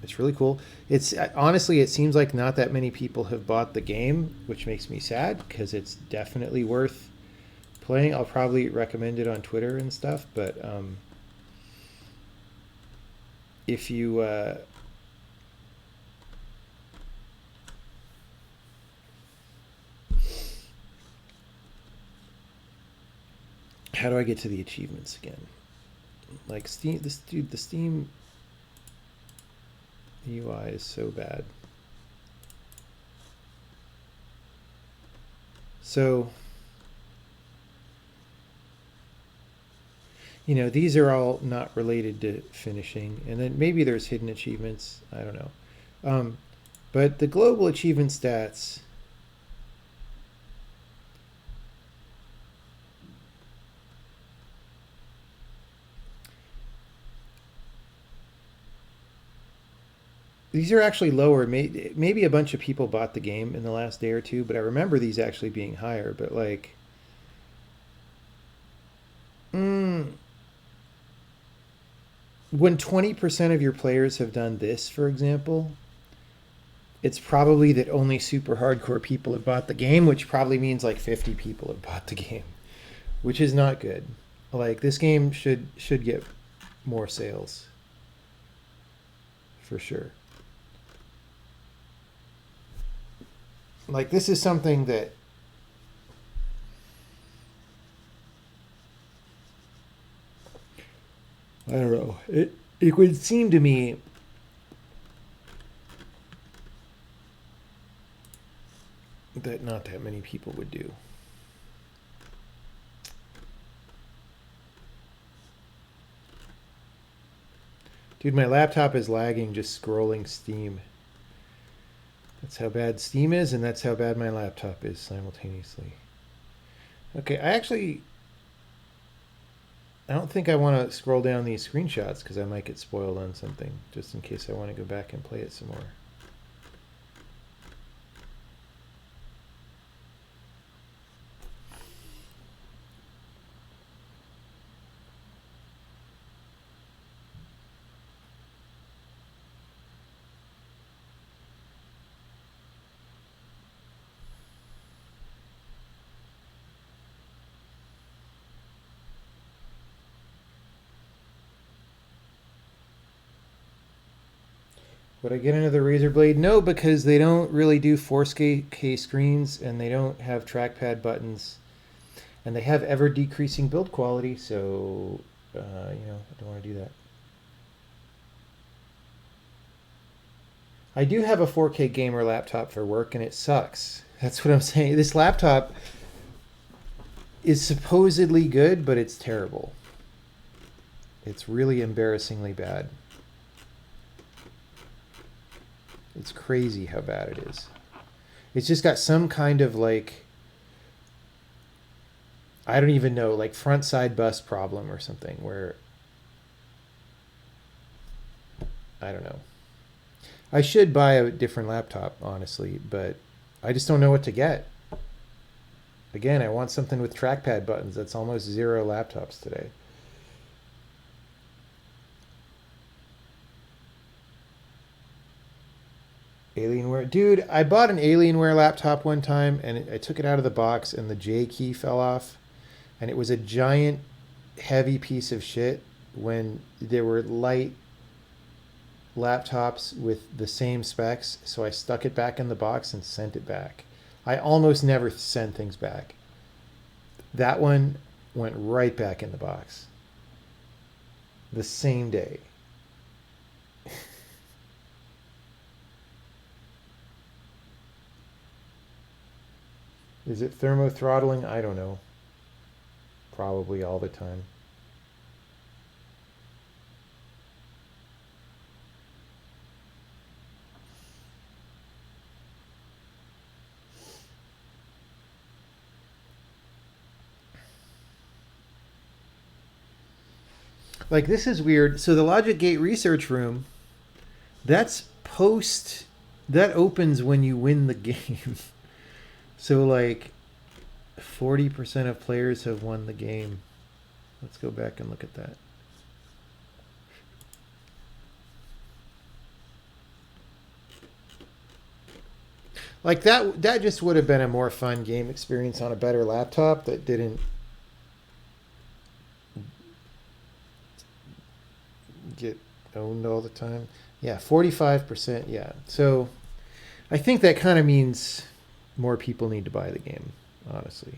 It's really cool. It's honestly, it seems like not that many people have bought the game, which makes me sad because it's definitely worth playing. I'll probably recommend it on Twitter and stuff, but if you how do I get to the achievements again? Like Steam, the Steam UI is so bad. So, these are all not related to finishing, and then maybe there's hidden achievements. I don't know. But the global achievement stats. These are actually lower. Maybe a bunch of people bought the game in the last day or two, but I remember these actually being higher. But like, when 20% of your players have done this, for example, it's probably that only super hardcore people have bought the game, which probably means like 50 people have bought the game, which is not good. Like, this game should get more sales, for sure. Like, this is something that I don't know. It would seem to me that not that many people would do. Dude, my laptop is lagging just scrolling Steam. That's how bad Steam is, and that's how bad my laptop is simultaneously. Okay, I don't think I want to scroll down these screenshots because I might get spoiled on something, just in case I want to go back and play it some more. Would I get another Razer Blade? No, because they don't really do 4K screens, and they don't have trackpad buttons, and they have ever decreasing build quality. So, I don't want to do that. I do have a 4K gamer laptop for work, and it sucks. That's what I'm saying. This laptop is supposedly good, but it's terrible. It's really embarrassingly bad. It's crazy how bad it is. It's just got some kind of like, I don't even know, like front side bus problem or something where, I don't know. I should buy a different laptop, honestly, but I just don't know what to get. Again, I want something with trackpad buttons. That's almost zero laptops today. Alienware. Dude, I bought an Alienware laptop one time, and I took it out of the box, and the J key fell off. And it was a giant, heavy piece of shit when there were light laptops with the same specs. So I stuck it back in the box and sent it back. I almost never send things back. That one went right back in the box the same day. Is it thermo throttling? I don't know. Probably all the time. Like, this is weird. So the Logic Gate research room, that's post, that opens when you win the game. So like 40% of players have won the game. Let's go back and look at that. Like that just would have been a more fun game experience on a better laptop that didn't get owned all the time. Yeah, 45%. Yeah. So I think that kind of means more people need to buy the game, honestly.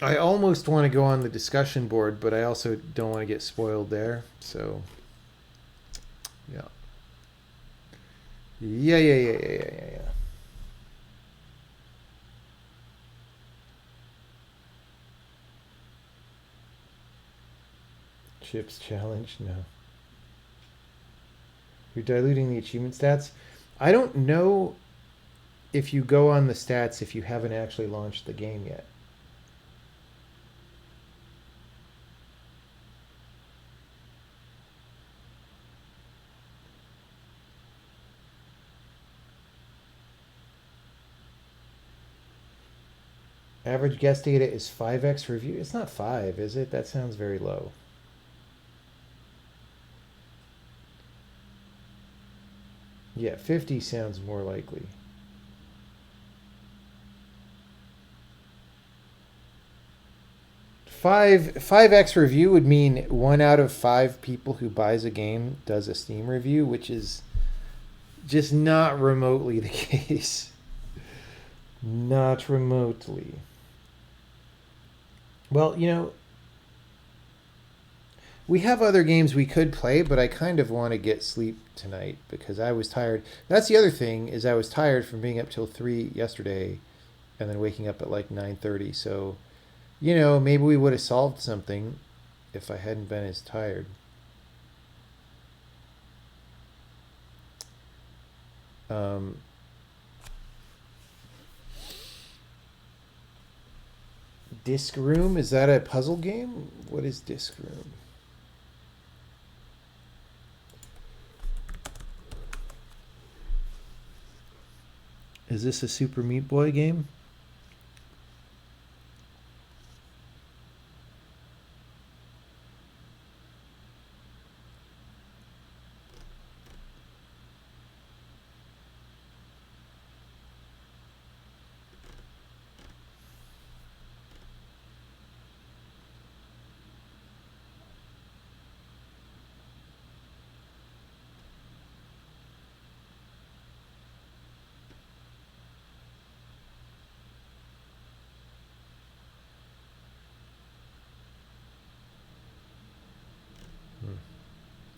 I almost want to go on the discussion board, but I also don't want to get spoiled there. So, yeah. Yeah. Chips challenge? No. You're diluting the achievement stats? I don't know if you go on the stats if you haven't actually launched the game yet. Average guest data is 5x review. It's not 5, is it? That sounds very low. Yeah, 50 sounds more likely. Five X review would mean 1 out of 5 people who buys a game does a Steam review, which is just not remotely the case. Not remotely. Well, you know, we have other games we could play, but I kind of want to get sleep tonight because I was tired. That's the other thing, is I was tired from being up till 3 yesterday and then waking up at like 9:30. So, you know, maybe we would have solved something if I hadn't been as tired. Disc Room, is that a puzzle game? What is Disc Room? Is this a Super Meat Boy game?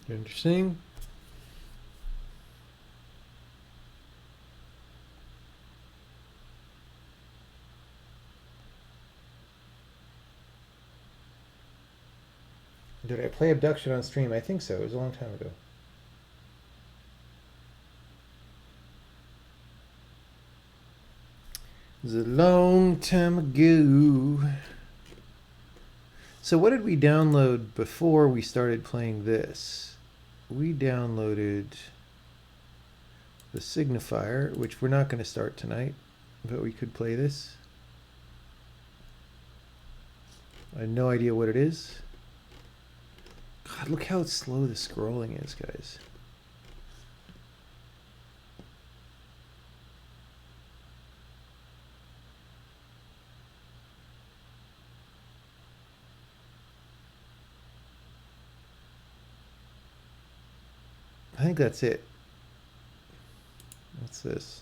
Interesting. Did I play Abduction on stream? I think so. It was a long time ago. It was a long time ago. So what did we download before we started playing this? We downloaded the Signifier, which we're not going to start tonight, but we could play this. I have no idea what it is. God, look how slow the scrolling is, guys. I think that's it. What's this?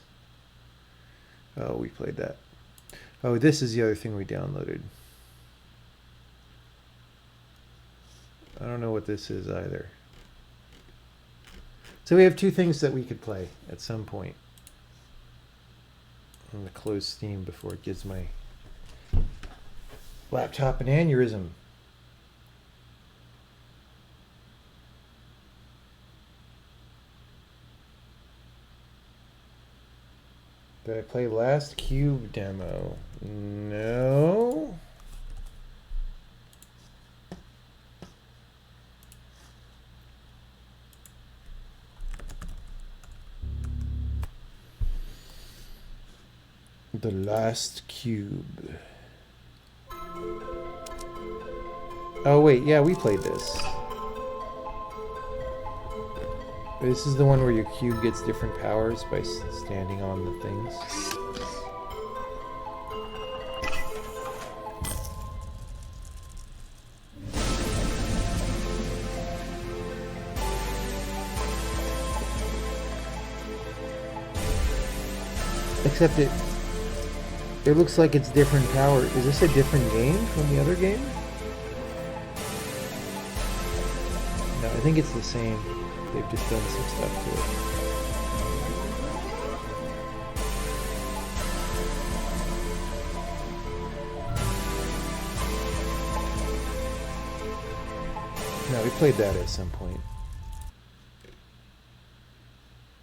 Oh, we played that. Oh, this is the other thing we downloaded. I don't know what this is either. So we have 2 things that we could play at some point. I'm going to close Steam before it gives my laptop an aneurysm. Did I play last Cube demo? No. The Last Cube. Oh wait, yeah, we played this. This is the one where your cube gets different powers by standing on the things. Except it looks like it's different power. Is this a different game from the other game? No, I think it's the same. They've just done some stuff to it. No, we played that at some point.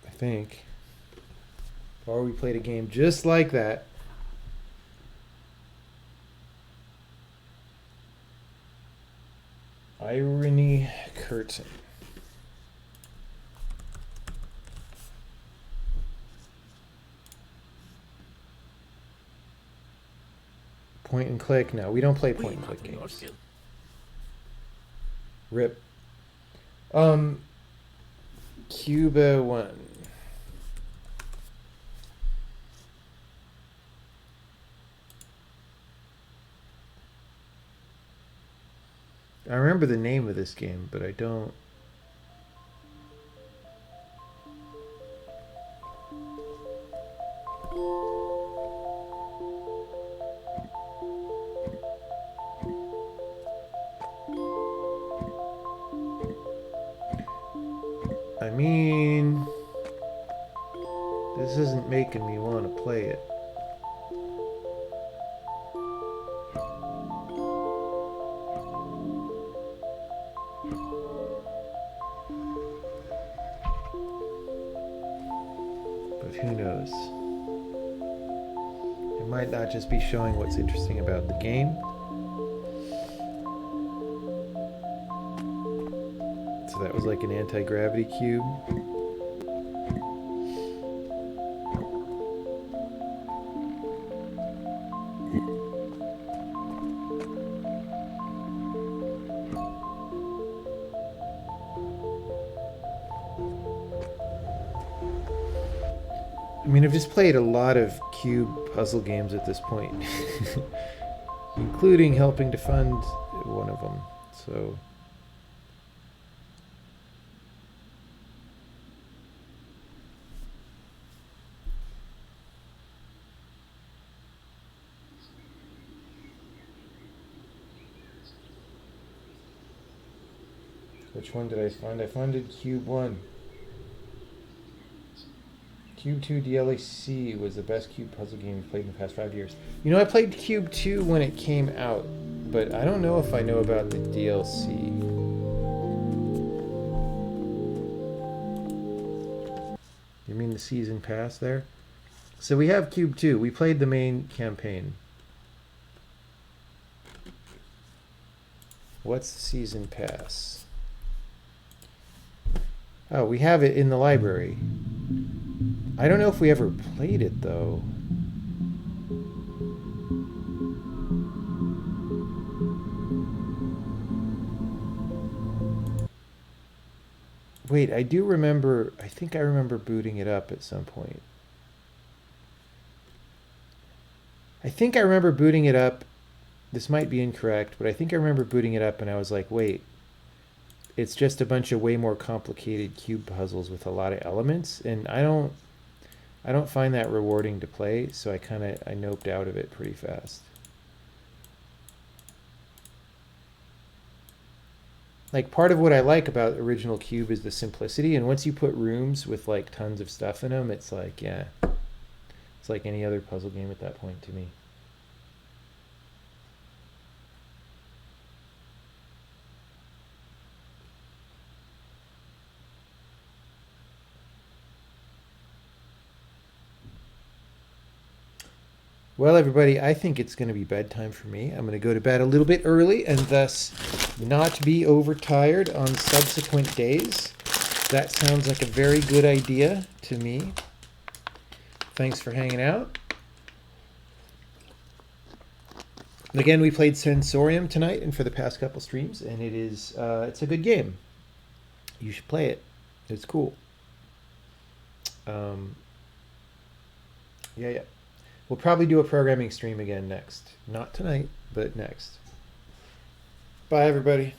I think. Or we played a game just like that. Irony curtain. Point and click. No, we don't play point and click games. Rip. Cuba 1. I remember the name of this game, but I don't. I mean, this isn't making me want to play it. But who knows? It might not just be showing what's interesting about the game. So that was like an anti-gravity cube. I mean, I've just played a lot of cube puzzle games at this point, including helping to fund one of them. So. Which one did I find? I funded Cube 1. Cube 2 DLAC was the best cube puzzle game we've played in the past 5 years. You know, I played Cube 2 when it came out, but I don't know if I know about the DLC. You mean the season pass there? So we have Cube 2. We played the main campaign. What's the season pass? Oh, we have it in the library. I don't know if we ever played it, though. Wait, I do remember... I think I remember booting it up at some point. I think I remember booting it up. This might be incorrect, but I think I remember booting it up and I was like, wait. It's just a bunch of way more complicated cube puzzles with a lot of elements, and I don't find that rewarding to play, so I noped out of it pretty fast. Like, part of what I like about original Cube is the simplicity, and once you put rooms with like tons of stuff in them, it's like, yeah, it's like any other puzzle game at that point to me. Well, everybody, I think it's going to be bedtime for me. I'm going to go to bed a little bit early and thus not be overtired on subsequent days. That sounds like a very good idea to me. Thanks for hanging out. Again, we played Sensorium tonight and for the past couple streams, and it's a good game. You should play it. It's cool. Yeah. We'll probably do a programming stream again next. Not tonight, but next. Bye, everybody.